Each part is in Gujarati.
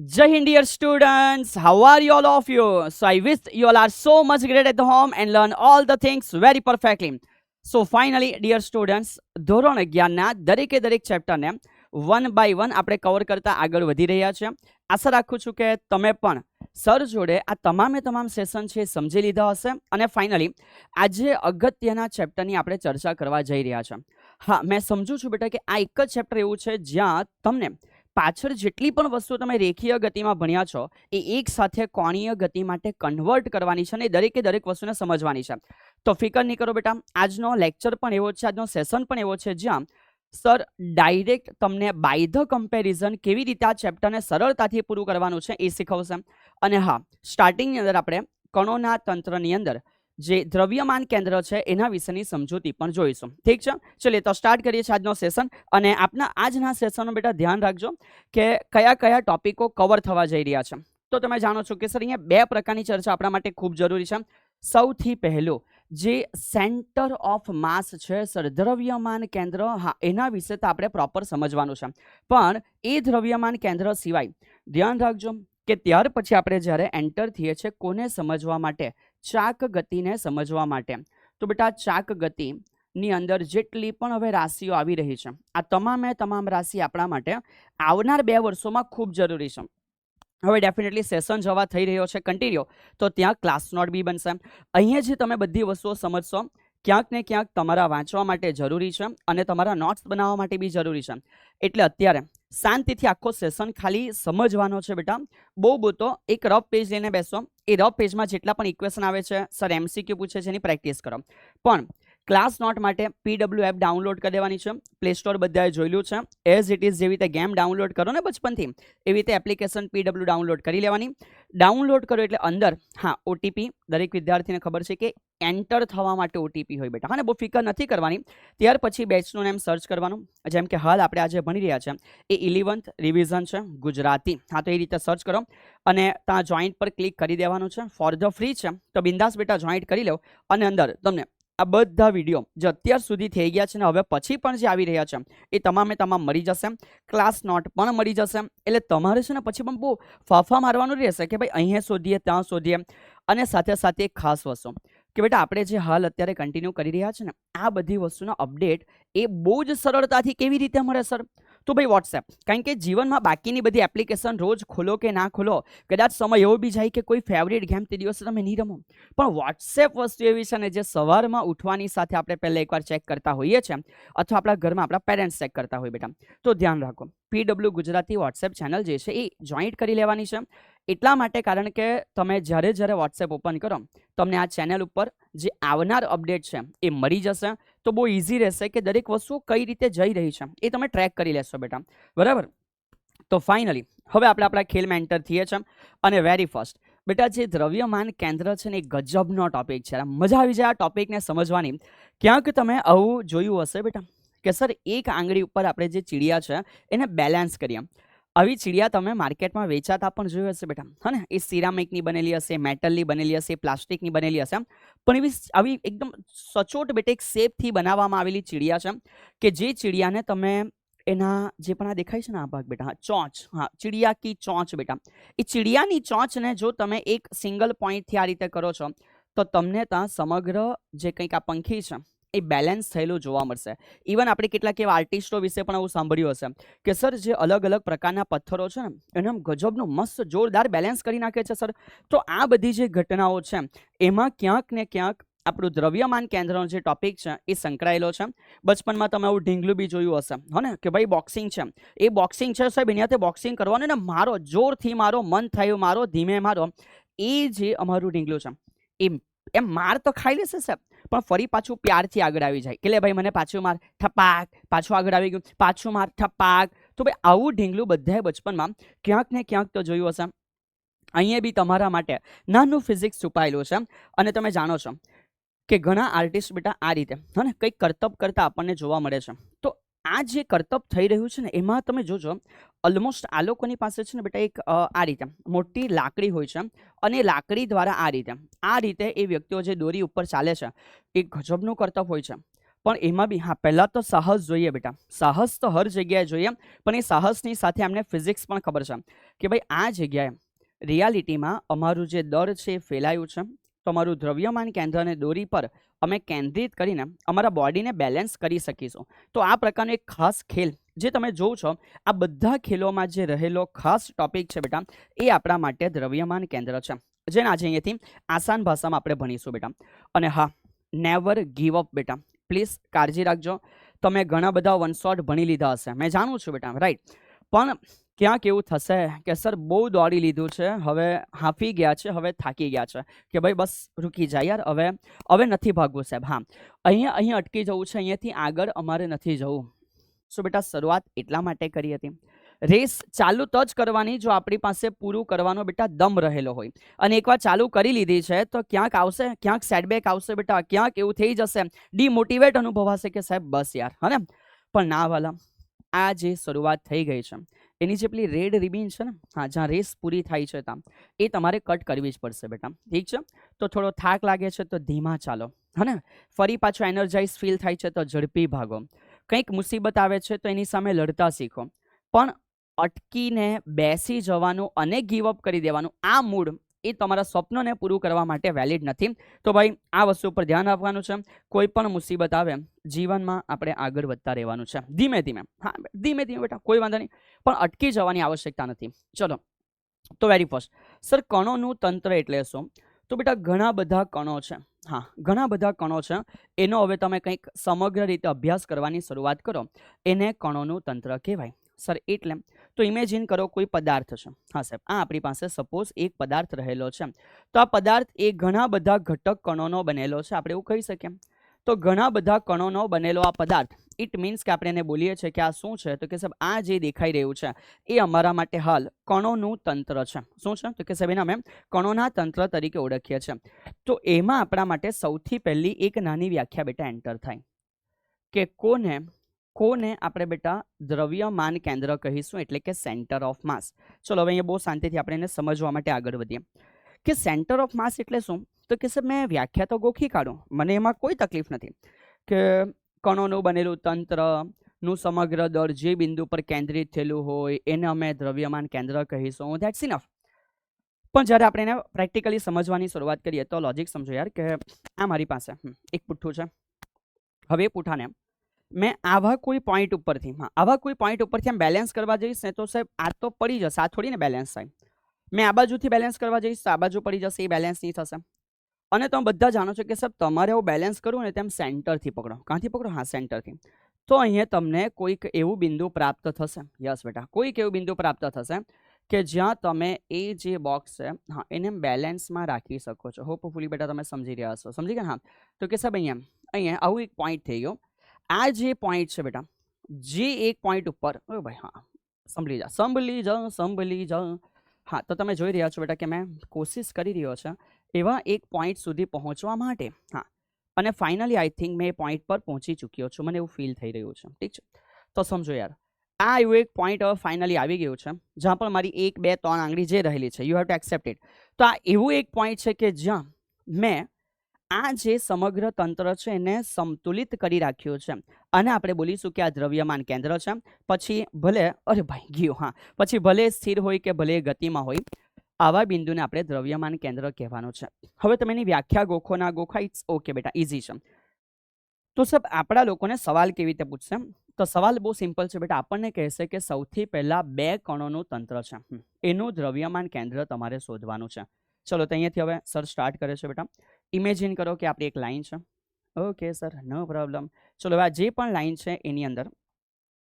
Jai Hind, dear students. How are you all of you? So I wish you all are so much great at home and learn all the things very perfectly. So finally, dear students, ધોરણ 11 ના દરેકે દરેક ચેપ્ટરને વન બાય વન આપણે કવર કરતા આગળ વધી રહ્યા છે. આશા રાખું છું કે તમે પણ સર જોડે આ તમામ સેશન છે સમજી લીધા હશે અને ફાઇનલી આજે અગત્યના ચેપ્ટરની આપણે ચર્ચા કરવા જઈ રહ્યા છે. હા, મેં સમજુ છું બેટા કે આ એક જ ચેપ્ટર એવું છે જ્યાં તમને પાછળ જેટલી પણ વસ્તુ તમે રેખીય ગતિમાં ભણ્યા છો એ એક સાથે કોણીય ગતિ માટે કન્વર્ટ કરવાની છે અને દરેકે દરેક વસ્તુને સમજવાની છે. તો ફિકર નહીં કરો બેટા, આજનો લેક્ચર પણ એવો છે, આજનો સેશન પણ એવો છે જ્યાં સર ડાયરેક્ટ તમને બાય ધ કમ્પેરિઝન કેવી રીતે આ ચેપ્ટરને સરળતાથી પૂરું કરવાનું છે એ શીખવશે. અને હા, સ્ટાર્ટિંગની અંદર આપણે કણોના તંત્રની અંદર જે દ્રવ્યમાન કેન્દ્ર છે એના વિશેની સમજૂતી પણ જોઈશું. ઠીક છે, ચલીએ તો સ્ટાર્ટ કરીએ છીએ આજનો સેશન. અને આપના આજના સેશનનું બેટા ધ્યાન રાખજો કે કયા કયા ટોપિકો કવર થવા જઈ રહ્યા છે. તો તમે જાણો છો કે સર અહીંયા બે પ્રકારની ચર્ચા આપણા માટે ખૂબ જરૂરી છે. સૌથી પહેલું જે સેન્ટર ઓફ માસ છે સર, દ્રવ્યમાન કેન્દ્ર, હા એના વિશે તો આપણે પ્રોપર સમજવાનું છે. પણ એ દ્રવ્યમાન કેન્દ્ર સિવાય ધ્યાન રાખજો કે ત્યાર પછી આપણે જ્યારે એન્ટર થઈએ છીએ કોને સમજવા માટે, ચાક ગતિને સમજવા માટે. તો બેટા ચાક ગતિની અંદર જેટલી પણ હવે રાશિઓ આવી રહી છે આ તમામ રાશિ આપણા માટે આવનાર 2 વર્ષોમાં ખૂબ જરૂરી છે. હવે ડેફિનેટલી સેશન જવા થઈ રહ્યો છે કન્ટિન્યુ, તો ત્યાં ક્લાસ નોટ બી બનશે. અહીંયા જે તમે બધી વસ્તુઓ સમજશો ક્યાંક ને ક્યાંક તમારા વાંચવા માટે જરૂરી છે અને તમારા નોટ્સ બનાવવા માટે બી જરૂરી છે. એટલે અત્યારે શાંતિથી આખો સેશન ખાલી સમજવાનો છે બેટા. બહુ તો એક રફ પેજ લઈને બેસો, એ રફ પેજમાં જેટલા પણ ઇક્વેશન આવે છે સર એમસીક્યુ પૂછે છે એની પ્રેક્ટિસ કરો. પણ ક્લાસ નોટ માટે પીડબ્લ્યુ એપ ડાઉનલોડ કરી દેવાની છે. પ્લે સ્ટોર બધાએ જોયેલું છે. એઝ ઇટ ઇઝ જેવી રીતે ગેમ ડાઉનલોડ કરો ને બચપનથી એવી રીતે એપ્લિકેશન પીડબ્લ્યુ ડાઉનલોડ કરી લેવાની. ડાઉનલોડ કરો એટલે અંદર હા ઓટીપી દરેક વિદ્યાર્થીને ખબર છે કે એન્ટર થવા માટે ઓટીપી હોય બેટા. હા ને, બહુ ફિકર નથી કરવાની. ત્યાર પછી બેચનું નેમ સર્ચ કરવાનું. જેમ કે હાલ આપણે આજે ભણી રહ્યા છે એ 11th રિવિઝન છે ગુજરાતી. હા, તો એ રીતે સર્ચ કરો અને ત્યાં જોઈન્ટ પર ક્લિક કરી દેવાનું છે. ફોર ધ ફ્રી છે તો બિંદાસ બેટા જોઈન્ટ કરી લો. અને અંદર તમને આ બધા વિડીયો જે અત્યાર સુધી થઈ ગયા છે ને હવે પછી પણ જે આવી રહ્યા છે એ તમામ મળી જશે. ક્લાસ નોટ પણ મળી જશે. એટલે તમારે છે ને પછી પણ બહુ ફાફા મારવાનું રહેશે કે ભાઈ અહીંયા શોધીએ ત્યાં શોધીએ. અને સાથે સાથે એક ખાસ વસ્તુ કે બેટા આપણે જે હાલ અત્યારે કન્ટિન્યુ કરી રહ્યા છે ને આ બધી વસ્તુનો અપડેટ એ બહુ જ સરળતાથી કેવી રીતે મળે સર? તો ભાઈ વોટ્સએપ. કારણ કે જીવનમાં બાકીની બધી એપ્લિકેશન રોજ ખોલો કે ના ખોલો, કદાચ સમય એવો બી જાય કે કોઈ ફેવરેટ ગેમ તે દિવસે તમે નહીં રમો, પણ વોટ્સએપ વસ્તુ એવી છે ને જે સવારમાં ઉઠવાની સાથે આપણે પહેલાં એકવાર ચેક કરતા હોઈએ છીએ અથવા આપણા ઘરમાં આપણા પેરેન્ટ્સ ચેક કરતા હોય બેટા. તો ધ્યાન રાખો, પીડબ્લ્યુ ગુજરાતી વોટ્સએપ ચેનલ જે છે એ જોઈન્ટ કરી લેવાની છે. એટલા માટે કારણ કે તમે જ્યારે વોટ્સએપ ઓપન કરો તમને આ ચેનલ ઉપર જે આવનાર અપડેટ છે એ મળી જશે. તો બહુ ઇઝી રહેશે કે દરેક વસ્તુ કઈ રીતે જઈ રહી છે એ તમે ટ્રેક કરી લેશો બેટા. બરાબર? તો ફાઇનલી હવે આપણે આપણા ખેલમાં એન્ટર થઈએ છીએ અને વેરી ફર્સ્ટ બેટા જે દ્રવ્યમાન કેન્દ્ર છે ને એ ગજબનો ટોપિક છે. મજા આવી જાય આ ટોપિકને સમજવાની. ક્યાંક તમે આવું જોયું હશે બેટા કે સર એક આંગળી ઉપર આપણે જે ચીડિયા છે એને બેલેન્સ કરીએ. આવી ચીડિયા તમે માર્કેટમાં વેચાતા પણ જોયું હશે બેટા. હા ને, એ સિરામિકની બનેલી હશે, મેટલની બનેલી હશે, પ્લાસ્ટિકની બનેલી હશે. પણ એવી આવી એકદમ સચોટ બેટા એક શેપથી બનાવવામાં આવેલી ચીડિયા છે કે જે ચીડિયાને તમે એના જે પણ આ દેખાય છે ને આ ભાગ બેટા, હા ચોંચ, હા ચીડિયા કી ચોંચ બેટા. એ ચીડિયાની ચોંચને જો તમે એક સિંગલ પોઈન્ટથી આ રીતે કરો છો તો તમને ત્યાં સમગ્ર જે કંઈક આ પંખી છે એ બેલેન્સ થયેલું જોવા મળશે. ઇવન આપણે કેટલાક એવા આર્ટિસ્ટો વિશે પણ આવું સાંભળ્યું હશે કે સર જે અલગ અલગ પ્રકારના પથ્થરો છે ને એને ગજબનું મસ્ત જોરદાર બેલેન્સ કરી નાખે છે સર. તો આ બધી જે ઘટનાઓ છે એમાં ક્યાંક ને ક્યાંક આપણું દ્રવ્યમાન કેન્દ્રનો જે ટોપિક છે એ સંકળાયેલો છે. બચપનમાં તમે આવું ઢીંગલું બી જોયું હશે હો ને કે ભાઈ બોક્સિંગ છે, એ બોક્સિંગ છે સાહેબ એની હાથે બોક્સિંગ કરવાનું ને મારો જોરથી મારો મન થયું મારો ધીમે મારો, એ જે અમારું ઢીંગલું છે એમ માર તો ખાઈ લેશે સાહેબ પણ ફરી પાછું પ્યારથી આગળ આવી જાય કે લે ભાઈ મને પાછું માર, ઠપાક, પાછું આગળ આવી ગયું, પાછું માર, ઠપાક. તો ભાઈ આવું ઢીંગલું બધાએ બચપનમાં ક્યાંક ને ક્યાંક તો જોયું હશે. અહીંયા બી તમારા માટે નાનું ફિઝિક્સ છુપાયેલું છે. અને તમે જાણો છો કે ઘણા આર્ટિસ્ટ બેટા આ રીતે હા ને કંઈક કરતબ કરતા આપણને જોવા મળે છે. તો આ જે કરતબ થઈ રહ્યું છે ને એમાં તમે જોજો ઓલમોસ્ટ આ લોકોની પાસે છે ને બેટા એક આ રીતે મોટી લાકડી હોય છે અને લાકડી દ્વારા આ રીતે એ વ્યક્તિઓ જે દોરી ઉપર ચાલે છે એ ગજબનું કરતબ હોય છે. પણ એમાં બી હા પહેલાં તો સાહસ જોઈએ બેટા. સાહસ તો હર જગ્યાએ જોઈએ, પણ એ સાહસની સાથે અમને ફિઝિક્સ પણ ખબર છે કે ભાઈ આ જગ્યાએ રિયાલિટીમાં અમારું જે દળ છે એ ફેલાયું છે, તો અમારું દ્રવ્યમાન કેન્દ્રને દોરી પર અમે કેન્દ્રિત કરીને અમારા બોડીને બેલેન્સ કરી શકીશું. તો આ પ્રકારનો એક ખાસ ખેલ જે તમે જોવો છો, આ બધા ખેલોમાં જે રહેલો ખાસ ટોપિક છે બેટા, એ આપણા માટે દ્રવ્યમાન કેન્દ્ર છે, જેને આજે અહીંયાથી આસાન ભાષામાં આપણે ભણીશું બેટા. અને હા, નેવર ગીવ અપ બેટા. પ્લીઝ કાળજી રાખજો. તમે ઘણા બધા વન શોટ ભણી લીધા હશે, મેં જાણું છું બેટા, રાઈટ. પણ ક્યાંક એવું થશે કે સર બહુ દોડી લીધું છે, હવે હાંફી ગયા છે, હવે થાકી ગયા છે, કે ભાઈ બસ રૂકી જાય યાર, હવે નથી ભાગવું સાહેબ. હા, અહીંયા અટકી જવું છે, અહીંયાથી આગળ અમારે નથી જવું. સો બેટા શરૂઆત એટલા માટે કરી હતી. રેસ ચાલુ તો જ કરવાની જો આપણી પાસે પૂરું કરવાનો બેટા દમ રહેલો હોય. અને એકવાર ચાલુ કરી લીધી છે તો ક્યાંક આવશે, ક્યાંક સેટબેક આવશે બેટા, ક્યાંક એવું થઈ જશે, ડિમોટિવેટ અનુભવાશે કે સાહેબ બસ યાર, હે ને. પણ ના વાલા, આ જે શરૂઆત થઈ ગઈ છે એની જે પેલી રેડ રિબિન છે ને, હા, જ્યાં રેસ પૂરી થાય છે ત્યાં, એ તમારે કટ કરવી જ પડશે બેટા, ઠીક છે. તો થોડો થાક લાગે છે તો ધીમા ચાલો, હે ને. ફરી પાછો એનર્જાઇઝ ફીલ થાય છે તો ઝડપી ભાગો. કંઈક મુસીબત આવે છે તો એની સામે લડતા શીખો. પણ અટકીને બેસી જવાનું અને ગીવઅપ કરી દેવાનું, આ મૂડ એ તમારા સ્વપ્નને પૂરું કરવા માટે વેલિડ નથી. તો ભાઈ આ વસ્તુ પર ધ્યાન આપવાનું છે. કોઈ પણ મુસીબત આવે જીવનમાં આપણે આગળ વધતા રહેવાનું છે, ધીમે ધીમે. હા, ધીમે ધીમે બેટા, કોઈ વાંધો નહીં, પણ અટકી જવાની આવશ્યકતા નથી. ચલો, તો વેરી ફર્સ્ટ સર, કણોનું તંત્ર એટલે શું? તો બેટા ઘણા બધા કણો છે. હા, ઘણા બધા કણો છે. એનો હવે તમે કંઈક સમગ્ર રીતે અભ્યાસ કરવાની શરૂઆત કરો, એને કણોનું તંત્ર કહેવાય. સર એટલે તો ઇમેજિન કરો કોઈ પદાર્થ છે. હા સાહેબ, આ આપણી પાસે સપોઝ એક પદાર્થ રહેલો છે. તો આ પદાર્થ એ ઘણા બધા ઘટક કણોનો બનેલો છે, આપણે એવું કહી શકીએ. તો ઘણા બધા કણોનો બનેલો આ પદાર્થ, ઇટ મીન્સ કે આપણે એને બોલીએ છીએ કે આ શું છે? તો કે સાહેબ આ જે દેખાઈ રહ્યું છે એ અમારા માટે હાલ કણોનું તંત્ર છે. શું છે? તો કે સાહેબ એને અમે કણોના તંત્ર તરીકે ઓળખીએ છીએ. તો એમાં આપણા માટે સૌથી પહેલી એક નાની વ્યાખ્યા બેટા એન્ટર થાય કે કોને આપણે બેટા દ્રવ્યમાન કેન્દ્ર કહીશું, એટલે કે સેન્ટર ઓફ માસ. ચલો હવે અહીંયા બહુ શાંતિથી આપણે એને સમજવા માટે આગળ વધીએ કે સેન્ટર ઓફ માસ એટલે શું. તો કે સાહેબ મેં વ્યાખ્યા તો ગોખી કાઢું, મને એમાં કોઈ તકલીફ નથી કે કણોનું બનેલું તંત્રનું સમગ્ર દળ જે બિંદુ પર કેન્દ્રિત થયેલું હોય એને અમે દ્રવ્યમાન કેન્દ્ર કહીશું, ધેટ્સ ઇનફ. પણ જ્યારે આપણે એને પ્રેક્ટિકલી સમજવાની શરૂઆત કરીએ તો લોજિક સમજો યાર, કે આ મારી પાસે એક પુઠ્ઠું છે. હવે એ પુઠ્ઠાને મેં આવા કોઈ પોઈન્ટ ઉપરથી આમ બેલેન્સ કરવા જઈશ ને તો સાહેબ આ તો પડી જશે, આ થોડીને બેલેન્સ થાય. મેં આ બાજુથી બેલેન્સ કરવા જઈશ તો આ બાજુ પડી જશે, એ બેલેન્સ નહીં થશે. અને તમે બધા જાણો છો કે સાહેબ તમારે એવું બેલેન્સ કરવું ને તેમ સેન્ટરથી પકડો. ક્યાંથી પકડો? હા, સેન્ટરથી. તો અહીંયા તમને કોઈક એવું બિંદુ પ્રાપ્ત થશે. યસ બેટા, કોઈક એવું બિંદુ પ્રાપ્ત થશે કે જ્યાં તમે એ જે બોક્સ છે, હા, એને બેલેન્સમાં રાખી શકો છો. હોપફુલી બેટા તમે સમજી રહ્યા છો, સમજી ગયા? હા, તો કે સાહેબ અહીંયા આવું એક પોઈન્ટ થઈ ગયો. આ જે પોઈન્ટ છે બેટા, જે એક પોઈન્ટ ઉપર, ઓ ભાઈ હા, સંભળી જા. હા, તો તમે જોઈ રહ્યા છો બેટા કે મેં કોશિશ કરી રહ્યો છે એવા એક પોઈન્ટ સુધી પહોંચવા માટે. હા, અને ફાઇનલી આઈ થિંક મેં એ પોઈન્ટ પર પહોંચી ચૂક્યો છું, મને એવું ફીલ થઈ રહ્યું છે. ઠીક છે, તો સમજો યાર, આ એવું એક પોઈન્ટ હવે ફાઇનલી આવી ગયું છે જ્યાં પણ મારી 1, 2, 3 આંગળી જે રહેલી છે, you have to accept it. તો આ એવું એક પોઈન્ટ છે કે જ્યાં મેં આ જે સમગ્ર તંત્ર છે એને સંતુલિત કરી રાખ્યું છે, અને આપણે બોલીશું કે આ દ્રવ્યમાન કેન્દ્ર છે. પછી ભલે, અરે ભાઈ ગયો, હા, પછી ભલે સ્થિર હોય કે ભલે ગતિમાં હોય, આવા બિંદુને આપણે દ્રવ્યમાન કેન્દ્ર કહેવાનું છે. હવે તમે એની વ્યાખ્યા ગોખો ના ગોખા, ઇટ્સ ઓકે બેટા, ઇઝી છે. તો સાહેબ આપણા લોકોને સવાલ કેવી રીતે પૂછશે? તો સવાલ બહુ સિમ્પલ છે બેટા. આપણને કહેશે કે સૌથી પહેલા 2 કણોનું તંત્ર છે, એનું દ્રવ્યમાન કેન્દ્ર તમારે શોધવાનું છે. ચલો, તો અહીંયાથી હવે સર સ્ટાર્ટ કરે છે બેટા. ઇમેજિન કરો કે આપણી એક લાઈન છે. ઓકે સર, નો પ્રોબ્લેમ. ચલો, હવે આ જે પણ લાઈન છે એની અંદર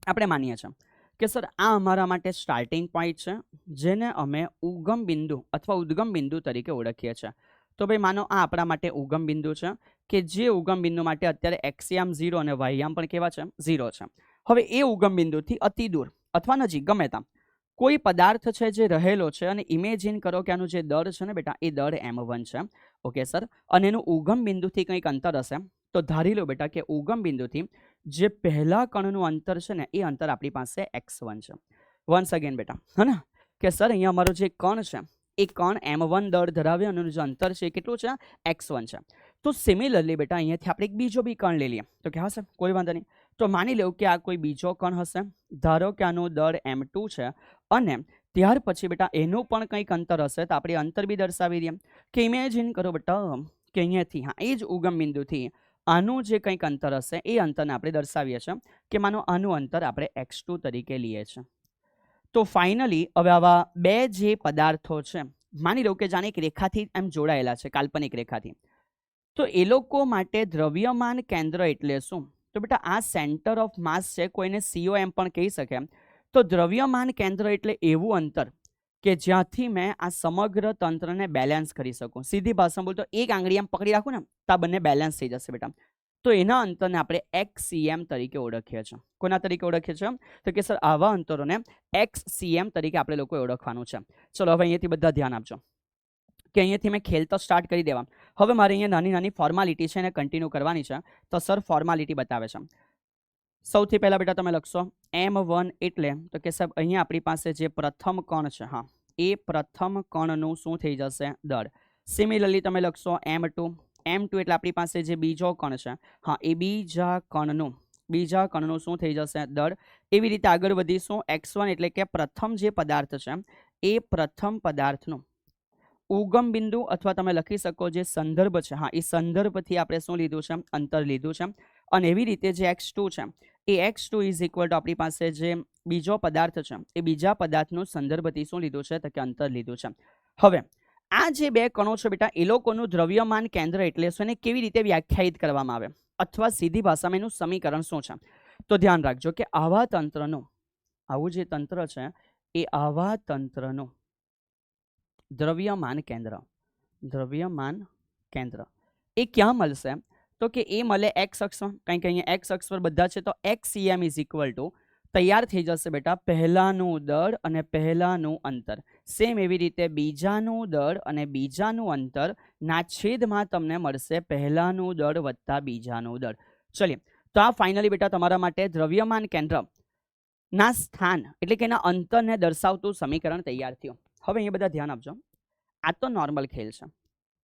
આપણે માનીએ છીએ કે સર આ અમારા માટે સ્ટાર્ટિંગ પોઈન્ટ છે, જેને અમે ઉગમ બિંદુ અથવા ઉદ્ગમ બિંદુ તરીકે ઓળખીએ છીએ. તો ભાઈ માનો આ આપણા માટે ઉગમ બિંદુ છે, કે જે ઉગમ બિંદુ માટે અત્યારે એક્સયામ 0 અને વાયયામ પણ કેવા છે? 0 છે. હવે એ ઉગમ બિંદુથી અતિ દૂર અથવા નજીક ગમે ત્યાં કોઈ પદાર્થ છે જે રહેલો છે, અને ઇમેજિન કરો કે આનું જે દળ છે ને બેટા, એ દળ m1 છે. ઓકે સર, અને એનું ઉગમ બિંદુથી કંઈક અંતર હશે. તો ધારી લો બેટા કે ઉગમ બિંદુથી જે પહેલા કણનું અંતર છે ને, એ અંતર આપણી પાસે x1 છે. વન્સ અગેન બેટા, હે ને, કે સર અહીંયા અમારો જે કણ છે એ કણ m1 દળ ધરાવે અને એનું જે અંતર છે એ કેટલું છે? x1 છે. તો સિમિલરલી બેટા અહીંયાથી આપણે એક બીજો બી કણ લઈ લઈએ તો કે હા સર કોઈ વાંધો નહીં. તો માની લેવું કે આ કોઈ બીજો કણ હશે, ધારો કે આનું દળ m2 છે અને ત્યાર પછી બેટા એનું પણ કંઈક અંતર હશે તો આપણે અંતર બી દર્શાવી દઈએ કે ઇમેજિન કરો બેટા કે અહીંયાથી હા એ જ ઉગમ બિંદુથી આનું જે કંઈક અંતર હશે એ અંતરને આપણે દર્શાવીએ છીએ કે માનો આનું અંતર આપણે x2 તરીકે લઈએ છીએ. તો ફાઇનલી હવે આવા બે જે પદાર્થો છે માની લો કે જાણે એક રેખાથી એમ જોડાયેલા છે કાલ્પનિક રેખાથી, તો એ લોકો માટે દ્રવ્યમાન કેન્દ્ર એટલે શું? તો બેટા આ સેન્ટર ઓફ માસ છે, કોઈને COM પણ કહી શકે. તો દ્રવ્યમાન કેન્દ્ર એટલે એવું અંતર કે જ્યાંથી મેં આ સમગ્ર તંત્રને બેલેન્સ કરી શકું. સીધી ભાષામાં બોલતો એક આંગળી એમ પકડી રાખું ને તો આ બંને બેલેન્સ થઈ જશે બેટા. તો એના અંતરને આપણે XCM તરીકે ઓળખીએ છીએ. કોના તરીકે ઓળખીએ છીએ? તો કે સર આવા અંતરોને XCM તરીકે આપણે લોકો ઓળખવાનું છે. ચલો હવે અહીંયાથી બધા ધ્યાન આપજો કે અહીંયાથી મેં ખેલ તો સ્ટાર્ટ કરી દેવા. હવે મારે અહીંયા નાની નાની ફોર્માલિટી છે એને કન્ટિન્યુ કરવાની છે. તો સર ફોર્માલિટી બતાવે છે. સૌથી પહેલા બેટા તમે લખશો M1 એટલે તો કે સાહેબ અહીંયા આપણી પાસે જે પ્રથમ કણ છે હા એ પ્રથમ કણનું શું થઈ જશે? દળ. સિમિલરલી તમે લખશો M2 એટલે આપણી પાસે જે બીજો કણ છે હા એ બીજા કણનું શું થઈ જશે? દળ. એવી રીતે આગળ વધીશું. x1 એટલે કે પ્રથમ જે પદાર્થ છે એ પ્રથમ પદાર્થનું ઉગમ બિંદુ અથવા તમે લખી શકો જે સંદર્ભ છે હા એ સંદર્ભથી આપણે શું લીધું છે? અંતર લીધું છે. અને એવી રીતે જે x2 છે એ x2 ઇઝ ઇક્વલ ટુ આપણી પાસે જે બીજો પદાર્થ છે એ બીજા પદાર્થનું સંદર્ભથી શું લીધું છે? તો કે અંતર લીધું છે. હવે આ જે બે કણો છે બેટા એ લોકોનું દ્રવ્યમાન કેન્દ્ર એટલે શું, એને કેવી રીતે વ્યાખ્યાયિત કરવામાં આવે અથવા સીધી ભાષામાં એનું સમીકરણ શું છે? તો ધ્યાન રાખજો કે આવા તંત્રનું આવું જે તંત્ર છે એ આવા તંત્રનું દ્રવ્યમાન કેન્દ્ર એ ક્યાં મળશે? તો કે એ મળે x અક્ષમાં, કારણ કે અહીંયા x અક્ષ પર બધા છે. તો XCM ઇઝ ઇક્વલ ટુ તૈયાર થઈ જશે બેટા પહેલાનું દળ અને પહેલાનું અંતર. સેમ એવી રીતે બીજાનું દળ અને બીજાનું અંતર ના છેદમાં તમને મળશે પહેલાનું દળ વત્તા બીજાનું દળ. ચલીએ તો આ ફાઇનલી બેટા તમારા માટે દ્રવ્યમાન કેન્દ્ર ના સ્થાન એટલે કે એના અંતરને દર્શાવતું સમીકરણ તૈયાર થયું. હવે અહીંયા બધા ધ્યાન આપજો. આ તો નોર્મલ ખેલ છે.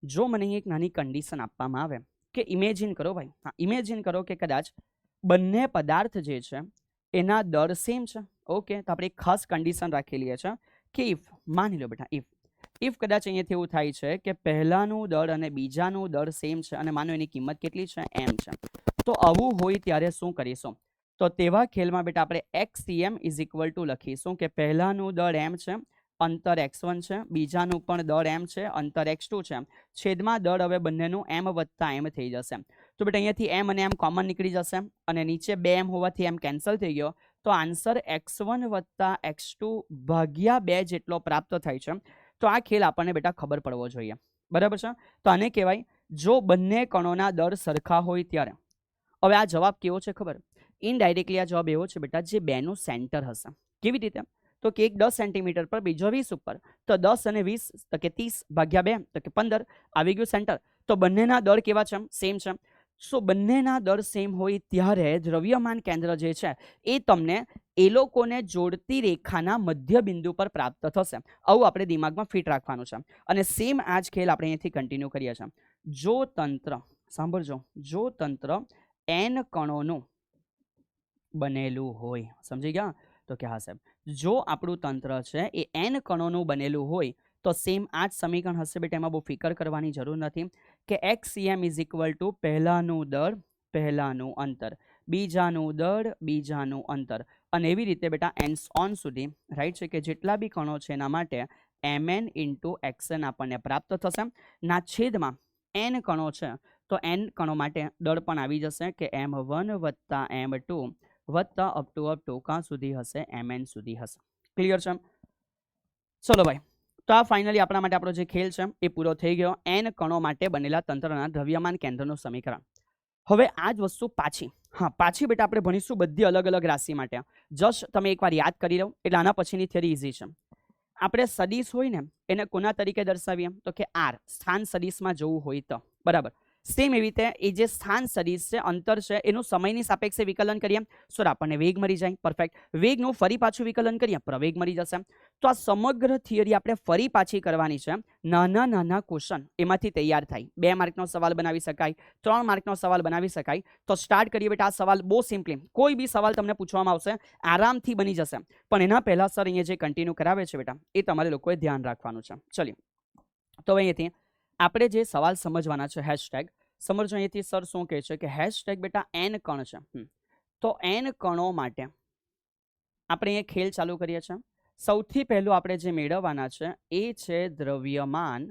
જો મને એક નાની કન્ડિશન આપવામાં આવે કે ઇમેજિન કરો ભાઈ, હા ઇમેજિન કરો કે કદાચ બંને પદાર્થ જે છે એના દળ સેમ છે. ઓકે, તો આપણે એક ખાસ કન્ડિશન રાખેલી છે કે ઇફ માની લો બેટા ઇફ કદાચ અહીંયાથી એવું થાય છે કે પહેલાનું દળ અને બીજાનું દળ સેમ છે અને માનો એની કિંમત કેટલી છે? m છે. તો આવું હોય ત્યારે શું કરીશું? તો તેવા ખેલમાં બેટા આપણે XCM ઇઝ ઇક્વલ ટુ લખીશું કે પહેલાનું દળ m છે, અંતર x1 છે, બીજાનું પણ દળ m છે, અંતર x2 છે, છેદમાં દળ હવે બંનેનું m વત્તા m થઈ જશે. તો બેટા અહીંયાથી m અને m કોમન નીકળી જશે અને નીચે 2m હોવાથી m કેન્સલ થઈ ગયો. તો આન્સર x1 વત્તા x2 ભાગ્યા 2 જેટલો પ્રાપ્ત થાય છે. તો આ ખેલ આપણને બેટા ખબર પડવો જોઈએ, બરાબર છે. તો આને કહેવાય જો બંને કણોના દળ સરખા હોય ત્યારે. હવે આ જવાબ કેવો છે ખબર? ઇનડાયરેક્ટલી આ જવાબ એવો છે બેટા જે બેનું સેન્ટર હશે. કેવી રીતે? તો કે એક 10 સેન્ટીમીટર પર બીજો 20 ઉપર, તો 10 અને 20 તો કે 30 ભાગ્યા 2 તો કે 15 આવી ગયું સેન્ટર. તો બંનેના દળ કેવા છે? સેમ છે. સો બંનેના દળ સેમ હોય ત્યારે દ્રવ્યમાન કેન્દ્ર જે છે એ તમને એ લોકોને જોડતી રેખાના મધ્ય બિંદુ પર પ્રાપ્ત થશે. આવું આપણે દિમાગમાં ફિટ રાખવાનું છે. અને સેમ આ જ ખેલ આપણે અહીંયાથી કન્ટિન્યુ કરીએ છીએ. જો તંત્ર સાંભળજો, જો તંત્ર n કણોનું બનેલું હોય, સમજી ગયા? તો કે હા સાહેબ, જો આપણું તંત્ર છે એ n કણોનું બનેલું હોય તો સેમ આ જ સમીકરણ હશે બેટા. એમાં બહુ ફિકર કરવાની જરૂર નથી કે XCM ઇઝ ઇક્વલ ટુ પહેલાનું દળ પહેલાનું અંતર, બીજાનું દળ બીજાનું અંતર, અને એવી રીતે બેટા એન્ડ ઓન સુધી, રાઈટ છે, કે જેટલા બી કણો છે એના માટે mn ઇન્ટુ xn આપણને પ્રાપ્ત થશે. ના છેદમાં n કણો છે તો n કણો માટે દળ પણ આવી જશે કે m1 વત્તા m2 વત્તા અપ ટુ કાં સુધી હશે? mn સુધી હશે. ક્લિયર છે? ચલો ભાઈ, તો આ ફાઇનલી આપણા માટે આપણો જે ખેલ છે એ પૂરો થઈ ગયો. n કણો માટે બનેલા તંત્રના દ્રવ્યમાન કેન્દ્રનું સમીકરણ. હવે આ જ વસ્તુ પાછી બેટા આપણે ભણીશું બધી અલગ અલગ રાશિ માટે. જસ્ટ તમે એકવાર યાદ કરી લો એટલે આના પછીની થિયરી ઇઝી છે. આપણે સદિશ હોય ને એને કોના તરીકે દર્શાવીએ? તો કે r, સ્થાન સદિશમાં જવું હોય તો, બરાબર. સેમ એવી રીતે એ જે સ્થાન સદિશ છે, અંતર છે, એનું સમયની સાપેક્ષે વિકલન કરીએ સર આપણને વેગ મળી જાય. પરફેક્ટ. વેગનું ફરી પાછું વિકલન કરીએ પ્રવેગ મળી જશે. તો આ સમગ્ર થિયરી આપણે ફરી પાછી કરવાની છે. નાના નાના ક્વેશ્ચન એમાંથી તૈયાર થાય. 2 માર્કનો સવાલ બનાવી શકાય, 3 માર્કનો સવાલ બનાવી શકાય. તો સ્ટાર્ટ કરીએ બેટા. આ સવાલ બહુ સિમ્પલી, કોઈ બી સવાલ તમને પૂછવામાં આવશે આરામથી બની જશે. પણ એના પહેલા સર અહીંયા જે કન્ટિન્યુ કરાવે છે બેટા, એ તમારે લોકોએ ધ્યાન રાખવાનું છે. ચલિए, તો અહીંયાથી આપણે જે સવાલ સમજવાના છે, હેશટેગ સમજો. અહીંયાથી સર શું કહે છે કે હેશટેગ બેટા n કણ છે. તો n કણો માટે આપણે અહીંયા ખેલ ચાલુ કરીએ છીએ. સૌથી પહેલું આપણે જે મેળવવાના છે એ છે દ્રવ્યમાન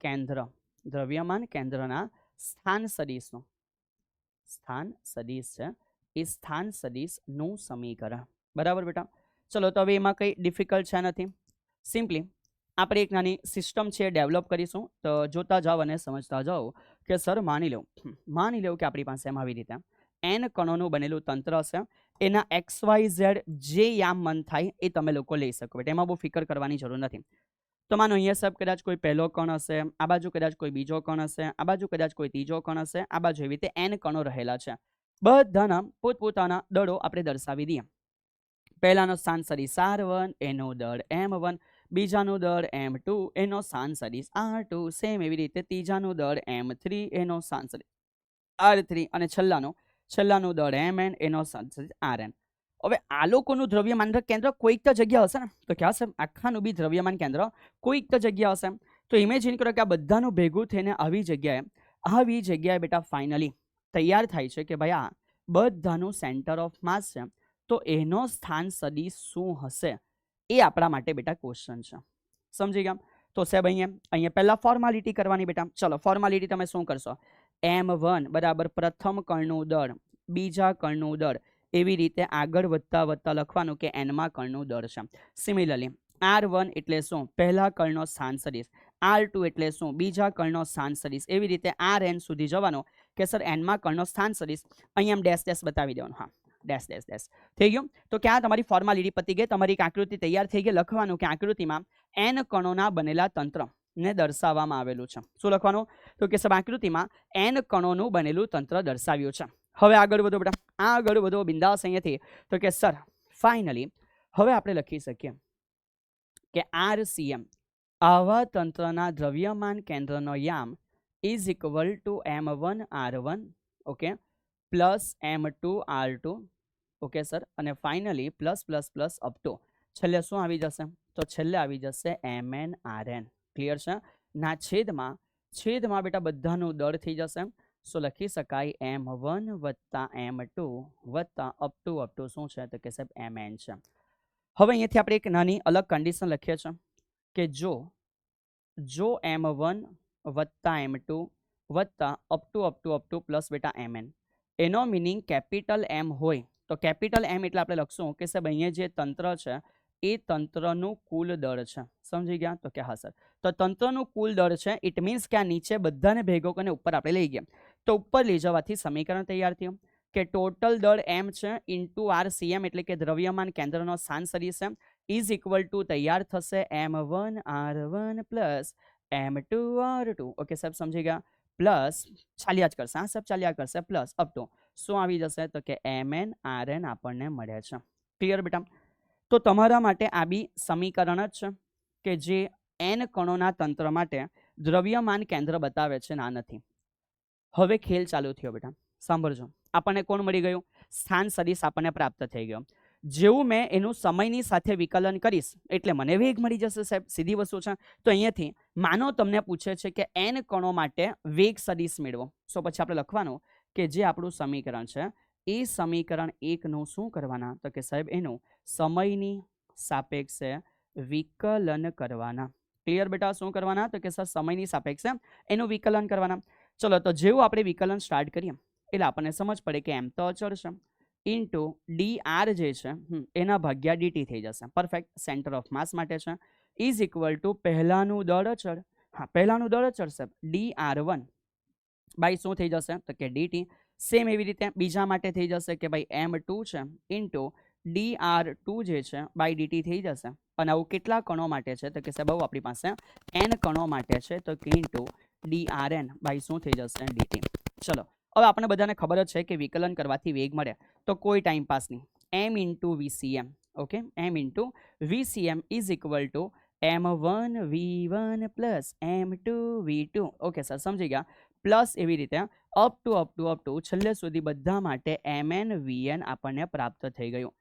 કેન્દ્ર. દ્રવ્યમાન કેન્દ્રના સ્થાન સદિશનું, સ્થાન સદિશ છે એ સ્થાન સદિશનું સમીકરણ. બરાબર બેટા. ચલો, તો હવે એમાં કંઈ ડિફિકલ્ટ છે નથી. સિમ્પલી આપણે એક નાની સિસ્ટમ છે ડેવલપ કરીશું. તો જોતા જાઓ અને સમજતા જાઓ કે સર માની લો કે આપણી પાસે એમ આવી રીતે n કણોનું બનેલું તંત્ર છે. એના XYZ જે યામ મન થાય એ તમે લોકો લઈ શકો બેટા. એમાં બહુ ફિકર કરવાની જરૂર નથી. તો માનો અહીંયા સાહેબ કદાચ કોઈ પહેલો કણ હશે, આ બાજુ કદાચ કોઈ બીજો કણ હશે, આ બાજુ કદાચ કોઈ ત્રીજો કણ હશે, આ બાજુ એવી રીતે n કણો રહેલા છે. બધાના પોતપોતાના દળો આપણે દર્શાવી દઈએ. પહેલાનો સ્થાન સદિશ R1, એનો દળ M1, બીજાનું દળ M2, એનો સ્થાન સદિશ R2, સેમ એવી રીતે ત્રીજાનું દળ M3, એનો સ્થાન સદિશ R3, અને છેલ્લાનું દળ Mn, એનો સ્થાન સદિશ Rn. હવે આ લોકોનું દ્રવ્યમાન કેન્દ્ર કોઈક તો જગ્યા હશે ને. તો ક્યાં છે? આખાનું બી દ્રવ્યમાન કેન્દ્ર કોઈક તો જગ્યા હશે. તો ઇમેજિન કરો કે આ બધાનું ભેગું થઈને આવી જગ્યાએ બેટા ફાઇનલી તૈયાર થાય છે કે ભાઈ આ બધાનું સેન્ટર ઓફ માસ છે. તો એનો સ્થાન સદિશ શું હશે એ આપણા માટે બેટા ક્વેશ્ચન છે. સમજી ગયા? તો સાહેબ અહીંયા પહેલા ફોર્માલિટી કરવાની બેટા. ચલો, ફોર્માલિટી તમે શું કરશો? M1 બરાબર પ્રથમ કણનું દળ, બીજા કણનું દળ, એવી રીતે આગળ વધતા લખવાનું કે n માં કણનું દળ છે. સિમિલરલી R1 એટલે શું? પહેલા કણનો સ્થાન સદિશ. R2 એટલે શું? બીજા કણનો સ્થાન સદિશ. એવી રીતે Rn સુધી જવાનો કે સર n માં કણનો સ્થાન સદિશ. અહીંયા ડેશ ડેશ બતાવી દેવાનું. હા, ડેશ ડેશ ડેશ થઈ ગયું. તો ક્યાં તમારી ફોર્માલિટી પતી ગઈ, તમારી આકૃતિ તૈયાર થઈ ગઈ. લખવાનું કે આકૃતિમાં n કણોના બનેલા તંત્રને દર્શાવવામાં આવેલું છે. શું લખવાનું? તો કે સર આકૃતિમાં n કણોનું બનેલું તંત્ર દર્શાવ્યું છે. હવે આગળ વધો બેટા, આગળ વધો બિંદાસ અહીંયાથી. તો કે સર ફાઇનલી હવે આપણે લખી શકીએ કે RCM આવા તંત્રના દ્રવ્યમાન કેન્દ્રનો યામ is equal to M1 R1, okay, plus M2 R2, okay sir, અને finally plus plus plus up to છેલ્લે શું આવી જશે? તો છેલ્લે આવી જશે Mn Rn. ક્લિયર છે? ના છેદમાં બેટા બધાનું દળ થઈ જશે. સો લખી શકાય M1 વત્તા M2 વત્તા અપ ટુ શું છે? તો કે સાહેબ Mn છે. હવે અહીંયાથી આપણે એક નાની અલગ કન્ડિશન લખીએ છીએ કે જો M1 વત્તા M2 વત્તા અપ ટુ પ્લસ બેટા Mn, એનો મિનિંગ કેપિટલ M હોય તો કેપિટલ M એટલે આપણે લખશું કે સાહેબ અહીંયા જે તંત્ર છે એ તંત્રનું કુલ દળ છે. સમજી ગયા? તો કે હા સર. તો તંત્રનું કુલ દળ છે, ઇટ મીન્સ કે આ નીચે બધાને ભેગો કરીને ઉપર આપણે લઈ ગયા. તો ઉપર લઈ જવાથી સમીકરણ તૈયાર થયું કે ટોટલ દળ M છે ઇન્ટુ RCM એટલે કે દ્રવ્યમાન કેન્દ્રનો સ્થાન સદિશ છે ઇઝ ઇક્વલ ટુ તૈયાર થશે M1 R1 plus M2 R2. Okay સાહેબ, સમજી ગયા? પ્લસ ચાલ્યા જ કરશે. હા સાહેબ, ચાલ્યા કરશે. પ્લસ અપ ટુ શું આવી જશે? તો કે Mn Rn આપણને મળે છે. ક્લિયર બેટા? તો તમારા માટે આ બી સમીકરણ જ છે કે જે n કણોના તંત્ર માટે દ્રવ્યમાન કેન્દ્ર બતાવે છે, ના નથી. હવે ખેલ ચાલુ થયો બેટા. સાંભળજો, આપણને કોણ મળી ગયું? સ્થાન સદિશ આપણને પ્રાપ્ત થઈ ગયો. જેવું મેં એનું સમયની સાથે વિકલન કરીશ એટલે મને વેગ મળી જશે સાહેબ. સીધી વસ્તુ છે. તો અહીંયાથી માનો તમને પૂછે છે કે n કણો માટે વેગ સદિશ મેળવો. સો પછી આપણે લખવાનું કે જે આપણું સમીકરણ છે એ સમીકરણ 1 નું શું કરવાના? તો કે સાહેબ એનું સમયની સાપેક્ષે વિકલન કરવાના. ક્લિયર બેટા? શું કરવાના? તો કે સર સમયની સાપેક્ષે એનું વિકલન કરવાના. ચલો, તો જેવું આપણે વિકલન સ્ટાર્ટ કરીએ એટલે આપણને સમજ પડે કે M તો અચળ છે ઇન્ટુ dr જે છે એના ભાગ્યા dt થઈ જશે. પરફેક્ટ. સેન્ટર ઓફ માસ માટે છે ઇઝ ઇક્વલ ટુ પહેલાનું દળ અચળ. હા, પહેલાનું દળ અચળ છે dr1 બાય શું થઈ જશે? તો કે dt. સેમ એવી રીતે બીજા માટે થઈ જશે કે ભાઈ M2 છે ઇન્ટુ dr2 જે છે બાય dt થઈ જશે. અને આવું કેટલા કણો માટે છે? તો કે સાહેબ આપણી પાસે n કણો માટે છે. તો કે ઇન્ટુ dRn બાય શું થઈ જશે dt. ચલો હવે આપણે બધાને ખબર જ છે કે વિકલન કરવાથી વેગ મળે તો કોઈ ટાઈમ પાસ નહીં, m into VCM. Okay, m into VCM is equal to m1 v1 plus m2 v2. Okay sir, સમજી ગયા. પ્લસ એવી રીતે અપ ટુ છેલ્લે સુધી બધા માટે mn vn આપણને પ્રાપ્ત થઈ ગયું.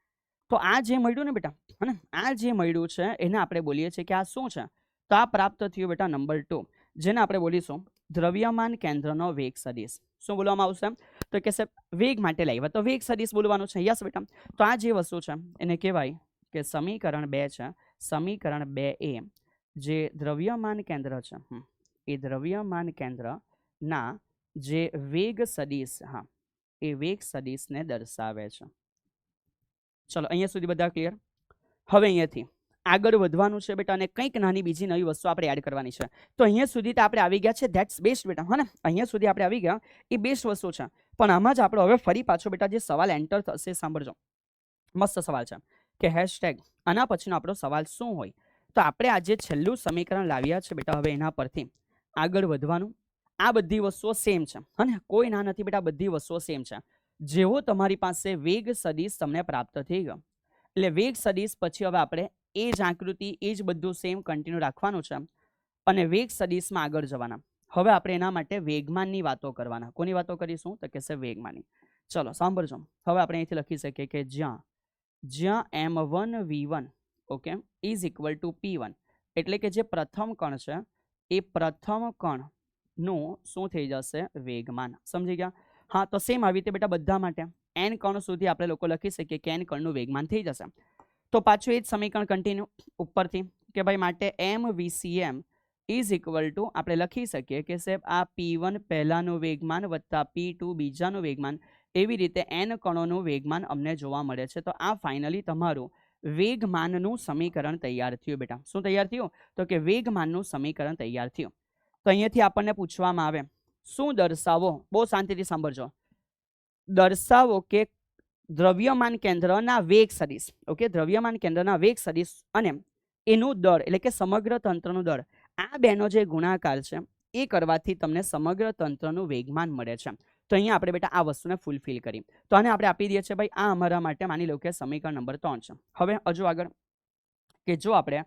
તો આ જે મળ્યું ને બેટા, હે ને, આ જે મળ્યું છે એને આપણે બોલીએ છીએ કે આ શું છે? તો આ પ્રાપ્ત થયું બેટા નંબર 2, જેને આપણે બોલીશું દ્રવ્યમાન કેન્દ્રનો વેગ સદિશ. શું બોલવામાં આવશે? તો કે સાહેબ વેગ માટે લાવ્યા તો વેગ સદિશ બોલવાનું છે. યસ બેટા. તો આ જે વસ્તુ છે એને કહેવાય કે સમીકરણ 2 છે. સમીકરણ 2 એ જે દ્રવ્યમાન કેન્દ્ર છે એ દ્રવ્યમાન કેન્દ્રના જે વેગ સદિશ, હા, એ વેગ સદિશને દર્શાવે છે. ચલો અહીંયા સુધી બધા ક્લિયર. હવે અહીંયાથી આગળ વધવાનું છે બેટા, અને કંઈક નાની બીજી નવી વસ્તુ આપણે એડ કરવાની છે. તો અહીંયા સુધી તો આપણે આવી ગયા છે, ધેટ્સ બેસ્ટ બેટા, હા ને, અહીંયા સુધી આપણે આવી ગયા એ બેસ્ટ વસ્તુ છે. પણ આમાં જ આપણે હવે ફરી પાછો બેટા જે સવાલ એન્ટર થશે, સાંભળજો, મસ્ત સવાલ છે કે હેશટેગ આના પછીનો આપણો સવાલ શું હોય. તો આપણે આજે છેલ્લું સમીકરણ લાવ્યા છે બેટા, હવે એના પરથી આગળ વધવાનું. આ બધી વસ્તુઓ સેમ છે, હા ને, કોઈ ના નથી બેટા, બધી વસ્તુઓ સેમ છે. જેવો તમારી પાસે વેગ સદિશ તમને પ્રાપ્ત થઈ ગયો એટલે વેગ સદિશ પછી હવે આપણે એ જ આકૃતિ, એ જ બધું સેમ કન્ટિન્યુ રાખવાનું છે અને વેગ સદિશમાં આગળ જવાના. હવે આપણે એના માટે વેગમાનની વાતો કરવાના. કોની વાતો કરીશું? તો કે છે વેગમાનની. ચલો સાંભળજો. હવે આપણે અહીંથી લખી શકીએ કે જ્યાં m1 v1 okay is equal two p1, એટલે કે જે પ્રથમ કણ છે એ પ્રથમ કણનું શું થઈ જશે? વેગમાન. સમજી ગયા? હા, તો સેમ આવી રીતે બેટા બધા માટે n કણ સુધી આપણે લોકો લખી શકીએ કે n કણનું વેગમાન થઈ જશે. તો પાછું એ જ સમીકરણ કન્ટિન્યુ ઉપરથી કે ભાઈ માટે m VCM is equal two આપણે લખી શકીએ કે સાહેબ આ p1 પહેલાનું વેગમાન વત્તા p2 બીજાનું વેગમાન, એવી રીતે n કણોનું વેગમાન અમને જોવા મળે છે. તો આ ફાઇનલી તમારું વેગમાનનું સમીકરણ તૈયાર થયું બેટા. શું તૈયાર થયું? તો કે વેગમાનનું સમીકરણ તૈયાર થયું. તો અહીંયાથી આપણને પૂછવામાં આવે શું દર્શાવો, બહુ શાંતિથી સાંભળજો, દર્શાવો કે દ્રવ્યમાન કેન્દ્રના વેગ સદિશ. ઓકે, દ્રવ્યમાન કેન્દ્રના વેગ સદિશ અને એનું દળ એટલે કે સમગ્ર તંત્રનું દળ, આ બેનો જે ગુણાકાર છે એ કરવાથી તમને સમગ્ર તંત્રનું વેગમાન મળે છે. તો અહીંયા આપણે બેટા આ વસ્તુને ફૂલફિલ કરી. તો આને આપણે આપી દઈએ છીએ ભાઈ, આ અમારા માટે માની લો કે સમીકરણ નંબર 3 છે. હવે હજુ આગળ કે જો આપણે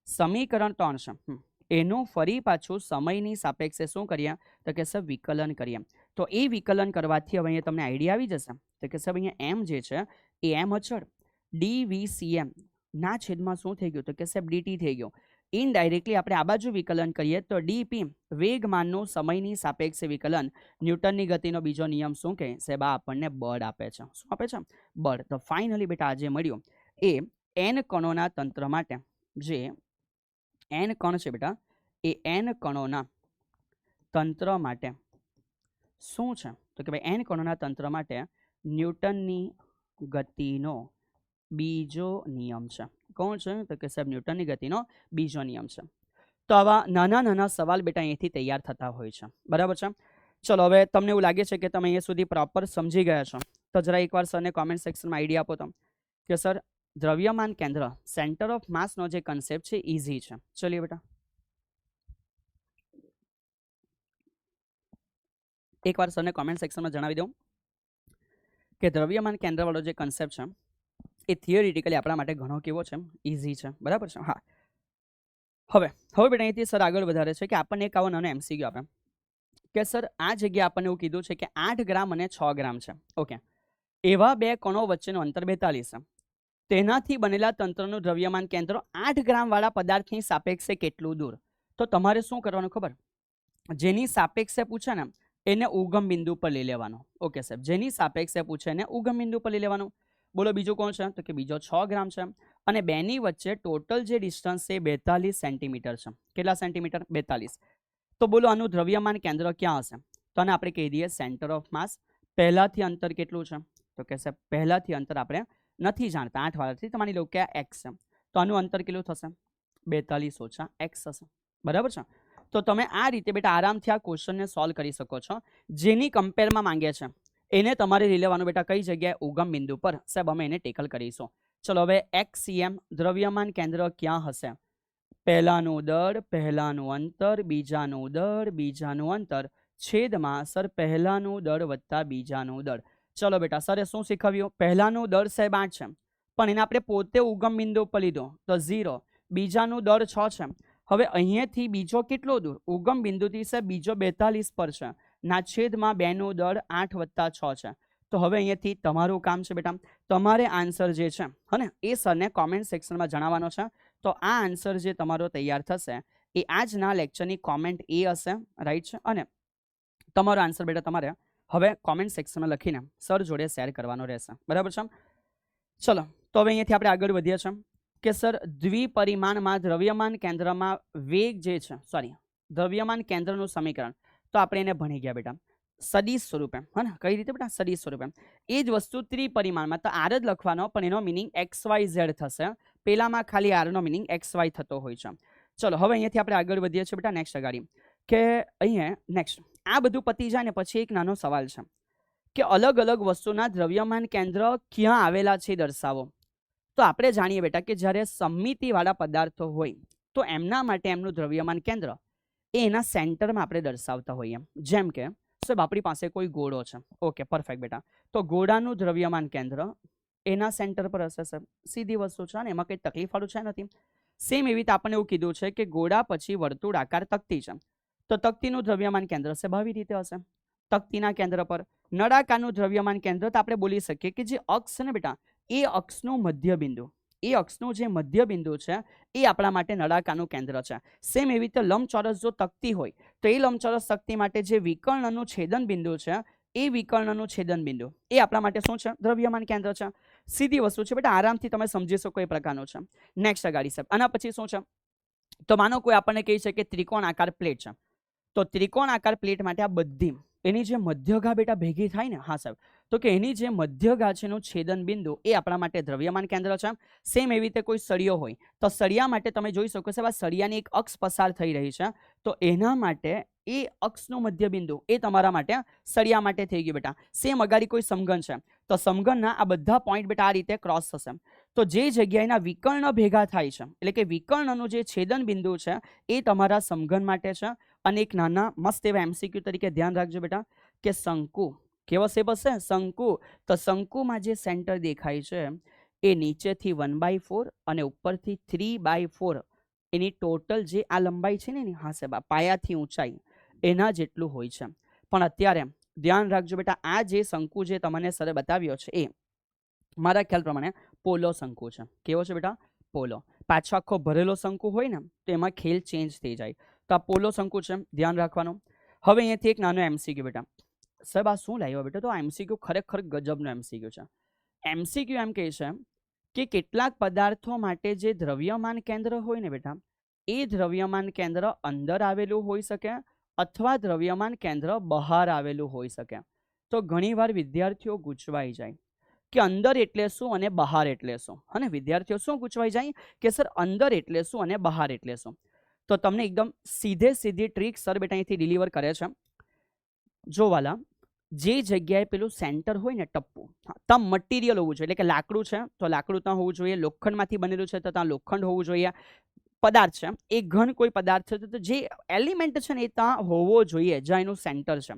સમીકરણ 3 છે એનું ફરી પાછું સમયની સાપેક્ષે શું કરીએ? તો કે સર વિકલન કરીએ. તો એ વિકલન કરવાથી હવે અહીંયા તમને આઈડિયા આવી જશે. તો કે સાહેબ અહીંયા m જે છે એ m અચળ dVCM ના છેદમાં શું થઈ ગયું? તો કે સાહેબ dt થઈ ગયું. ઇનડાયરેક્ટલી આપણે આ બાજુ વિકલન કરીએ તો dp વેગમાનનું સમયની સાપેક્ષે વિકલન, ન્યૂટનની ગતિનો બીજો નિયમ શું કહે? સાહેબ આ આપણને બળ આપે છે. શું આપે છે? બળ. તો ફાઇનલી બેટા આજે મળ્યું એ n કણોના તંત્ર માટે, જે n કણ છે બેટા એ n કણોના તંત્ર માટે શું છે? તો કે ભાઈ n કણોના તંત્ર માટે ન્યૂટનની ગતિનો બીજો નિયમ છે. કોણ છે? તો કે સાહેબ ન્યૂટનની ગતિનો બીજો નિયમ છે. તો આવા નાના નાના સવાલ બેટા અહીંથી તૈયાર થતા હોય છે. બરાબર છે? ચલો હવે તમને એવું લાગે છે કે તમે અહીંયા સુધી પ્રોપર સમજી ગયા છો તો જરા એકવાર સરને કોમેન્ટ સેક્શનમાં આઈડિયા આપો તો કે સર દ્રવ્યમાન કેન્દ્ર સેન્ટર ઓફ માસનો જે કન્સેપ્ટ છે ઇઝી છે. ચલીએ બેટા, એકવાર સરને કોમેન્ટ સેક્શનમાં જણાવી દઉં કે દ્રવ્યમાન કેન્દ્રવાળો જે કન્સેપ્ટ છે એ થિયોરિટિકલી આપણા માટે ઘણો કેવો છે? ઇઝી છે. બરાબર છે? હા. હવે બેટા અહીંથી સર આગળ વધારે છે કે આપણને એક આવો નાનો MCQ આપે કે સર આ જગ્યાએ આપણને એવું કીધું છે કે 8 ગ્રામ અને 6 ગ્રામ છે. ઓકે, એવા બે કણો વચ્ચેનું અંતર 42 છે. તેનાથી બનેલા તંત્રનું દ્રવ્યમાન કેન્દ્ર 8 ગ્રામ વાળા પદાર્થની સાપેક્ષે કેટલું દૂર? તો તમારે શું કરવાનું ખબર? જેની સાપેક્ષે પૂછે ને એને ઉગમ બિંદુ પર લઈ લેવાનો. ઓકે સાહેબ, જેની સાપેક્ષે પૂછે એને ઉગમ બિંદુ પર લઈ લેવાનું. બોલો બીજું કોણ છે? તો કે બીજો 6 ગ્રામ છે અને બેની વચ્ચે ટોટલ જે ડિસ્ટન્સ છે 42 સેન્ટીમીટર છે. કેટલા સેન્ટીમીટર? 42. તો બોલો આનું દ્રવ્યમાન કેન્દ્ર ક્યાં હશે? તો આને આપણે કહી દઈએ સેન્ટર ઓફ માસ. પહેલાથી અંતર કેટલું છે? તો કે સાહેબ પહેલાથી અંતર આપણે નથી જાણતા, 8 વાળાથી. તો માની લો કે આ x છે, તો આનું અંતર કેટલું થશે? 42 ઓછા x હશે. બરાબર છે? તો તમે આ રીતે બેટા આરામથી આ ક્વેશ્ચનને સોલ્વ કરી શકો છો. જેની કમ્પેરમાં માંગે છે એને તમારે લઈ લેવાનું બેટા કઈ જગ્યાએ? ઉગમ બિંદુ પર. સાહેબ અમે એને ટેકલ કરીશું. ચલો હવે XCM દ્રવ્યમાન કેન્દ્ર ક્યાં હશે? પહેલાનું અંતર, બીજાનું અંતર, છેદમાં સર પહેલાનું દળ વત્તા બીજાનું દળ. ચલો બેટા, સરે શું શીખવ્યું? પહેલાનું દળ સાહેબ 8 છે, પણ એને આપણે પોતે ઉગમ બિંદુ પર લીધો તો 0. બીજાનું દળ 6 છે. હવે અહીંયાથી બીજો કેટલો દૂર? ઉગમ બિંદુથી સાહેબ બીજો 42 પર છે, ના છેદમાં 2 નું દળ 8 વત્તા 6 છે. તો હવે અહીંયાથી તમારું કામ છે બેટા, તમારે આન્સર જે છે હને એ સરને કોમેન્ટ સેક્શનમાં જણાવવાનો છે. તો આ આન્સર જે તમારો તૈયાર થશે એ આજના લેક્ચરની કોમેન્ટ એ હશે, રાઈટ છે. અને તમારો આન્સર બેટા તમારે હવે કોમેન્ટ સેક્શનમાં લખીને સર જોડે શેર કરવાનો રહેશે, બરાબર છે. ચલો, તો હવે અહીંયાથી આપણે આગળ વધીએ છીએ કે સર દ્વિપરિમાણમાં દ્રવ્યમાન કેન્દ્રમાં વેગ જે છે, દ્રવ્યમાન કેન્દ્રનું સમીકરણ તો આપણે એને ભણી ગયા બેટા સદિશ સ્વરૂપે, હે ને? કઈ રીતે બેટા? સદિશ સ્વરૂપે. એ જ વસ્તુ ત્રિપરિમાણમાં તો આર જ લખવાનો, પણ એનો મિનિંગ XYZ થશે. પેલામાં ખાલી આરનો મિનિંગ XY થતો હોય છે. ચલો, હવે અહીંયાથી આપણે આગળ વધીએ છીએ બેટા નેક્સ્ટ અગાડી કે અહીંયા નેક્સ્ટ આ બધું પતી જાય ને પછી એક નાનો સવાલ છે કે અલગ અલગ વસ્તુના દ્રવ્યમાન કેન્દ્ર ક્યાં આવેલા છે દર્શાવો. તો આપણે જાણીએ બેટા કે જ્યારે સમમિતિવાળા પદાર્થો હોય તો એમના માટે એમનું દ્રવ્યમાન કેન્દ્ર એ એના સેન્ટરમાં આપણે દર્શાવતા હોઈએ. જેમ કે સાહેબ આપણી પાસે કોઈ ગોળો છે, ઓકે પરફેક્ટ બેટા, તો ગોળાનું દ્રવ્યમાન કેન્દ્ર એના સેન્ટર પર હશે સર. સીધી વસ્તુ છે ને, એમાં કંઈ તકલીફવાળું છે નથી. સેમ એવી રીતે આપણને એવું કીધું છે કે ગોળા પછી વર્તુળાકાર તકતી છે, તો તકતીનું દ્રવ્યમાન કેન્દ્ર છે આવી રીતે હશે. તકતીના કેન્દ્ર પર નળાકારનું દ્રવ્યમાન કેન્દ્ર તો આપણે બોલી શકીએ કે જે અક્ષ છે ને બેટા એ અક્ષનું મધ્ય બિંદુ, એ અક્ષનું જે મધ્ય બિંદુ છે એ આપણા માટે નળાકારનું કેન્દ્ર છે. સેમ એવી રીતે લંબચોરસ જો તકતી હોય તો એ લંબચોરસ તકતી માટે જે વિકર્ણનું છેદન બિંદુ છે એ વિકર્ણનું છેદન બિંદુ એ આપણા માટે શું છે? દ્રવ્યમાન કેન્દ્ર છે. સીધી વસ્તુ છે બેટા, આરામથી તમે સમજી શકો એ પ્રકારનું છે. નેક્સ્ટ અગાડી સાહેબ આના પછી શું છે? તો માનો કોઈ આપણને કહે છે કે ત્રિકોણ આકાર પ્લેટ છે, તો ત્રિકોણ આકાર પ્લેટ માટે આ બધી એની જે મધ્યગા બેટા ભેગી થાય ને, હા સાહેબ, તો કે એની જે મધ્યગા છે એનું છેદન બિંદુ એ આપણા માટે દ્રવ્યમાન કેન્દ્ર છે. સેમ એવી રીતે કોઈ સળિયો હોય તો સળિયા માટે તમે જોઈ શકો છો આ સળિયાની એક અક્ષ પસાર થઈ રહી છે, તો એના માટે એ અક્ષનું મધ્ય બિંદુ એ તમારા માટે સળિયા માટે થઈ ગયું બેટા. સેમ અગાડી કોઈ સમઘન છે તો સમઘનના આ બધા પોઈન્ટ બેટા આ રીતે ક્રોસ થશે, તો જે જગ્યાએના વિકર્ણ ભેગા થાય છે એટલે કે વિકર્ણનું જે છેદન બિંદુ છે એ તમારા સમઘન માટે છે. અને એક નાના મસ્ત એવા MCQ તરીકે ધ્યાન રાખજો બેટા કે શંકુ કેવો શેપ હશે? શંકુ. તો શંકુમાં જે સેન્ટર દેખાય છે એ નીચેથી 1/4 અને ઉપરથી 3/4 એની ટોટલ જે આ લંબાઈ છે ને એની, હા સાહેબ, પાયાથી ઊંચાઈ એના જેટલું હોય છે. પણ અત્યારે ધ્યાન રાખજો બેટા આ જે શંકુ જે તમને સરે બતાવ્યો છે એ મારા ખ્યાલ પ્રમાણે પોલો શંકુ છે. કેવો છે બેટા? પોલો. પાછો આખો ભરેલો શંકુ હોય ને તો એમાં ખેલ ચેન્જ થઈ જાય, તો આ પોલો શંકુ છે, ધ્યાન રાખવાનું. હવે અહીંયાથી એક નાનો MCQ બેટા, સાહેબ આ શું લાવ્યો બેટા? તો આ MCQ ખરેખર ગજબનો MCQ છે. MCQ એમ કહે છે કે કેટલાક પદાર્થો માટે જે દ્રવ્યમાન કેન્દ્ર હોય ને બેટા એ દ્રવ્યમાન કેન્દ્ર અંદર આવેલું હોઈ શકે અથવા દ્રવ્યમાન કેન્દ્ર બહાર આવેલું હોઈ શકે. તો ઘણીવાર વિદ્યાર્થીઓ ગૂંચવાઈ જાય કે અંદર એટલે શું અને બહાર એટલે શું, અને વિદ્યાર્થીઓ શું ગૂંચવાઈ જાય કે સર અંદર એટલે શું અને બહાર એટલે શું. તો તમને એકદમ સીધી ટ્રીક સર બેટા અહીંથી ડિલિવર કરે છે. જોવાલા જે જગ્યાએ પેલું સેન્ટર હોય ને ટપ્પુ, ત્યાં મટીરિયલ હોવું જોઈએ, એટલે કે લાકડું છે તો લાકડું ત્યાં હોવું જોઈએ, લોખંડમાંથી બનેલું છે તો ત્યાં લોખંડ હોવું જોઈએ, પદાર્થ છે એ ઘન કોઈ પદાર્થ છે તો જે એલિમેન્ટ છે ને એ ત્યાં હોવો જોઈએ જ્યાં એનું સેન્ટર છે,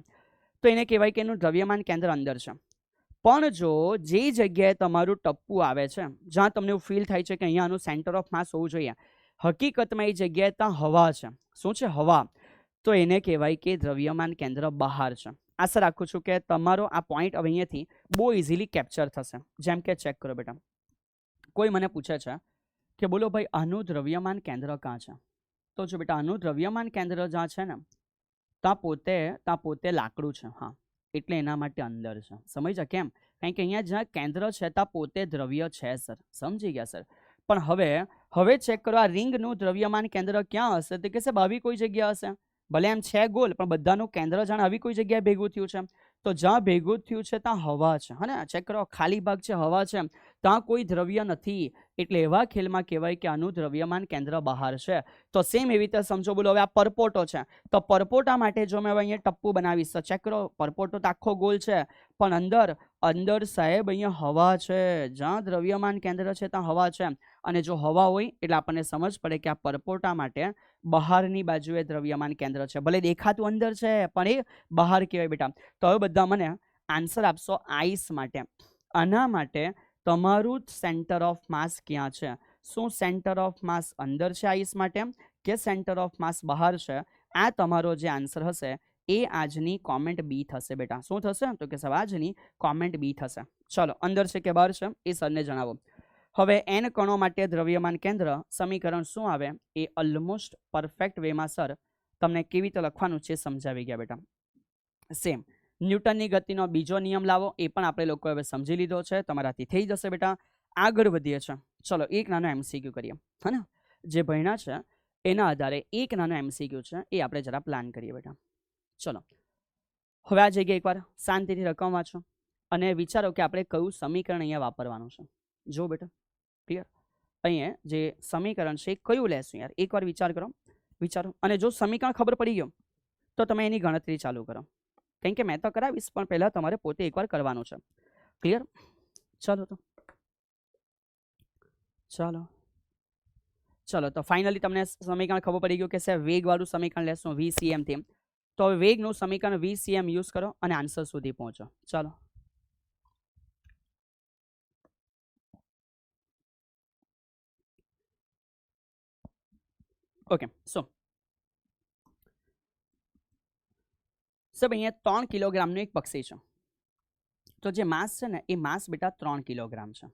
તો એને કહેવાય કે એનું દ્રવ્યમાન કેન્દ્ર અંદર છે. પણ જો જે જગ્યાએ તમારું ટપ્પુ આવે છે જ્યાં તમને એવું ફીલ થાય છે કે અહીંયા આનું સેન્ટર ઓફ માસ હોવું જોઈએ, હકીકતમાં એ જગ્યાએ ત્યાં હવા છે. શું છે? હવા. તો એને કહેવાય કે દ્રવ્યમાન કેન્દ્ર બહાર છે. આશા રાખું છું કે તમારો આ પોઈન્ટ હવે અહીંયાથી બહુ ઇઝીલી કેપ્ચર થશે. જેમ કે ચેક કરો બેટા, કોઈ મને પૂછે છે કે બોલો ભાઈ આનું દ્રવ્યમાન કેન્દ્ર ક્યાં છે? તો જો બેટા આનું દ્રવ્યમાન કેન્દ્ર જ્યાં છે ને ત્યાં પોતે લાકડું છે, હા, એટલે એના માટે અંદર છે. સમજ્યા કેમ? કારણ કે અહીંયા જ્યાં કેન્દ્ર છે ત્યાં પોતે દ્રવ્ય છે સર. સમજી ગયા સર? પણ હવે ચેક કરો આ રિંગનું દ્રવ્યમાન કેન્દ્ર ક્યાં હશે? તો કે સાહેબ આવી કોઈ જગ્યા હશે, ભલે એમ છે ગોલ પણ બધાનું કેન્દ્ર જાણે આવી કોઈ જગ્યાએ ભેગું થયું છે. તો જ્યાં ભેગું થયું છે ત્યાં હવા છે, હા ને? ચેક કરો ખાલી ભાગ છે, હવા છે, ત્યાં કોઈ દ્રવ્ય નથી, એટલે એવા ખેલમાં કહેવાય કે આનું દ્રવ્યમાન કેન્દ્ર બહાર છે. તો સેમ એવી રીતે સમજો. બોલો હવે આ પરપોટો છે, તો પરપોટા માટે જો મેં અહીંયા ટપ્પુ બનાવીશ તો ચેક કરો, પરપોટો તો આખો ગોલ છે, પણ અંદર સાહેબ અહીંયા હવા છે. જ્યાં દ્રવ્યમાન કેન્દ્ર છે ત્યાં હવા છે, અને જો હવા હોય એટલે આપણને સમજ પડે કે આ પરપોટા માટે બહારની બાજુએ દ્રવ્યમાન કેન્દ્ર છે. ભલે દેખાતું અંદર છે પણ એ બહાર કહેવાય બેટા. તો હવે બધા મને આન્સર આપશો આઈસ માટે. આના માટે તમારું સેન્ટર ઓફ માસ ક્યાં છે? શું સેન્ટર ઓફ માસ અંદર છે આઈસ માટે કે સેન્ટર ઓફ માસ બહાર છે? આ તમારો જે આન્સર હશે એ આજની કોમેન્ટ બી થશે બેટા. શું થશે? તો કે આજની કોમેન્ટ બી થશે. ચલો, અંદર છે કે બહાર છે એ સરને જણાવો. હવે n કણો માટે દ્રવ્યમાન કેન્દ્ર સમીકરણ શું આવે એ ઓલમોસ્ટ પરફેક્ટ વેમાં સર તમને કેવી રીતે લખવાનું છે સમજાવી ગયા બેટા. સેમ ન્યૂટનની ગતિનો બીજો નિયમ લાવો, એ પણ આપણે લોકો હવે સમજી લીધો છે, તમારાથી થઈ જશે બેટા. આગળ વધીએ છીએ. ચલો, એક નાનો MCQ કરીએ, હે ને? જે ભણ્યા છે એના આધારે એક નાનો MCQ છે એ આપણે જરા પ્લાન કરીએ બેટા. ચલો, હવે આ જગ્યાએ એકવાર શાંતિથી રકમ વાંચો અને વિચારો કે આપણે કયું સમીકરણ અહીંયા વાપરવાનું છે. જો બેટા, ક્લિયર? અહીંયા જે સમીકરણ છે એ કયું લેશું યાર, એકવાર વિચારો. અને જો સમીકરણ ખબર પડી ગયો તો તમે એની ગણતરી ચાલુ કરો, કેમ કે મેં તો કરાવીશ પણ પહેલા તમારે પોતે એકવાર કરવાનું છે. ક્લિયર? ચલો તો ફાઇનલી તમને સમીકરણ ખબર પડી ગયું કે સાહેબ વેગવાળું સમીકરણ લેશું VCM થી. તો હવે વેગનું સમીકરણ VCM યુઝ કરો અને આન્સર સુધી પહોંચો. ચાલો, ઓકે. સો સાહેબ અહીંયા 3 કિલોગ્રામનું એક પક્ષી છે. તો જે માસ છે ને એ માસ બેટા 3 કિલોગ્રામ છે.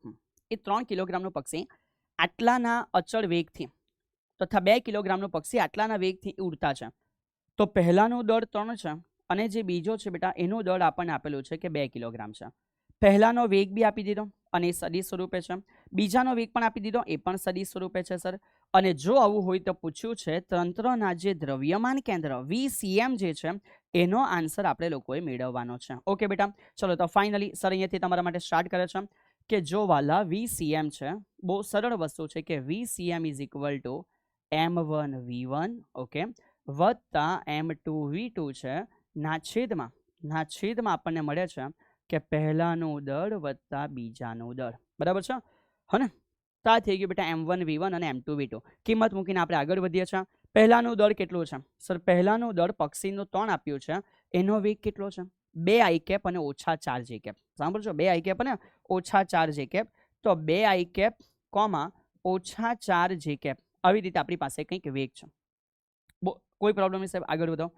એ 3 કિલોગ્રામનું પક્ષી આટલાના અચળ વેગથી તથા 2 કિલોગ્રામનું પક્ષી આટલાના વેગથી ઉડતા છે. તો પહેલાનું દળ 3 છે અને જે બીજો છે બેટા એનું દળ આપણને આપેલું છે કે 2 કિલોગ્રામ છે. પહેલાનો વેગ બી આપી દીધો અને એ સદિશ સ્વરૂપે છે. બીજાનો વેગ પણ આપી દીધો, એ પણ સદિશ સ્વરૂપે છે સર. અને જો આવું હોય તો પૂછ્યું છે તંત્રના જે દ્રવ્યમાન કેન્દ્ર VCM જે છે એનો આન્સર આપણે લોકોએ મેળવવાનો છે. ઓકે બેટા, ચલો તો ફાઇનલી સર અહીંયાથી તમારા માટે સ્ટાર્ટ કરે છે કે જો વાલા VCM છે, બહુ સરળ વસ્તુ છે કે VCM is equal to M1 V1 okay વત્તા M2 V2 છે ના છેદમાં આપણને મળે છે કે પહેલાનું દળ વત્તા બીજાનું દળ. બરાબર છે, હને? તો આ થઈ ગયું બેટા M1 V1 અને M2 V2. કિંમત મૂકીને આપણે આગળ વધીએ છીએ. પહેલાનું દળ કેટલું છે સર? પહેલાનું દળ પક્ષીનું 3 આપ્યું છે, એનો વેગ કેટલો છે? 2 I કેપ અને ઓછા 4 J કેપ. સાંભળજો, 2 I કેપ અને ઓછા 4 J કેપ. તો 2 I કેપ કોમા ઓછા 4 J કેપ, આવી રીતે આપણી પાસે કંઈક વેગ છે. કોઈ પ્રોબ્લેમ નહીં સાહેબ, આગળ વધો.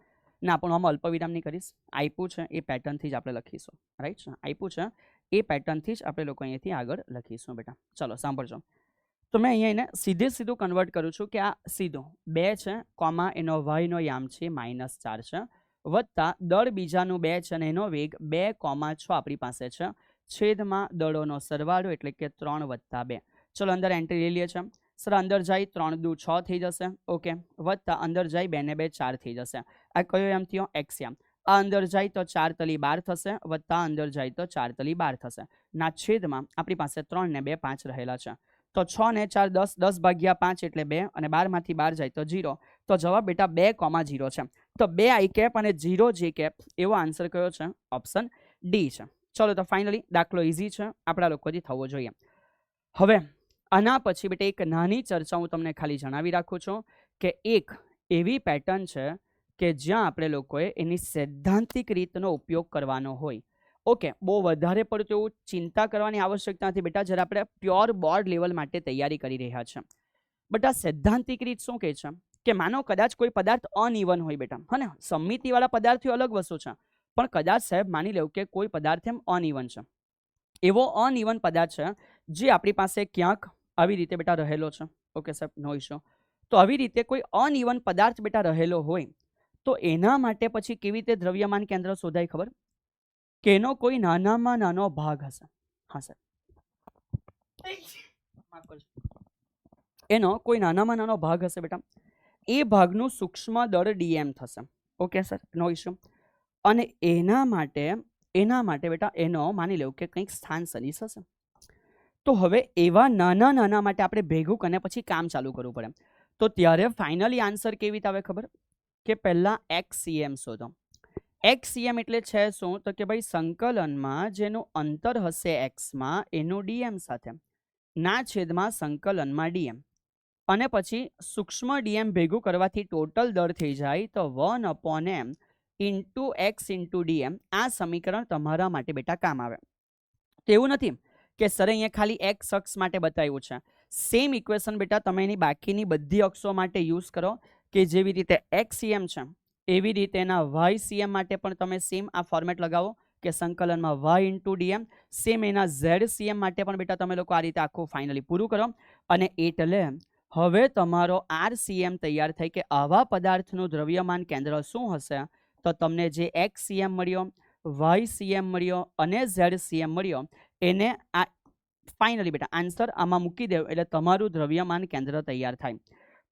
ના, પણ આમાં અલ્પવિરામ નહીં કરીશ. આપ્યું છે એ પેટર્નથી જ આપણે લખીશું, રાઈટ? આપ્યું છે એ પેટર્નથી જ આપણે લોકો અહીંયાથી આગળ લખીશું બેટા. ચલો સાંભળજો. તો મેં અહીંયા એને સીધું કન્વર્ટ કરું છું કે આ સીધો 2 છે કોમા એનો વાયનો યામ છે -4 છે વત્તા દળ બીજાનું 2 છે અને એનો વેગ 2,6 આપણી પાસે છે છેદમાં દળોનો સરવાળો એટલે કે 3 વત્તા 2. ચલો અંદર એન્ટ્રી લઈ લઈએ છીએ. સર અંદર જાય 3 દુ 6 થઈ જશે, ઓકે, વત્તા અંદર જાય 2 ને 2 4 થઈ જશે. આ કયો યામ થયો? એક્સ યામ. આ અંદર જાય તો 4 તલી 12 થશે વત્તા અંદર જાય તો 4 તલી 12 થશે ના છેદમાં આપણી પાસે 3 ને 2 5 રહેલા છે. તો 6 ને 4 10, 10 ભાગ્યા 5 એટલે 2 અને 12 માંથી 12 જાય તો 0. તો જવાબ બેટા 2,0 છે. તો 2 I કેપ અને 0 J કેપ એવો આન્સર કયો છે? ઓપ્શન ડી છે. ચલો તો ફાઇનલી દાખલો ઇઝી છે, આપણા લોકોથી થવો જોઈએ. હવે આના પછી બેટા એક નાની ચર્ચા હું તમને ખાલી જણાવી રાખું છું કે એક એવી પેટર્ન છે કે જ્યાં આપણે લોકોએ એની સૈદ્ધાંતિક રીતનો ઉપયોગ કરવાનો હોય. ઓકે, બહુ વધારે પડતું એવું ચિંતા કરવાની આવશ્યકતા નથી બેટા, જ્યારે આપણે પ્યોર બોર્ડ લેવલ માટે તૈયારી કરી રહ્યા છે. બટ આ સૈદ્ધાંતિક રીત શું કહે છે કે માનો કદાચ કોઈ પદાર્થ અનઇવન હોય બેટા, હા ને, સમમિતિવાળા પદાર્થો અલગ વસ્તુ છે, પણ કદાચ સાહેબ માની લેવું કે કોઈ પદાર્થ એમ અનઇવન છે, એવો અનઇવન પદાર્થ છે જે આપણી પાસે ક્યાંક આવી રીતે બેટા રહેલો છે. ઓકે સાહેબ, નો ઇશ્યુ. તો આવી રીતે કોઈ અનઇવન પદાર્થ બેટા રહેલો હોય તો એના માટે પછી કેવી રીતે દ્રવ્યમાન કેન્દ્ર શોધાય ખબર? કે એનો કોઈ નાનામાં નાનો ભાગ હશે. હા સર, એનો કોઈ નાનામાં નાનો ભાગ હશે બેટા, એ ભાગનું સૂક્ષ્મ દળ dm થશે. ઓકે સર, નો ઇશ્યુ. અને એના માટે બેટા એનો માની લેવું કે કંઈક સ્થાન સદિશ હશે. તો હવે એવા નાના નાના માટે આપણે ભેગું કરીને પછી કામ ચાલુ કરવું પડે. તો ત્યારે ફાઇનલી આન્સર કેવી રીતે આવે ખબર? કે પહેલા XCM શોધો. XCM એટલે છે શું? તો કે ભાઈ સંકલનમાં જેનું અંતર હશે એક્સમાં એનું ડીએમ સાથે ના છેદમાં સંકલનમાં ડીએમ અને પછી સૂક્ષ્મ ડીએમ ભેગું કરવાથી ટોટલ દર થઈ જાય તો 1/m into x into DM. આ સમીકરણ તમારા માટે બેટા કામ આવે. તો એવું નથી કે સર અહીંયા ખાલી એક્સ અક્ષ માટે બતાવ્યું છે. સેમ ઇક્વેશન બેટા તમે એની બાકીની બધી અક્ષો માટે યુઝ કરો કે જેવી રીતે XCM છે એવી રીતે એના YCM માટે પણ તમે સેમ આ ફોર્મેટ લગાવો કે સંકલનમાં y ઇન્ટુ ડીએમ. સેમ એના ZCM માટે પણ બેટા તમે લોકો આ રીતે આખું ફાઇનલી પૂરું કરો. અને એટલે હવે તમારો RCM તૈયાર થઈ કે આવા પદાર્થનું દ્રવ્યમાન કેન્દ્ર શું હશે. તો તમને જે XCM મળ્યો, YCM મળ્યો અને ZCM મળ્યો એને આ ફાઇનલી બેટા આન્સર આમાં મૂકી દેવો એટલે તમારું દ્રવ્યમાન કેન્દ્ર તૈયાર થાય.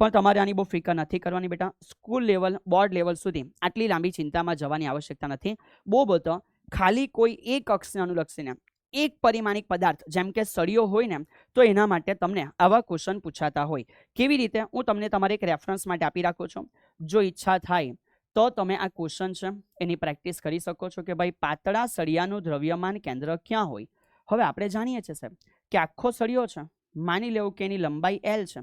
પણ તમારે આની બહુ ફિકર નથી કરવાની બેટા. સ્કૂલ લેવલ, બોર્ડ લેવલ સુધી આટલી લાંબી ચિંતામાં જવાની આવશ્યકતા નથી. બહુ બધો ખાલી કોઈ એક અક્ષને અનુલક્ષીને એક પરિમાણિક પદાર્થ જેમ કે સળિયો હોય ને તો એના માટે તમને આવા ક્વેશ્ચન પૂછાતા હોય. કેવી રીતે? હું તમને તમારે એક રેફરન્સ માટે આપી રાખું છું. જો ઈચ્છા થાય તો તમે આ ક્વેશ્ચન છે એની પ્રેક્ટિસ કરી શકો છો કે ભાઈ પાતળા સળિયાનું દ્રવ્યમાન કેન્દ્ર ક્યાં હોય. હવે આપણે જાણીએ છીએ સાહેબ કે આખો સળિયો છે, માની લેવું કે એની લંબાઈ L છે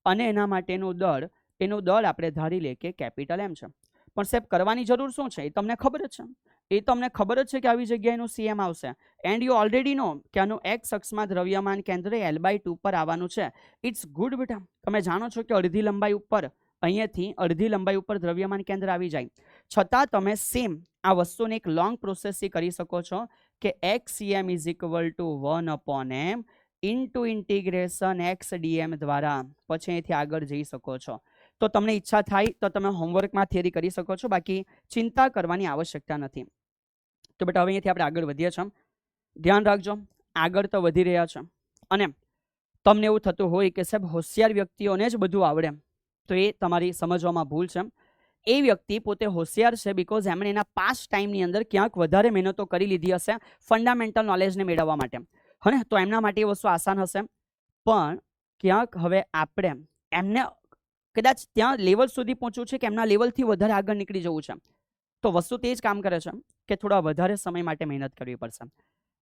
અને એના માટેનું દળ આપણે ધારી લે કે કેપિટલ M છે. પણ સાહેબ કરવાની જરૂર શું છે? એ તમને ખબર જ છે. એ તમને ખબર જ છે કે આવી જગ્યાએ એનું CM આવશે. એન્ડ યુ ઓલરેડી નો કે આનું એક્સ અક્ષમાં દ્રવ્યમાન કેન્દ્ર L/2 પર આવવાનું છે. ઇટ્સ ગુડ બેટા. તમે જાણો છો કે અડધી લંબાઈ ઉપર અહીંયાથી અડધી લંબાઈ ઉપર દ્રવ્યમાન કેન્દ્ર આવી જાય. છતાં તમે સેમ આ વસ્તુને એક લોંગ પ્રોસેસથી કરી શકો છો કે XCM is equal two 1/m into integration XDM દ્વારા પછી અહીંથી આગળ જઈ શકો છો. તો તમને ઈચ્છા થાય તો તમે હોમવર્કમાં થિયરી કરી શકો છો, બાકી ચિંતા કરવાની આવશ્યકતા નથી. તો બેટા હવે અહીંયાથી આપણે આગળ વધીએ છીએ. ધ્યાન રાખજો, આગળ તો વધી રહ્યા છે અને તમને એવું થતું હોય કે સાહેબ હોશિયાર વ્યક્તિઓને જ બધું આવડે, તો એ તમારી સમજવામાં ભૂલ છે. એ વ્યક્તિ પોતે હોશિયાર છે બીકોઝ એમણે એના પાસ્ટ ટાઈમની અંદર ક્યાંક વધારે મહેનતો કરી લીધી હશે ફંડામેન્ટલ નોલેજને મેળવવા માટે, હને? તો એમના માટે એ વસ્તુ આસાન હશે. પણ ક્યાંક હવે આપણે એમને કદાચ ત્યાં લેવલ સુધી પહોંચવું છે કે એમના લેવલથી વધારે આગળ નીકળી જવું છે, તો વસ્તુ તે જ કામ કરે છે કે થોડા વધારે સમય માટે મહેનત કરવી પડશે.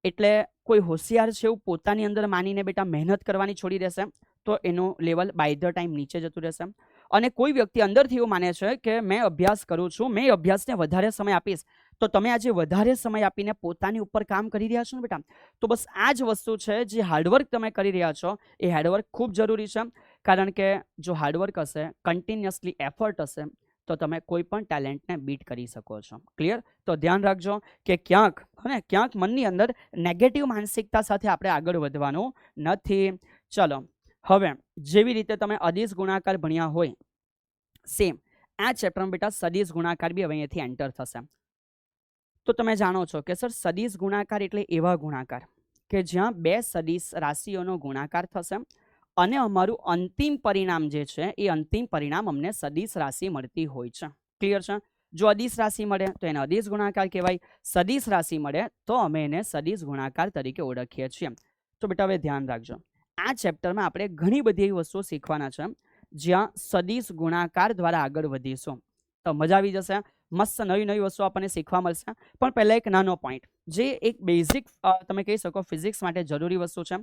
એટલે કોઈ હોશિયાર છે એવું પોતાની અંદર માનીને બેટા મહેનત કરવાની છોડી દેશે તો એનું લેવલ બાય ધ ટાઈમ નીચે જતું રહેશે. અને કોઈ વ્યક્તિ અંદરથી એવું માને છે કે મેં અભ્યાસ કરું છું, મેં અભ્યાસને વધારે સમય આપીશ, તો તમે આજે વધારે સમય આપીને પોતાની ઉપર કામ કરી રહ્યા છો ને બેટા, તો બસ આ જ વસ્તુ છે. જે હાર્ડવર્ક તમે કરી રહ્યા છો એ હાર્ડવર્ક ખૂબ જરૂરી છે. કારણ કે જો હાર્ડવર્ક હશે, કન્ટિન્યુઅસલી એફર્ટ હશે, તો તમે કોઈ પણ ટેલેન્ટને બીટ કરી શકો છો. ક્લિયર? તો ધ્યાન રાખજો કે ક્યાંક મનની અંદર નેગેટિવ માનસિકતા સાથે આપણે આગળ વધવાનું નથી. ચલો હવે જેવી રીતે તમે અદિશ ગુણાકાર ભણ્યા હોય સેમ આ ચેપ્ટરમાં બેટા સદિશ ગુણાકાર બી હવે અહીંયાથી એન્ટર થશે. તો તમે જાણો છો કે સર સદિશ ગુણાકાર એટલે એવા ગુણાકાર કે જ્યાં બે સદિશ રાશિઓનો ગુણાકાર થશે અને અમારું અંતિમ પરિણામ જે છે એ અંતિમ પરિણામ અમને સદિશ રાશિ મળતી હોય છે. ક્લિયર છે? જો અદિશ રાશિ મળે તો એને અદિશ ગુણાકાર કહેવાય, સદિશ રાશિ મળે તો અમે એને સદિશ ગુણાકાર તરીકે ઓળખીએ છીએ. તો બેટા હવે ધ્યાન રાખજો, આ ચેપ્ટરમાં આપણે ઘણી બધી એવી વસ્તુઓ શીખવાના છે જ્યાં સદિશ ગુણાકાર દ્વારા આગળ વધીશું. તો મજા આવી જશે, મસ્ત નવી નવી વસ્તુઓ આપણને શીખવા મળશે. પણ પહેલાં એક નાનો પોઈન્ટ જે એક બેઝિક તમે કહી શકો ફિઝિક્સ માટે જરૂરી વસ્તુ છે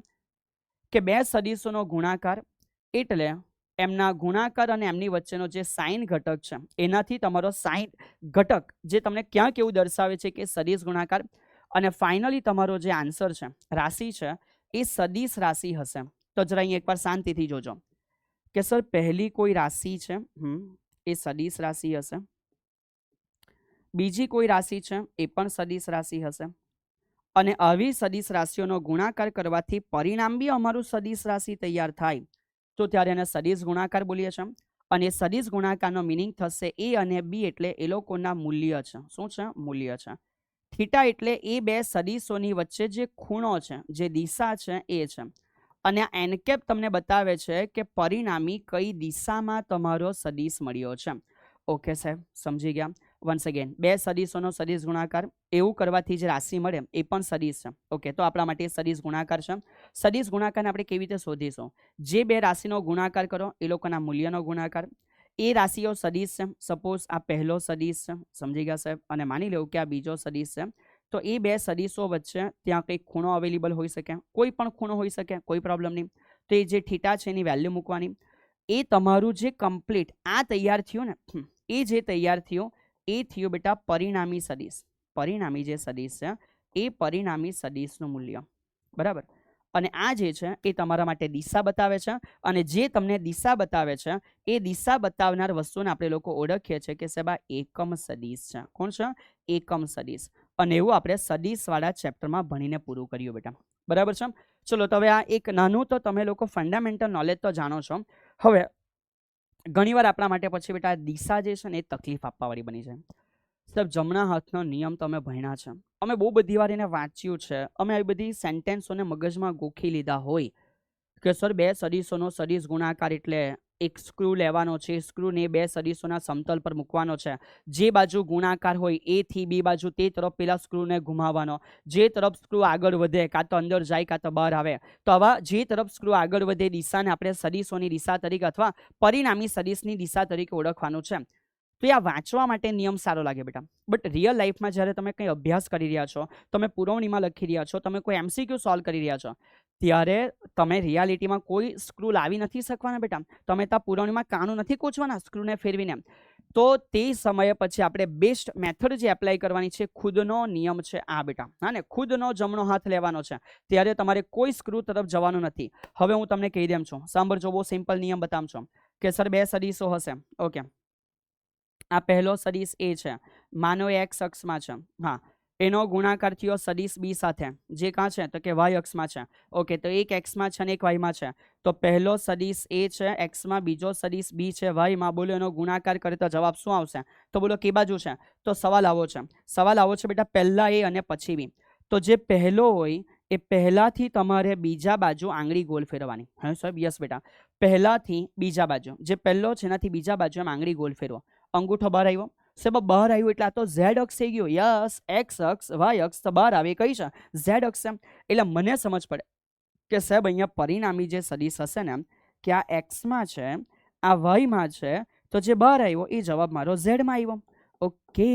કે બે સદિશોનો ગુણાકાર એટલે એમના ગુણાકાર અને એમની વચ્ચેનો જે સાઇન ઘટક છે એનાથી તમારો સાઇન ઘટક જે તમને ક્યાંક એવું દર્શાવે છે કે સદિશ ગુણાકાર, અને ફાઇનલી તમારો જે આન્સર છે રાશિ છે એ સદિશ રાશિ હશે. તો જરા અહીં એકવાર શાંતિથી જોજો કે સર પહેલી કોઈ રાશિ છે એ સદિશ રાશિ હશે, બીજી કોઈ રાશિ છે એ પણ સદિશ રાશિ હશે, અને આવી સદિશ રાશિઓનો ગુણાકાર કરવાથી પરિણામ બી અમારું સદિશ રાશિ તૈયાર થાય, તો ત્યારે એને સદિશ ગુણાકાર બોલીએ છીએ. અને સદિશ ગુણાકારનો મિનિંગ થશે એ અને બી એટલે એ લોકોના મૂલ્ય છે. શું છે? મૂલ્ય છે. થીટા એટલે એ બે સદિશોની વચ્ચે જે ખૂણો છે, જે દિશા છે એ છે. અને આ એન કેપ તમને બતાવે છે કે પરિણામી કઈ દિશામાં તમારો સદિશ મળ્યો છે. ઓકે સાહેબ, સમજી ગયા? વન્સ અગેન બે સદીશોનો સદીશ ગુણાકાર એવું કરવાથી જે રાશિ મળે એ પણ સદીશ છે. ઓકે, તો આપણા માટે સદીશ ગુણાકાર છે. સદીશ ગુણાકારને આપણે કેવી રીતે શોધીશું? જે બે રાશિનો ગુણાકાર કરો એ લોકોના મૂલ્યનો ગુણાકાર, એ રાશિઓ સદીશ છે. સપોઝ આ પહેલો સદીશ છે, સમજી ગયા સાહેબ, અને માની લેવું કે આ બીજો સદીશ છે. તો એ બે સદીશો વચ્ચે ત્યાં કંઈક ખૂણો અવેલેબલ હોઈ શકે, કોઈ પણ ખૂણો હોઈ શકે, કોઈ પ્રોબ્લેમ નહીં. તો એ જે થીટા છે એની વેલ્યુ મૂકવાની. એ તમારું જે કમ્પ્લીટ આ તૈયાર થયું ને, એ જે તૈયાર થયું એ થયું બેટા પરિણામી સદીશ. પરિણામી જે સદીશ છે એ પરિણામી સદીશનું મૂલ્ય, બરાબર. અને આ જે છે એ તમારા માટે દિશા બતાવે છે, અને જે તમને દિશા બતાવે છે એ દિશા બતાવનાર વસ્તુને આપણે લોકો ઓળખીએ છીએ કે સાહેબ આ એકમ સદીશ છે. કોણ છે? એકમ સદીશ. અને એવું આપણે સદીશવાળા ચેપ્ટરમાં ભણીને પૂરું કર્યું બેટા, બરાબર છે. ચલો, તો હવે આ એક નાનું તો તમે લોકો ફંડામેન્ટલ નોલેજ તો જાણો છો. હવે ઘણીવાર આપણા માટે પછી બેટા દિશા જે છે ને એ તકલીફ આપવાવાળી બની જાય. સાહેબ જમણા હાથનો નિયમ તમે ભણ્યા છે, અમે બહુ બધી વાર એને વાંચ્યું છે, અમે આવી બધી સેન્ટેન્સોને મગજમાં ગોખી લીધા હોય કે સર બે સદીશોનો સદીશ ગુણાકાર એટલે એક સ્ક્રૂ લેવાનો છે, સ્ક્રૂને બે સદીશોના સમતલ પર મૂકવાનો છે, જે બાજુ ગુણાકાર હોય એ થી બે બાજુ તે તરફ પેલા સ્ક્રૂને ઘુમાવવાનો, જે તરફ સ્ક્રૂ આગળ વધે કાં તો અંદર જાય કાં તો બહાર આવે, તો આવા જે તરફ સ્ક્રૂ આગળ વધે દિશાને આપણે સદીશોની દિશા તરીકે અથવા પરિણામી સદીશની દિશા તરીકે ઓળખવાનું છે. તો આ વાંચવા માટે નિયમ સારો લાગે બેટા, બટ રિયલ લાઈફમાં જ્યારે તમે કંઈ અભ્યાસ કરી રહ્યા છો, તમે પુરવણીમાં લખી રહ્યા છો, તમે કોઈ MCQ સોલ્વ કરી રહ્યા છો, ત્યારે તમે રિયાલિટીમાં કોઈ સ્ક્રૂ લાવી નથી શકવાના બેટા. તમે ત્યાં પુરવણીમાં કાણું નથી કોચવાના સ્ક્રૂને ફેરવીને. તો તે સમયે પછી આપણે બેસ્ટ મેથડ જે એપ્લાય કરવાની છે, ખુદનો નિયમ છે આ બેટા. હા ને, ખુદનો જમણો હાથ લેવાનો છે, ત્યારે તમારે કોઈ સ્ક્રૂ તરફ જવાનું નથી. હવે હું તમને કહી દેમ છું, સાંભળજો, બહુ સિમ્પલ નિયમ બતાવું છું કે સર બે સદીશો હશે. ઓકે, આ પહેલો સદીશ એ છે, માનો એક્સ અક્ષમાં છે. હા, એનો ગુણાકાર થયો સદીશ બી સાથે, જે કાં છે તો કે વાય અક્ષમાં છે. ઓકે, તો એક એક્સમાં છે અને એક વાયમાં છે. તો પહેલો સદીશ એ છે એક્સમાં, બીજો સદીશ બી છે વાયમાં. બોલો એનો ગુણાકાર કરે તો જવાબ શું આવશે? તો બોલો કે બાજુ છે? તો સવાલ આવો છે, સવાલ આવો છે બેટા પહેલા એ અને પછી બી. તો જે પહેલો હોય એ પહેલાથી તમારે બીજા બાજુ આંગળી ગોલ ફેરવાની. હા સાહેબ, યસ બેટા, પહેલાથી બીજા બાજુ, જે પહેલો છે એનાથી બીજા બાજુ એમ આંગળી ગોલ ફેરવો. અંગૂઠો બહાર આવ્યો, સાહેબ બહાર આવ્યું એટલે આ તો ઝેડ અક્ષ થઈ ગયો. યસ, એક્સ અક્ષ વાય અક્ષ તો બહાર આવે, કઈ છે? ઝેડ અક્ષ છે. એટલે મને સમજ પડે કે સાહેબ અહીંયા પરિણામી જે સદીશ હશે ને કે આ એક્સમાં છે, આ વાયમાં છે, તો જે બહાર આવ્યો એ જવાબ મારો ઝેડમાં આવ્યો. ઓકે,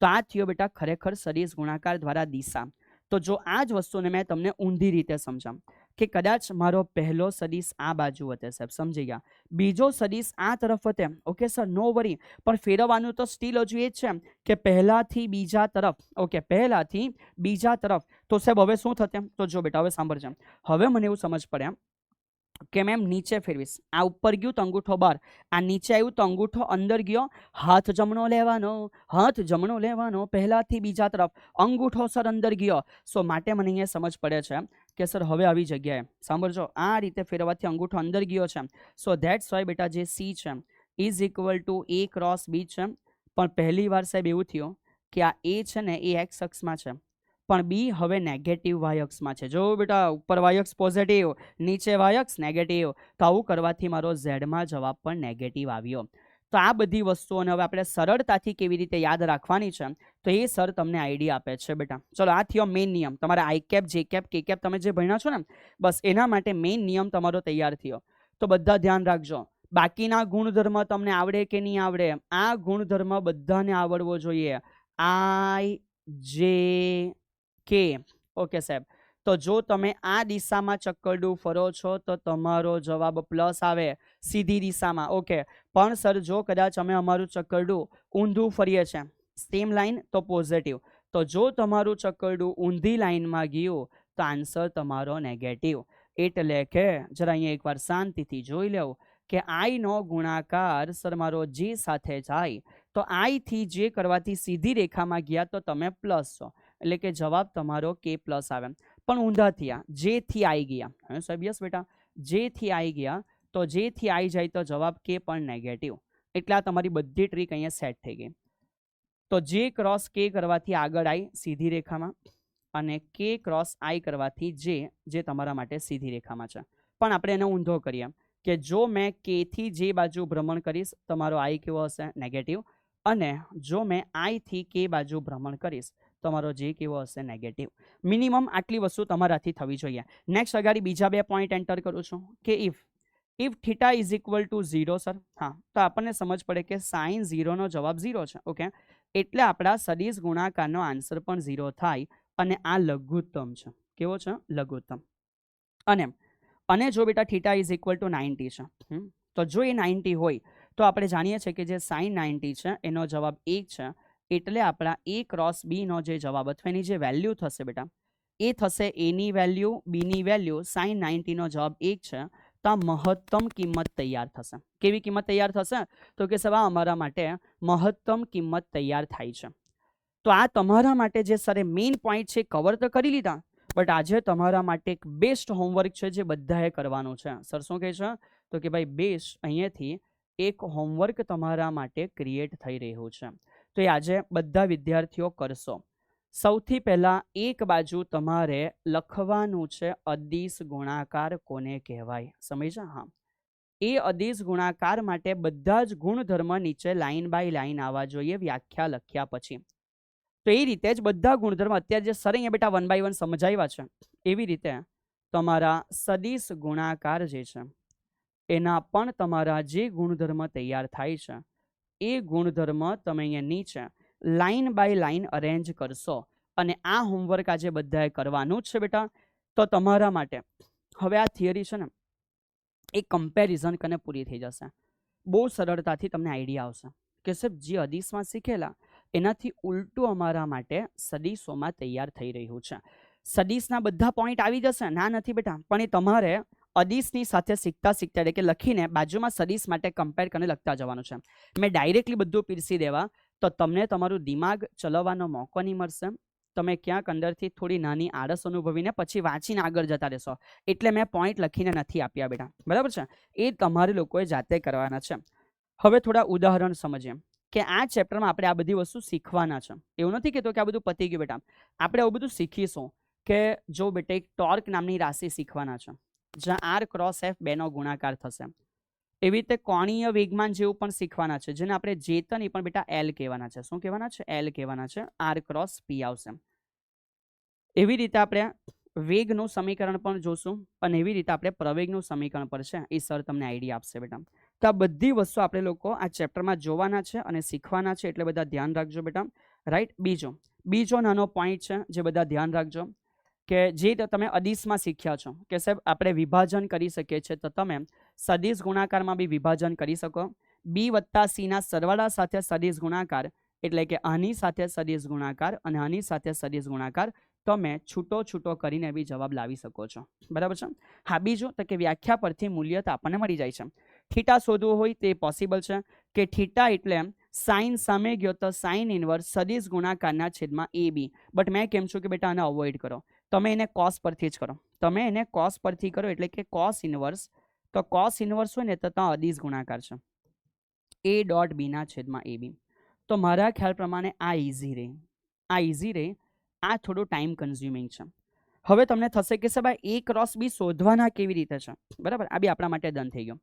તો આ થયો બેટા ખરેખર સદીશ ગુણાકાર દ્વારા દિશા. તો જો આ જ વસ્તુને મેં તમને ઊંધી રીતે સમજાવું કે કદાચ મારો પહેલો સદીશ આ બાજુ હતે, સાહેબ સમજી ગયા, બીજો સદીશ આ તરફ હતે. ઓકે સર, નો વરી, પણ ફેરવવાનું તો સ્ટીલ હજુ એ જ છે કે પહેલાથી બીજા તરફ. ઓકે, પહેલાથી બીજા તરફ. તો સાહેબ હવે શું થશે? તો જો બેટા હવે સાંભળજો, હવે મને એવું સમજ પડે કે મેમ નીચે ફેરવીશ, આ ઉપર ગયું તો અંગૂઠો બહાર, આ નીચે આવ્યું તો અંગૂઠો અંદર ગયો, હાથ જમણો લેવાનો, હાથ જમણો લેવાનો, પહેલાથી બીજા તરફ, અંગૂઠો સર અંદર ગયો. સો માટે મને અહીંયા સમજ પડે છે કે સર હવે આવી જગ્યાએ સાંભળજો, આ રીતે ફેરવવાથી અંગૂઠો અંદર ગયો છે. સો ધેટ્સ વાય બેટા જે સી છે is equal to A cross B છે. પણ પહેલી વાર સાહેબ એવું થયું કે આ એ છે ને એ એક્સ અક્ષમાં છે, પણ બી હવે નેગેટિવ વાય અક્ષમાં છે. જો બેટા ઉપર વાય અક્ષ પોઝિટિવ, નીચે વાય અક્ષ નેગેટિવ, તો આવું કરવાથી મારો ઝેડમાં જવાબ પણ નેગેટિવ આવ્યો. તો આ બધી વસ્તુઓને હવે આપણે સરળતાથી કેવી રીતે યાદ રાખવાની છે તો એ સર તમને આઈડિયા આપે છે બેટા. ચલો, આ થયો મેઇન નિયમ. તમારા I cap, J cap, K cap તમે જે ભણ્યા છો ને, બસ એના માટે મેઇન નિયમ તમારો તૈયાર થયો. તો બધા ધ્યાન રાખજો, બાકીના ગુણધર્મ તમને આવડે કે નહીં આવડે, આ ગુણધર્મ બધાને આવડવો જોઈએ. આઈ જે કે. ઓકે સાહેબ, તો જો તમે આ દિશામાં ચક્કરડું ફરો છો તો તમારો જવાબ પ્લસ આવે સીધી દિશામાં. ઓકે, પણ સર જો કદાચ અમે અમારું ચક્કરડું ઊંધું ફરીએ છીએ સેમ લાઈન તો પોઝિટિવ. તો જો તમારું ચક્કરડું ઊંધી લાઈનમાં ગયું તો આન્સર તમારો નેગેટિવ. એટલે કે જરા અહીંયા એકવાર શાંતિથી જોઈ લેવું કે આઈ નો ગુણાકાર સર મારો જે સાથે જાય તો આઈ થી જે કરવાથી સીધી રેખામાં ગયા તો તમે પ્લસ છો, એટલે કે જવાબ તમારો કે પ્લસ આવે. પણ ઊંધા થયા, જે થી આવી ગયા. હા સાહેબ, યસ બેટા, જે થી આવી ગયા તો જે થી આવી જાય તો જવાબ કે પણ નેગેટિવ. એટલે આ તમારી બધી ટ્રીક અહીંયા સેટ થઈ ગઈ. તો જે ક્રોસ કે કરવાથી આગળ આવી સીધી રેખામાં, અને કે ક્રોસ આઈ કરવાથી જે તમારા માટે સીધી રેખામાં છે. પણ આપણે એને ઊંધો કરીએ કે જો મેં કે થી જે બાજુ ભ્રમણ કરીશ તમારો આઈ કેવો હશે? નેગેટિવ. અને જો મેં આઈ થી કે બાજુ ભ્રમણ કરીશ તો મારો જે કેવો હશે નેગેટિવ. મિનિમમ આટલી વસ્તુ તમારાથી થવી જોઈએ. નેક્સ્ટ અગાડી બીજા 2 પોઈન્ટ એન્ટર કરું છું કે if theta is equal two 0 sir, હા, તો આપણને સમજ પડે કે સાઇન 0 નો જવાબ 0 છે. ઓકે, એટલે આપણા સદિશ ગુણાકારનો આન્સર પણ 0 થાય અને આ લઘુત્તમ છે. કેવો છે? લઘુત્તમ. અને જો બેટા થીટા ઇઝ ઇક્વલ ટુ 90 છે, તો જો એ 90 હોય તો આપણે જાણીએ છીએ કે જે સાઇન 90 છે એનો જવાબ 1 છે. એટલે આપણા a ક્રોસ b નો જે જવાબ અથવા એની જે વેલ્યુ થશે બેટા એ થશે a ની વેલ્યુ, b ની વેલ્યુ, સાઇન 90 નો જવાબ 1 છે. તો આ મહત્તમ કિંમત તૈયાર થશે. કેવી કિંમત તૈયાર થશે? તો કે સવા અમારા માટે મહત્તમ કિંમત તૈયાર થાય છે. તો આ તમારા માટે જે સરે મેઇન પોઈન્ટ છે કવર તો કરી લીધા, બટ આજે તમારા માટે એક બેસ્ટ હોમવર્ક છે જે બધાએ કરવાનું છે. સર શું કહે છે? તો કે ભાઈ બેસ્ટ અહીંયાથી એક હોમવર્ક તમારા માટે ક્રિએટ થઈ રહ્યું છે. તો એ આજે બધા વિદ્યાર્થીઓ કરશો. સૌથી પહેલા એક બાજુ તમારે લખવાનું છે અદિશ ગુણાકાર કોને કહેવાય. સમજ્યા? હા, એ અદિશ ગુણાકાર માટે બધા જ ગુણધર્મ નીચે લાઈન બાય લાઈન આવવા જોઈએ વ્યાખ્યા લખ્યા પછી. તો એ રીતે જ બધા ગુણધર્મ અત્યારે જે સર અહીંયા બેટા 1 બાય 1 સમજાવ્યા છે એવી રીતે તમારા સદિશ ગુણાકાર જે છે એના પણ તમારા જે ગુણધર્મ તૈયાર થાય છે એ ગુણધર્મ તમે અહીંયા નીચે લાઈન બાય લાઈન અરેન્જ કરશો. અને આ હોમવર્ક આજે બધાએ કરવાનું જ છે બેટા. તો તમારા માટે હવે આ થિયરી છે ને એ કમ્પેરિઝન કરીને પૂરી થઈ જશે. બહુ સરળતાથી તમને આઈડિયા આવશે કે સાહેબ જે અદિશમાં શીખેલા એનાથી ઉલટું અમારા માટે સદિશોમાં તૈયાર થઈ રહ્યું છે. સદિશના બધા પોઈન્ટ આવી જશે, ના નથી બેટા, પણ એ તમારે અદિશની સાથે શીખતા શીખતા એટલે કે લખીને બાજુમાં સદિશ માટે કમ્પેર કરીને લખતા જવાનું છે. મેં ડાયરેક્ટલી બધું પીરસી દેવા તો તમને તમારું દિમાગ ચલાવવાનો મોકો નહીં મળશે. તમે ક્યાંક અંદરથી થોડી નાની આળસ અનુભવીને પછી વાંચીને આગળ જતા રહેશો. એટલે મેં પોઈન્ટ લખીને નથી આપ્યા બેટા, બરાબર છે? એ તમારે લોકોએ જાતે કરવાના છે. હવે થોડા ઉદાહરણ સમજીએ કે આ ચેપ્ટરમાં આપણે આ બધી વસ્તુ શીખવાના છે. એવું નથી કહેતો કે આ બધું પતી ગયું બેટા, આપણે આવું બધું શીખીશું. કે જો બેટા એક ટોર્ક નામની રાશિ શીખવાના છે જ્યાં આર ક્રોસ એફ 2 નો ગુણાકાર થશે. એવી રીતે કોણીય વેગમાન જેવું પણ શીખવાના છે જેને આપણે ચેતન એ પણ બેટા એલ કહેવાના છે. શું કહેવાના છે? એલ કહેવાના છે. આર ક્રોસ પી આવશે. એવી રીતે આપણે વેગનું સમીકરણ પણ જોશું અને એવી રીતે આપણે પ્રવેગનું સમીકરણ પર છે એ સર તમને આઈડિયા આપશે બેટા. તો આ બધી વસ્તુ આપણે લોકો આ ચેપ્ટરમાં જોવાના છે અને શીખવાના છે, એટલે બધા ધ્યાન રાખજો બેટા. રાઈટ. બીજો નાનો પોઈન્ટ છે જે બધા ધ્યાન રાખજો કે જે તમે અદિશમાં શીખ્યા છો કે સાહેબ આપણે વિભાજન કરી શકીએ છીએ, તો તમે સદિશ ગુણાકારમાં બી વિભાજન કરી શકો. બી વત્તા સી ના સરવાળા સાથે સદિશ ગુણાકાર એટલે કે આની સાથે સદિશ ગુણાકાર અને આની સાથે સદિશ ગુણાકાર તમે છૂટો છૂટો કરીને બી જવાબ લાવી શકો છો. બરાબર છે? હા, બીજું તો કે વ્યાખ્યા પરથી મૂલ્ય તો આપણને મળી જાય છે. થીટા શોધવું હોય તે પોસિબલ છે કે થીટા એટલે સાઇન સામે ગયો તો સાઇન ઇનવર્સ સદિશ ગુણાકારના છેદમાં એ બી. બટ મેં કેમ છું કે બેટા આને અવોઇડ કરો. તમે એને કોસ પરથી જ કરો. તમે એને કોસ પરથી કરો એટલે કે કોસ ઇનવર્સ. તો કોસ ઇનવર્સ હોય ને તો ત્યાં અદિશ ગુણાકાર છે એ ડોટ બી ના છેદમાં એ બી. તો મારા ખ્યાલ પ્રમાણે આ ઇઝી રહે. આ થોડું ટાઈમ કન્ઝ્યુમિંગ છે. હવે તમને થશે કે સાહેબ એ ક્રોસ બી શોધવાના કેવી રીતે છે? બરાબર, આ બી આપણા માટે ડન થઈ ગયો.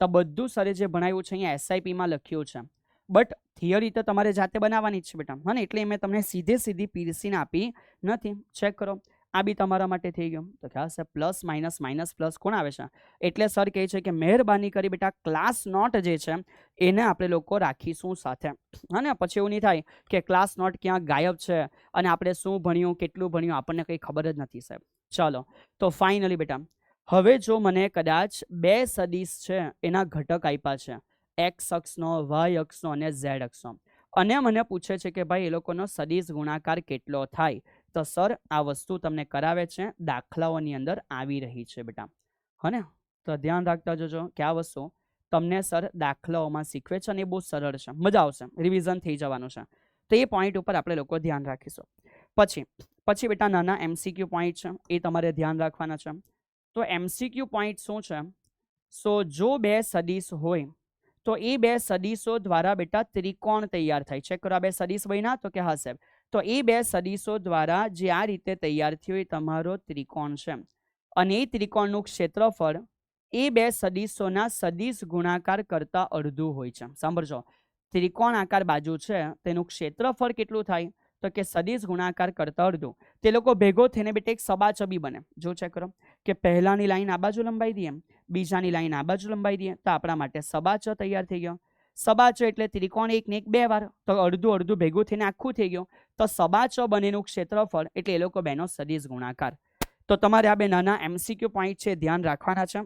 તો બધું સરે જે ભણાવ્યું છે અહીંયા એસઆઈપીમાં લખ્યું છે, બટ થિયરી તો તમારે જાતે બનાવવાની જ છે બેટા. હા ને, એટલે મેં તમને સીધી પીરસીને આપી નથી. ચેક કરો, આ બી તમારા માટે થઈ ગયું. તો ખ્યાલ છે પ્લસ માઇનસ માઇનસ પ્લસ કોણ આવે છે? એટલે સર કહે છે કે મહેરબાની કરી બેટા ક્લાસ નોટ જે છે એને આપણે લોકો રાખીશું સાથે. હા ને, પછી એવું નહીં થાય કે ક્લાસ નોટ ક્યાં ગાયબ છે અને આપણે શું ભણ્યું કેટલું ભણ્યું આપણને કંઈ ખબર જ નથી સાહેબ. ચાલો, તો ફાઇનલી બેટા હવે જો મને કદાચ 2 સદિશ છે એના ઘટક આપ્યા છે, એક્સ અક્ષનો, વાય અક્ષનો અને ઝેડ અક્ષનો, અને મને પૂછે છે કે ભાઈ એ લોકોનો સદિશ ગુણાકાર કેટલો થાય, તો સર આ વસ્તુ તમને કરાવે છે દાખલાઓની અંદર આવી રહી છે બેટા. હને, તો ધ્યાન રાખતા જજો કે આ વસ્તુ તમને સર દાખલાઓમાં શીખવે છે અને એ બહુ સરળ છે, મજા આવશે, રિવિઝન થઈ જવાનું છે. તો એ પોઈન્ટ ઉપર આપણે લોકો ધ્યાન રાખીશું. પછી બેટા નાના એમસીક્યુ પોઈન્ટ છે એ તમારે ધ્યાન રાખવાના છે. તો એમસીક્યુ પોઈન્ટ શું છે? સો જો 2 સદિશ હોય તો એ 2 સદિશો દ્વારા બેટા ત્રિકોણ તૈયાર થાય. ચેક કરો, આ 2 સદિશ બન્યા? તો કે હા સાહેબ. તો એ 2 સદિશો દ્વારા જે આ રીતે તૈયાર થયો એ તમારો ત્રિકોણ છે અને એ ત્રિકોણનું ક્ષેત્રફળ એ 2 સદિશોના સદિશ ગુણાકાર કરતા અડધું હોય છે. સાંભળજો, ત્રિકોણાકાર બાજુ છે તેનું ક્ષેત્રફળ કેટલું થાય તો કે સદિશ ગુણાકાર કરતા અડધું. તે લોકો ભેગો થઈને બેટા એક સબાચબી બને. જો ચેક કરો કે પહેલાની લાઈન આ બાજુ લંબાઈ દઈએ, બીજાની લાઈન આ બાજુ લંબાઈ દઈએ, તો આપણા માટે સબાચ તૈયાર થઈ ગયો. સબાચ એટલે ત્રિકોણ એક ને એક બે વાર, તો અડધું અડધું ભેગું થઈને આખું થઈ ગયું. તો સબાચ બનેનું ક્ષેત્રફળ એટલે એ લોકો બેનો સદિશ ગુણાકાર. તો તમારે આ બે નાના MCQ પોઈન્ટ છે ધ્યાન રાખવાના છે.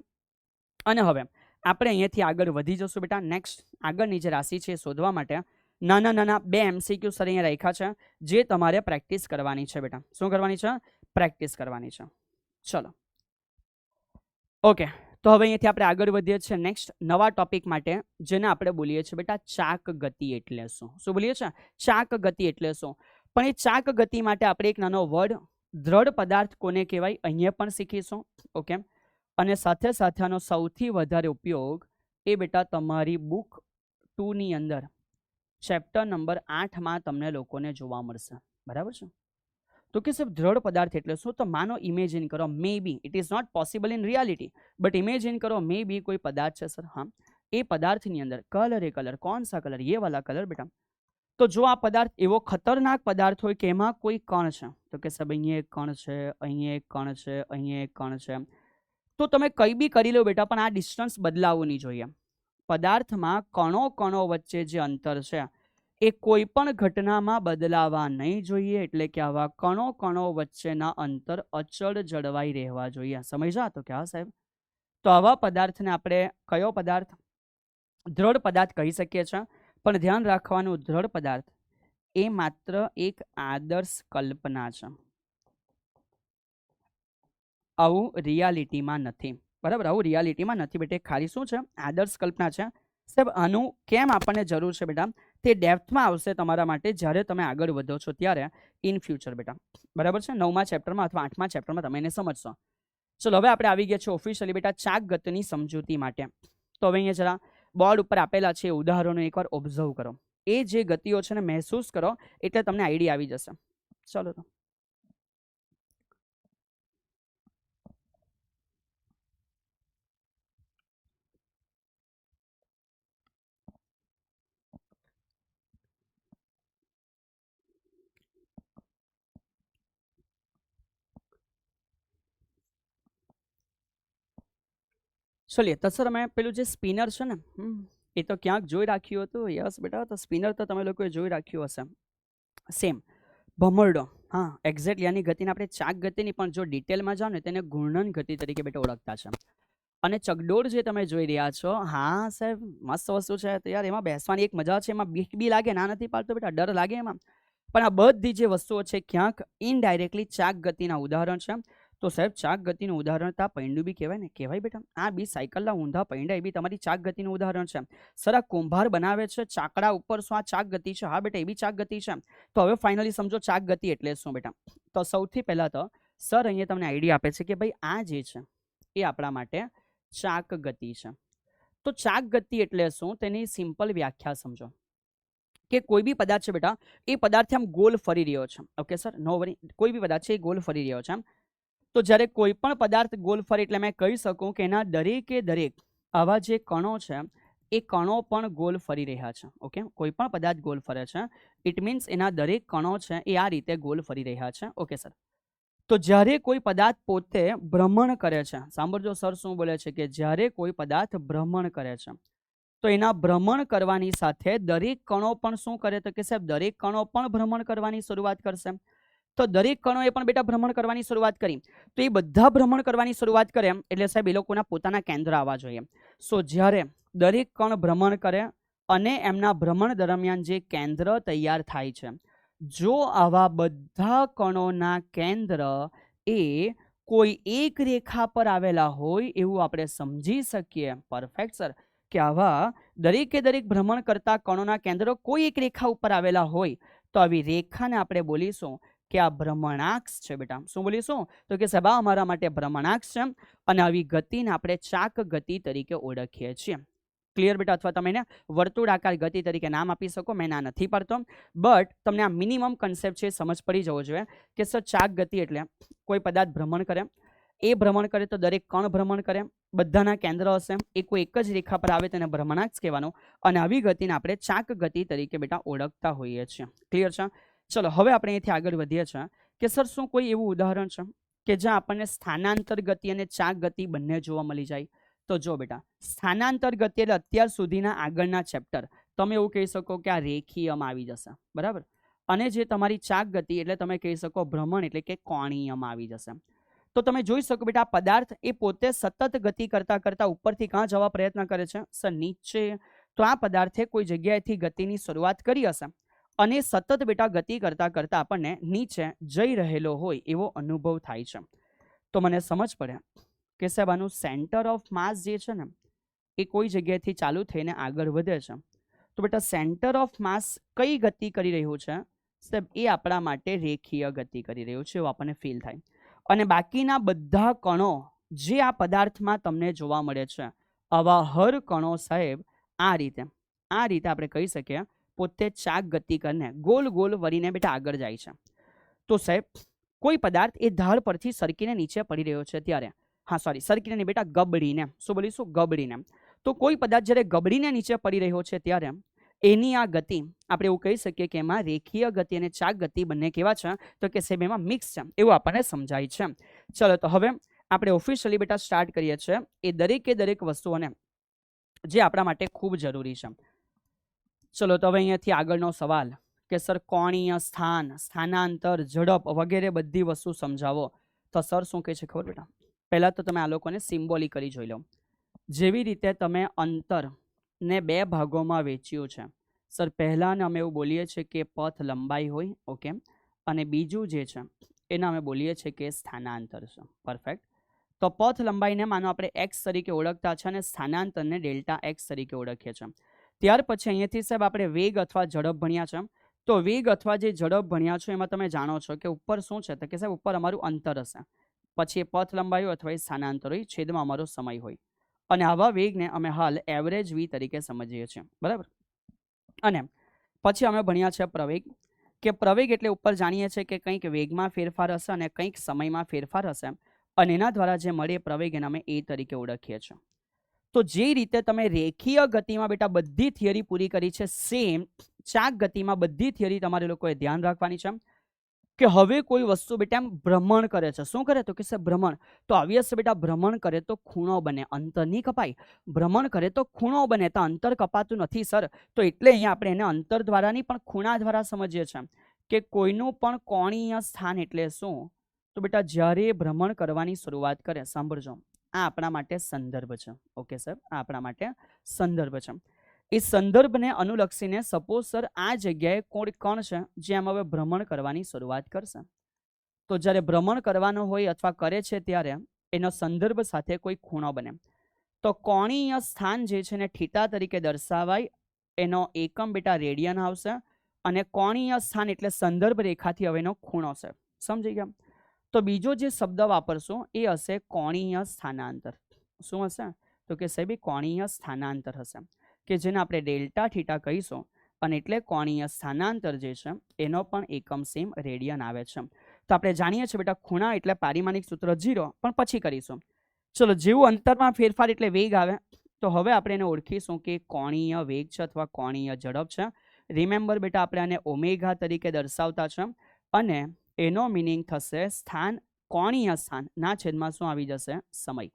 અને હવે આપણે અહીંયાથી આગળ વધી જશું બેટા. નેક્સ્ટ આગળની જે રાશિ છે શોધવા માટે નાના નાના બે MCQ સર અહીંયા રાખ્યા છે, જે તમારે પ્રેક્ટિસ કરવાની છે બેટા. શું કરવાની છે? પ્રેક્ટિસ કરવાની છે. ચલો ઓકે, તો હવે અહીંયાથી આપણે આગળ વધીએ છીએ નેક્સ્ટ નવા ટોપિક માટે, જેને આપણે બોલીએ છીએ બેટા ચાક ગતિ એટલે શું. શું બોલીએ છીએ? ચાક ગતિ એટલે શું. પણ એ ચાક ગતિ માટે આપણે એક નાનો વર્ડ દ્રઢ પદાર્થ કોને કહેવાય અહીંયા પણ શીખીશું. ઓકે, અને સાથે સાથે આનો સૌથી વધારે ઉપયોગ એ બેટા તમારી બુક 2 ની અંદર ચેપ્ટર નંબર 8માં તમને લોકોને જોવા મળશે. બરાબર છે? તો કે સાહેબ દ્રઢ પદાર્થ એટલે શું? તો માનો ઇમેજિન કરો, may be it is not possible in reality, but imagine કરો મે બી કોઈ પદાર્થ છે સર. હા, એ પદાર્થની અંદર કલર એ કલર, કોણ સા કલર? ये वाला कलर बेटा. તો જો આ પદાર્થ એવો ખતરનાક પદાર્થ હોય કે એમાં કોઈ કણ છે, તો કે સાહેબ અહીંયા એક કણ છે, અહીંયા એક કણ છે, અહીંયા એક કણ છે, તો તમે કંઈ બી કરી લો બેટા, પણ આ ડિસ્ટન્સ બદલાવવું નહીં જોઈએ. પદાર્થમાં કણો કણો વચ્ચે જે અંતર છે એ કોઈ પણ ઘટનામાં બદલાવા નહીં જોઈએ. એટલે કે આવા કણો કણો વચ્ચેના અંતર અચળ જળવાઈ રહેવા જોઈએ. સમજ્યા? તો કે હા સાહેબ. તો આવા પદાર્થને આપણે કયો પદાર્થ? દ્રઢ પદાર્થ કહી શકીએ છીએ. પણ ધ્યાન રાખવાનું, દ્રઢ પદાર્થ એ માત્ર એક આદર્શ કલ્પના છે, આવું રિયાલિટીમાં નથી. બરાબર? આવું રિયાલિટીમાં નથી બેટા. ખાલી શું છે? આદર્શ કલ્પના છે. સાહેબ આનું કેમ આપણને જરૂર છે બેટા, તે ડેપ્થમાં આવશે તમારા માટે જ્યારે તમે આગળ વધો છો ત્યારે ઇન ફ્યુચર બેટા. બરાબર છે? 9મા ચેપ્ટરમાં અથવા 8મા ચેપ્ટરમાં તમે એને સમજશો. ચલો હવે આપણે આવી ગયા છીએ ઓફિશિયલી બેટા ચાક ગતિની સમજૂતી માટે. તો હવે અહીંયા જરા બોર્ડ ઉપર આપેલા છે ઉદાહરણો એકવાર ઓબ્ઝર્વ કરો. એ જે ગતિઓ છે ને મહેસૂસ કરો એટલે તમને આઈડિયા આવી જશે. ચલો તો ચલીએ. તો સર મેં પેલું જે સ્પિનર છે ને એ તો ક્યાંક જોઈ રાખ્યું હતું. યસ બેટા, તો સ્પિનર તો તમે લોકોએ જોઈ રાખ્યું હશે. સેમ ભમરડો. હા એક્ઝેક્ટલી આની ગતિને આપણે ચાક ગતિની પણ જો ડિટેલમાં જાઓ ને તેને ઘૂર્ણન ગતિ તરીકે બેટા ઓળખતા છે. અને ચકડોળ જે તમે જોઈ રહ્યા છો, હા સાહેબ મસ્ત વસ્તુ છે. તો યાર એમાં બેસવાની એક મજા છે, એમાં બીક બી લાગે, ના નથી પાડતો બેટા, ડર લાગે એમાં. પણ આ બધી જે વસ્તુઓ છે ક્યાંક ઇનડાયરેક્ટલી ચાક ગતિના ઉદાહરણ છે. તો સાહેબ ચાક ગતિનું ઉદાહરણ તો આ પૈંડું બી કહેવાય ને. કહેવાય બેટા. આ બી સાયકલના ઊંધા પૈંડા એ બી તમારી ચાક ગતિનું ઉદાહરણ છે. સર આ કુંભાર બનાવે છે ચાકડા ઉપર, શું આ ચાક ગતિ છે? હા બેટા, એ બી ચાક ગતિ છે. તો હવે ફાઇનલી સમજો ચાક ગતિ એટલે શું બેટા. તો સૌથી પહેલા તો સર અહીંયા તમને આઈડિયા આપે છે કે ભાઈ આ જે છે એ આપણા માટે ચાક ગતિ છે. તો ચાક ગતિ એટલે શું તેની સિમ્પલ વ્યાખ્યા સમજો કે કોઈ બી પદાર્થ છે બેટા, એ પદાર્થ આમ ગોલ ફરી રહ્યો છે. ઓકે સર, નો વરી, કોઈ બી પદાર્થ છે એ ગોલ ફરી રહ્યો છે. તો જ્યારે કોઈ પણ પદાર્થ ગોલ ફરે એટલે મેં કહી શકું કે એના દરેકે દરેક આવા જે કણો છે એ કણો પણ ગોલ ફરી રહ્યા છે. ઓકે, કોઈ પણ પદાર્થ ગોલ ફરે છે ઇટ મીન્સ એના દરેક કણો છે એ આ રીતે ગોલ ફરી રહ્યા છે. Okay sir. તો જ્યારે કોઈ પદાર્થ પોતે ભ્રમણ કરે છે, સાંભળજો સર શું બોલે છે કે જ્યારે કોઈ પદાર્થ ભ્રમણ કરે છે તો એના ભ્રમણ કરવાની સાથે દરેક કણો પણ શું કરે? તો કે સાહેબ દરેક કણો પણ ભ્રમણ કરવાની શરૂઆત કરશે. તો દરેક કણોએ પણ બેટા ભ્રમણ કરવાની શરૂઆત કરી. તો એ બધા ભ્રમણ કરવાની શરૂઆત કરે એટલે સાહેબ એ લોકોના પોતાના કેન્દ્ર આવવા જોઈએ. સો જ્યારે દરેક કણ ભ્રમણ કરે અને એમના ભ્રમણ દરમિયાન જે કેન્દ્ર તૈયાર થાય છે, જો આવા બધા કણોના કેન્દ્ર એ કોઈ એક રેખા પર આવેલા હોય એવું આપણે સમજી શકીએ. Perfect sir. કે આવા દરેકે દરેક ભ્રમણ કરતા કણોના કેન્દ્રો કોઈ એક રેખા ઉપર આવેલા હોય તો આવી રેખાને આપણે બોલીશું કે આ ભ્રમણાક્ષ છે બેટા. શું બોલીશું? તો કે સાહેબ આ અમારા માટે ભ્રમણાક્ષ છે. અને આવી ગતિને આપણે ચાક ગતિ તરીકે ઓળખીએ છીએ. ક્લિયર બેટા? અથવા તમે એને વર્તુળાકાર ગતિ તરીકે નામ આપી શકો, મેં ના નથી પાડતો, બટ તમને આ મિનિમમ કન્સેપ્ટ છે સમજ પડી જવો જોઈએ કે સર ચાક ગતિ એટલે કોઈ પદાર્થ ભ્રમણ કરે, એ ભ્રમણ કરે તો દરેક કણ ભ્રમણ કરે, બધાના કેન્દ્ર હશે, એ કોઈ એક જ રેખા પર આવે તેને ભ્રમણાક્ષ કહેવાનો, અને આવી ગતિને આપણે ચાક ગતિ તરીકે બેટા ઓળખતા હોઈએ છીએ. ક્લિયર છે? ચલો હવે આપણે અહીંથી આગળ વધીએ છીએ કે સર શું કોઈ એવું ઉદાહરણ છે કે જ્યાં આપણને સ્થાનાંતર ગતિ અને ચાક ગતિ બંને જોવા મળી જાય? તો જો બેટા, સ્થાનાંતર ગતિ એટલે અત્યાર સુધીના આગળના ચેપ્ટર તમે એવું કહી શકો કે આ રેખીયમાં આવી જશે, બરાબર, અને જે તમારી ચાક ગતિ એટલે તમે કહી શકો ભ્રમણ એટલે કે કોણીયમાં આવી જશે. તો તમે જોઈ શકો બેટા, આ પદાર્થ એ પોતે સતત ગતિ કરતા કરતા ઉપરથી ક્યાં જવા પ્રયત્ન કરે છે? સર નીચે. તો આ પદાર્થે કોઈ જગ્યાએથી ગતિની શરૂઆત કરી હશે અને સતત બેટા ગતિ કરતા કરતા આપણને નીચે જઈ રહેલો હોય એવો અનુભવ થાય છે. તો મને સમજ પડે કે સાહેબ આનું સેન્ટર ઓફ માસ જે છે ને એ કોઈ જગ્યાએથી ચાલુ થઈને આગળ વધે છે. તો બેટા સેન્ટર ઓફ માસ કઈ ગતિ કરી રહ્યું છે? સાહેબ એ આપણા માટે રેખીય ગતિ કરી રહ્યું છે એવું આપણને ફીલ થાય. અને બાકીના બધા કણો જે આ પદાર્થમાં તમને જોવા મળે છે, આવા હર કણો સાહેબ આ રીતે આપણે કહી શકીએ પોતે ચાક ગતિ કરીને ગોલ ગોલ વળીને બેટા આગળ જાય છે. તો સાહેબ કોઈ પદાર્થ એ ધાર પરથી સરકીને નીચે પડી રહ્યો છે ત્યારે, હા સોરી સરકીને નહીં બેટા, ગબડીને, શું બોલીશું? ગબડીને. તો કોઈ પદાર્થ જ્યારે ગબડીને નીચે પડી રહ્યો છે ત્યારે એની આ ગતિ આપણે એવું કહી શકીએ કે એમાં રેખીય ગતિ અને ચાક ગતિ બંને કેવા છે? તો કે સાહેબ એમાં મિક્સ છે એવું આપણને સમજાય છે. ચલો તો હવે આપણે ઓફિશિયલી બેટા સ્ટાર્ટ કરીએ છીએ એ દરેક વસ્તુઓને જે આપણા માટે ખૂબ જરૂરી છે. ચલો તો હવે અહીંયાથી આગળનો સવાલ કે સર કોણીય સ્થાન, સ્થાનાંતર, ઝડપ વગેરે બધી વસ્તુ સમજાવો. તો સર શું કહે છે ખબર બેટા? પહેલા તો તમે આ લોકોને સિમ્બોલિકલી જોઈ લો. જેવી રીતે તમે અંતરને બે ભાગોમાં વેચ્યું છે, સર પહેલાને અમે એવું બોલીએ છીએ કે પથ લંબાઈ હોય, ઓકે, અને બીજું જે છે એને અમે બોલીએ છીએ કે સ્થાનાંતર છે. પરફેક્ટ. તો પથ લંબાઈને માનો આપણે એક્સ તરીકે ઓળખતા છે અને સ્થાનાંતરને ડેલ્ટા એક્સ તરીકે ઓળખીએ છીએ. ત્યાર પછી અહીંયાથી સાહેબ આપણે વેગ અથવા ઝડપ ભણ્યા છે. તો વેગ અથવા જે ઝડપ ભણ્યા છો એમાં તમે જાણો છો કે ઉપર શું છે? તો કે સાહેબ ઉપર અમારું અંતર હશે, પછી એ પથ લંબાઈ હોય અથવા એ સ્થાનાંતર હોય, છેદમાં અમારો સમય હોય, અને આવા વેગને અમે હાલ એવરેજ વી તરીકે સમજીએ છીએ, બરાબર. અને પછી અમે ભણ્યા છે પ્રવેગ, કે પ્રવેગ એટલે ઉપર જાણીએ છીએ કે કંઈક વેગમાં ફેરફાર હશે અને કંઈક સમયમાં ફેરફાર હશે, અને એના દ્વારા જે મળે પ્રવેગ એને અમે એ તરીકે ઓળખીએ છીએ. તો જે રીતે તમે રેખીય ગતિમાં બેટા બધી થિયરી પૂરી કરી છે, સેમ ચાક ગતિમાં બધી થિયરી તમારે લોકોએ ધ્યાન રાખવાની છે કે હવે કોઈ વસ્તુ બેટા એમ ભ્રમણ કરે છે. શું કરે? તો કે સર ભ્રમણ. તો ઓબ્વિયસ બેટા ભ્રમણ કરે તો ખૂણો બને, અંતર નહીં કપાય. ભ્રમણ કરે તો ખૂણો બને, તો અંતર કપાતું નથી સર. તો એટલે અહીંયા આપણે એને અંતર દ્વારા નહીં પણ ખૂણા દ્વારા સમજીએ છીએ કે કોઈનું પણ કોણીય સ્થાન એટલે શું? તો બેટા જ્યારે ભ્રમણ કરવાની શરૂઆત કરે, સાંભળજો, આ આપણા માટે સંદર્ભ છે. ઓકે સર, આ આપણા માટે સંદર્ભ છે. એ સંદર્ભને અનુલક્ષીને સપોઝ સર આ જગ્યાએ કોઈ કણ છે જે આમ હવે ભ્રમણ કરવાની શરૂઆત કરશે. તો જ્યારે ભ્રમણ કરવાનો હોય અથવા કરે છે ત્યારે એનો સંદર્ભ સાથે કોઈ ખૂણો બને. તો કોણીય સ્થાન જે છે ને થીટા તરીકે દર્શાવાય, એનો એકમ બેટા રેડિયન આવશે, અને કોણીય સ્થાન એટલે સંદર્ભ રેખાથી હવે એનો ખૂણો છે. સમજી ગયા? તો બીજો જે શબ્દ વાપરશું એ હશે કોણીય સ્થાનાંતર. શું હશે? તો કે સાહેબ કોણીય સ્થાનાંતર હશે, કે જેને આપણે ડેલ્ટા થીટા કહીશું, અને એટલે કોણીય સ્થાનાંતર જે છે એનો પણ એકમ સેમ રેડિયન આવે છે. તો આપણે જાણીએ છીએ બેટા ખૂણા એટલે પારિમાણિક સૂત્ર 0, પણ પછી કરીશું. ચલો, જેવું અંતરમાં ફેરફાર એટલે વેગ આવે, તો હવે આપણે એને ઓળખીશું કે કોણીય વેગ છે અથવા કોણીય ઝડપ છે. રિમેમ્બર બેટા આપણે આને ઓમેગા તરીકે દર્શાવતા છે, અને એનો મિનિંગ થશે સ્થાન, કોણીય સ્થાન ના છેદમાં શું આવી જશે? સમય.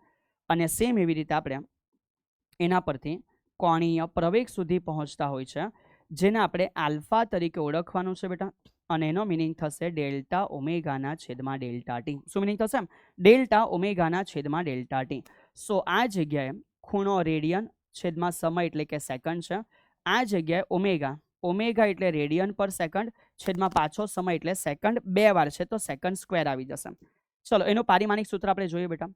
અને સેમ એવી રીતે આપણે એના પરથી કોણીય પ્રવેગ સુધી પહોંચતા હોય છે, જેને આપણે આલ્ફા તરીકે ઓળખવાનું છે બેટા, અને એનો મિનિંગ થશે ડેલ્ટા ઓમેગાના છેદમાં ડેલ્ટા ટી. શું મિનિંગ થશે? ડેલ્ટા ઓમેગાના છેદમાં ડેલ્ટા ટી. સો આ જગ્યાએ ખૂણો રેડિયન છેદમાં સમય એટલે કે સેકન્ડ છે. આ જગ્યાએ ઓમેગા, ઓમેગા એટલે રેડિયન પર સેકન્ડ છેદમાં પાછો સમય એટલે સેકન્ડ, 2 વાર છે તો સેકન્ડ સ્ક્વેર આવી જશે. ચલો એનું પારિમાણિક સૂત્ર આપણે જોઈએ બેટા.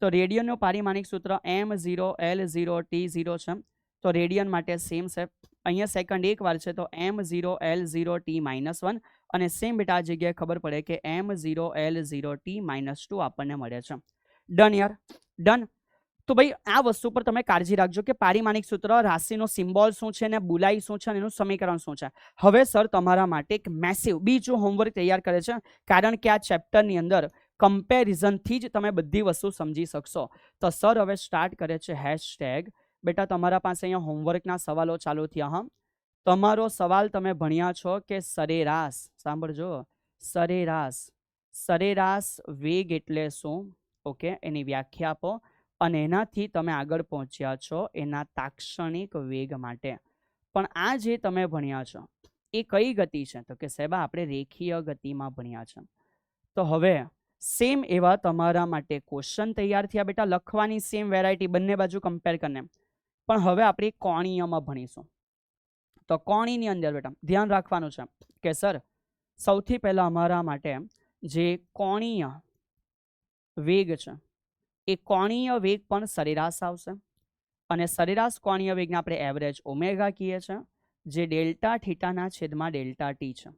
તો રેડિયનનું પારિમાણિક સૂત્ર m0 l0 t0 છે. તો રેડિયન માટે સેમ છે. અહીંયા સેકન્ડ 1 વાર છે તો m0 l0 t-1, અને સેમ બેટા આ જગ્યાએ ખબર પડે કે m0 l0 t-2 આપણને મળે છે. ડન યાર, ડન. તો ભાઈ આ વસ્તુ પર તમે કાળજી રાખજો કે પારિમાણિક સૂત્ર, રાશિનો સિમ્બોલ શું છે, ને બોલાઈ શું છે, અને એનું સમીકરણ શું છે. હવે સર તમારા માટે એક મેસિવ બીજું હોમવર્ક તૈયાર કરે છે, કારણ કે આ ચેપ્ટરની અંદર કમ્પેરિઝનથી જ તમે બધી વસ્તુ સમજી શકશો. તો સર હવે સ્ટાર્ટ કરે છે હેશટેગ. બેટા તમારા પાસે અહીંયા હોમવર્કના સવાલો ચાલુ થયા. હા, તમારો સવાલ તમે ભણ્યા છો કે સરેરાશ, સાંભળજો, સરેરાશ, સરેરાશ વેગ એટલે શું? ઓકે, એની વ્યાખ્યા આપો. અને એનાથી તમે આગળ પહોંચ્યા છો એના તાક્ષણિક વેગ માટે. પણ આ જે તમે ભણ્યા છો એ કઈ ગતિ છે? તો કે સાહેબ આપણે રેખીય ગતિમાં ભણ્યા છે. તો હવે સેમ એવા તમારા માટે ક્વેશ્ચન તૈયાર થયા બેટા, લખવાની સેમ વેરાયટી, બંને બાજુ કમ્પેર કરીને. પણ હવે આપણે કોણીયમાં ભણીશું. તો કોણીની અંદર બેટા ધ્યાન રાખવાનું છે કે સર સૌથી પહેલા અમારા માટે જે કોણીય વેગ છે એ કોણીય વેગ પણ સરેરાશ આવશે. અને સરેરાશ કોણીય વેગને આપણે એવરેજ ઓમેગા કહીએ છીએ, જે ડેલ્ટા થીટાના છેદમાં ડેલ્ટા ટી છે.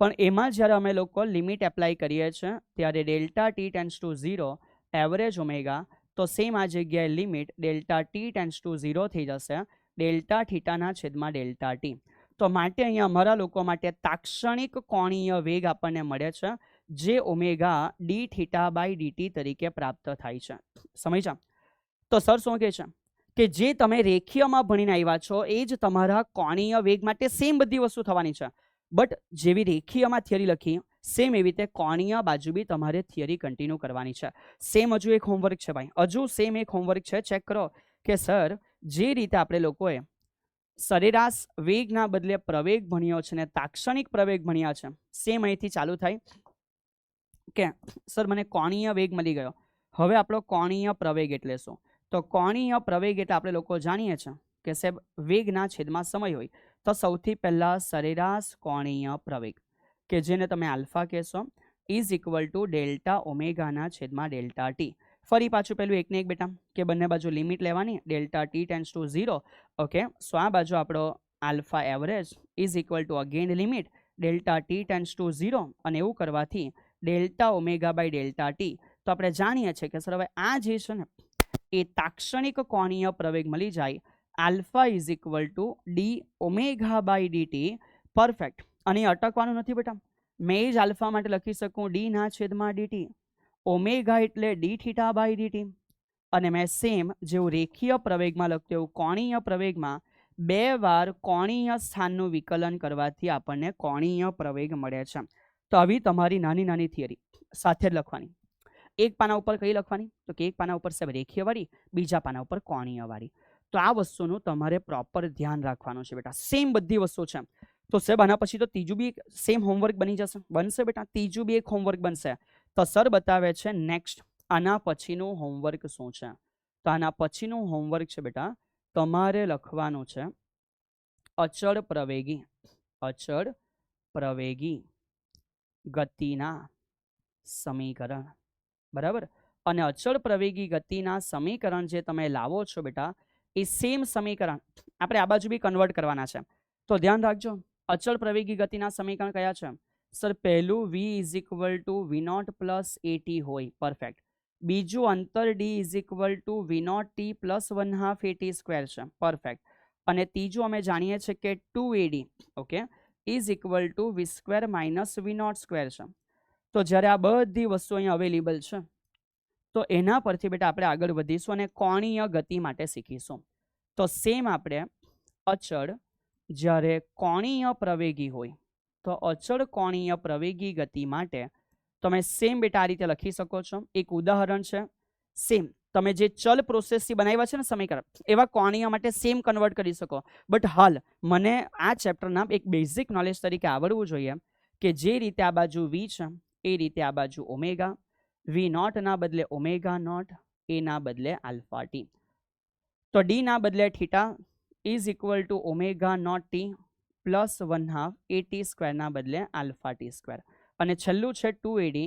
પણ એમાં જ્યારે અમે લોકો લિમિટ એપ્લાય કરીએ છીએ ત્યારે delta T tends to 0 average omega, તો સેમ આ જગ્યાએ limit delta T tends to 0 થઈ જશે ડેલ્ટા થીટાના છેદમાં ડેલ્ટા ટી. તો માટે અહીંયા અમારા લોકો માટે તાક્ષણિક કોણીય વેગ આપણને મળે છે, જે omega D theta by DT તરીકે પ્રાપ્ત થાય છે. સમજ્યા? તો સર શું કહે છે કે જે તમે રેખીયમાં ભણીને આવ્યા છો એ જ તમારા કોણીય વેગ માટે સેમ બધી વસ્તુ થવાની છે. બટ જેવી રેખીયમાં થિયરી લખી સેમ એવી રીતે કોણીય બાજુ બી તમારે થિયરી કન્ટિન્યુ કરવાની છે. સેમ હજુ એક હોમવર્ક છે ભાઈ, હજુ સેમ એક હોમવર્ક છે. ચેક કરો કે સર જે રીતે આપણે લોકોએ સરેરાશ વેગના બદલે પ્રવેગ ભણ્યો છે ને તાક્ષણિક પ્રવેગ ભણ્યા છે, સેમ અહીંથી ચાલુ થાય કે સર મને કોણીય વેગ મળી ગયો, હવે આપણો કોણીય પ્રવેગ એટલે શું? તો કોણીય પ્રવેગ એટલે આપણે લોકો જાણીએ છીએ કે સાહેબ વેગના છેદમાં સમય હોય. તો સૌથી પહેલા સરેરાશ કોણીય પ્રવેગ કે જેને તમે આલ્ફા કહેશો ઇઝ ઇક્વલ ટુ ડેલ્ટા ઓમેગાના છેદમાં ડેલ્ટા ટી. ફરી પાછું પેલું એકને એક બેટા કે બંને બાજુ લિમિટ લેવાની, delta T tends to 0. Okay, so આ બાજુ આપણો alpha average is equal to again limit delta T tends to 0, અને એવું કરવાથી delta omega by delta T. તો આપણે જાણીએ છીએ કે સર હવે આ જે છે ને એ તાક્ષણિક કોણીય પ્રવેગ મળી જાય. Alpha is equal to D omega by DT. Perfect. અને અટકવાનું નથી બેટા, મેં જ આલ્ફા માટે લખી શકું ડી ના છેદમાં ડીટી, ઓમેગા એટલે ડી થીટા બાય ડીટી. અને મેં સેમ જેવું રેખીય પ્રવેગમાં લખતું એવું કોણીય પ્રવેગમાં 2 વાર કોણીય સ્થાનનું વિકલન કરવાથી આપણને કોણીય પ્રવેગ મળે છે. તો આવી તમારી નાની નાની થિયરી સાથે જ લખવાની. એક પાના ઉપર કઈ લખવાની? તો કે એક પાના ઉપર સાહેબ રેખીય વાળી, બીજા પાના ઉપર કોણીય વાળી. તો આ વસ્તુનું તમારે પ્રોપર ધ્યાન રાખવાનું છે બેટા. સેમ બધી વસ્તુ છે. તો સાહેબ આના પછી તો ત્રીજું બી સેમ હોમવર્ક બની જશે, બનશે બેટા, ત્રીજું બી એક હોમવર્ક બનશે. તો સર બતાવે છે નેક્સ્ટ આના પછીનું હોમવર્ક શું છે. તો આના પછીનું હોમવર્ક છે બેટા તમારે લખવાનું છે અચળ પ્રવેગી, અચળ પ્રવેગી ગતિના સમીકરણ. બરાબર? અને અચળ પ્રવેગી ગતિના સમીકરણ જે તમે લાવો છો બેટા એ સેમ સમીકરણ આપણે આ બાજુ બી કન્વર્ટ કરવાના છે. તો ધ્યાન રાખજો, અચળ પ્રવેગી ગતિના સમીકરણ કયા છે? સર પહેલું v is equal to V naught plus AT હોય, પરફેક્ટ. બીજું અંતર d is equal to V naught T plus 1/2 AT square છે, પરફેક્ટ. અને ત્રીજું અમે જાણીએ છીએ કે 2ad okay is equal to V square minus V naught square છે. તો જ્યારે આ બધી વસ્તુ અહીં અવેલેબલ છે તો એના પરથી બેટા આપણે આગળ વધીશું અને કોણીય ગતિ માટે શીખીશું. તો સેમ આપણે અચળ જ્યારે કોણીય પ્રવેગી હોય તો અચળ કોણીય પ્રવેગી ગતિ માટે તમે સેમ બેટા આ રીતે લખી શકો છો. એક ઉદાહરણ છે, સેમ તમે જે ચલ પ્રોસેસથી બનાવ્યા છે ને સમીકરણ એવા કોણીય માટે સેમ કન્વર્ટ કરી શકો. બટ હાલ મને આ ચેપ્ટરના એક બેઝિક નોલેજ તરીકે આવડવું જોઈએ કે જે રીતે આ બાજુ વી છે એ રીતે આ બાજુ ઓમેગા, વી નોટ ના બદલે ઓમેગા નોટ, એ ના બદલે આલ્ફા ટી. તો ડી ના બદલે theta is equal to omega naught T plus 1/2 AT square ના બદલે આલ્ફા ટી સ્ક્વેર. અને છેલ્લું છે 2ad,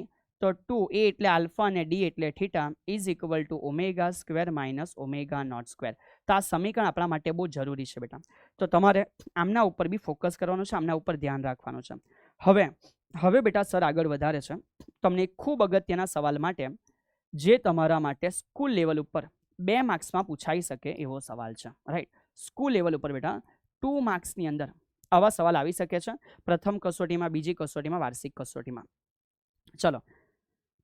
તો 2a એટલે આલ્ફા અને d એટલે theta is equal to omega square minus omega naught square. તો આ સમીકરણ આપણા માટે બહુ જરૂરી છે બેટા. તો તમારે આમના ઉપર બી ફોકસ કરવાનું છે, આમના ઉપર ધ્યાન રાખવાનું છે. હવે બેટા સર આગળ વધારે છે તમને ખૂબ અગત્યના સવાલ માટે જે તમારા માટે સ્કૂલ લેવલ ઉપર 2 માર્ક્સમાં પૂછાઈ શકે એવો સવાલ છે. રાઈટ, સ્કૂલ લેવલ ઉપર બેટા 2 માર્ક્સની અંદર આવા સવાલ આવી શકે છે. પ્રથમ કસોટીમાં, બીજી કસોટીમાં, વાર્ષિક કસોટીમાં. ચલો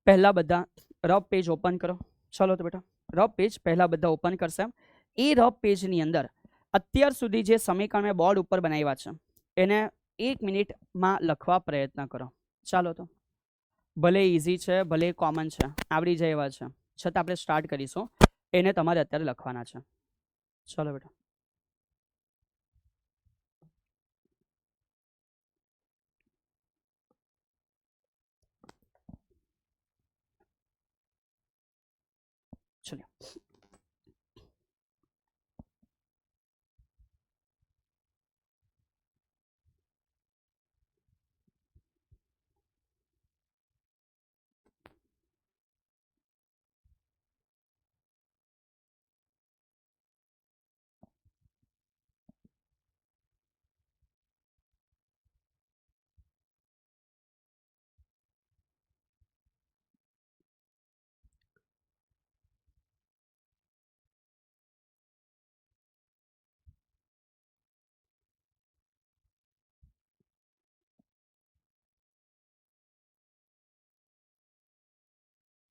પહેલા બધા રફ પેજ ઓપન કરો. ચલો તો બેટા રફ પેજ પહેલા બધા ઓપન કરશે. એ રફ પેજની અંદર અત્યાર સુધી જે સમીકરણ મેં બોર્ડ ઉપર બનાવ્યા છે એને 1 મિનિટમાં લખવા પ્રયત્ન કરો. ચાલો તો ભલે ઇઝી છે, ભલે કોમન છે, આવડી જાય એવા છે, છતાં આપણે સ્ટાર્ટ કરીશું. એને તમારે અત્યારે લખવાના છે. ચલો બેટા ચલો.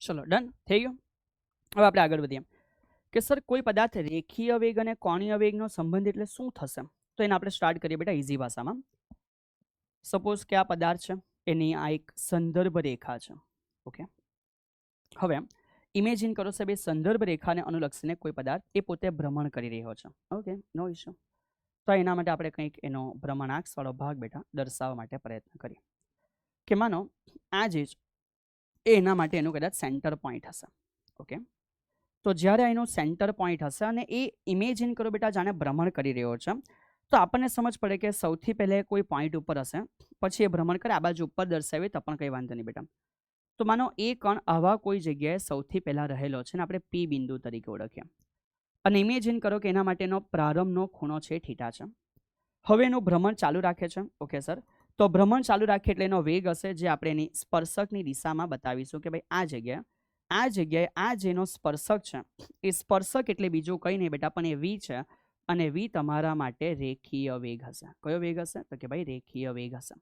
ચલો ડન થઈ ગયું. હવે આપણે આગળ વધીએ કે સર કોઈ પદાર્થ રેખીય વેગ અને કોણીય વેગનો સંબંધ એટલે શું થશે? તો એને આપણે સ્ટાર્ટ કરીએ બેટા ઇઝી ભાષામાં. સપોઝ કે આ પદાર્થ છે, એની આ એક સંદર્ભ રેખા છે. ઓકે, હવે ઇમેજિન કરો સાહેબ એ સંદર્ભ રેખાને અનુલક્ષીને કોઈ પદાર્થ એ પોતે ભ્રમણ કરી રહ્યો છે. ઓકે, નો ઇશ્યુ. તો એના માટે આપણે કંઈક એનો ભ્રમણાક્ષવાળો ભાગ બેટા દર્શાવવા માટે પ્રયત્ન કરીએ કે માનો આ જે એના માટે એનું કદાચ સેન્ટર પોઈન્ટ હશે. ઓકે, તો જ્યારે એનું સેન્ટર પોઈન્ટ હશે અને એ ઇમેજિન કરો બેટા જાણે ભ્રમણ કરી રહ્યો છે, તો આપણને સમજ પડે કે સૌથી પહેલા કોઈ પોઈન્ટ ઉપર હશે, પછી એ ભ્રમણ કરે આ બાજુ ઉપર દર્શાવે તો પણ કંઈ વાંધો નહીં બેટા. તો માનો એ કણ આવા કોઈ જગ્યાએ સૌથી પહેલા રહેલો છે ને આપણે પી બિંદુ તરીકે ઓળખીએ અને ઇમેજિન કરો કે એના માટેનો પ્રારંભનો ખૂણો છે થીટા છે. હવે એનું ભ્રમણ ચાલુ રાખે છે. ઓકે સર, તો ભ્રમણ ચાલુ રાખે એટલે એનો વેગ હશે જે આપણે એની સ્પર્શકની દિશામાં બતાવીશું કે ભાઈ આ જગ્યાએ આ જેનો સ્પર્શક છે એ સ્પર્શક એટલે બીજું કંઈ નહીં બેટા પણ એ વી છે અને વી તમારા માટે રેખીય વેગ હશે. કયો વેગ હશે? તો કે ભાઈ રેખીય વેગ હશે.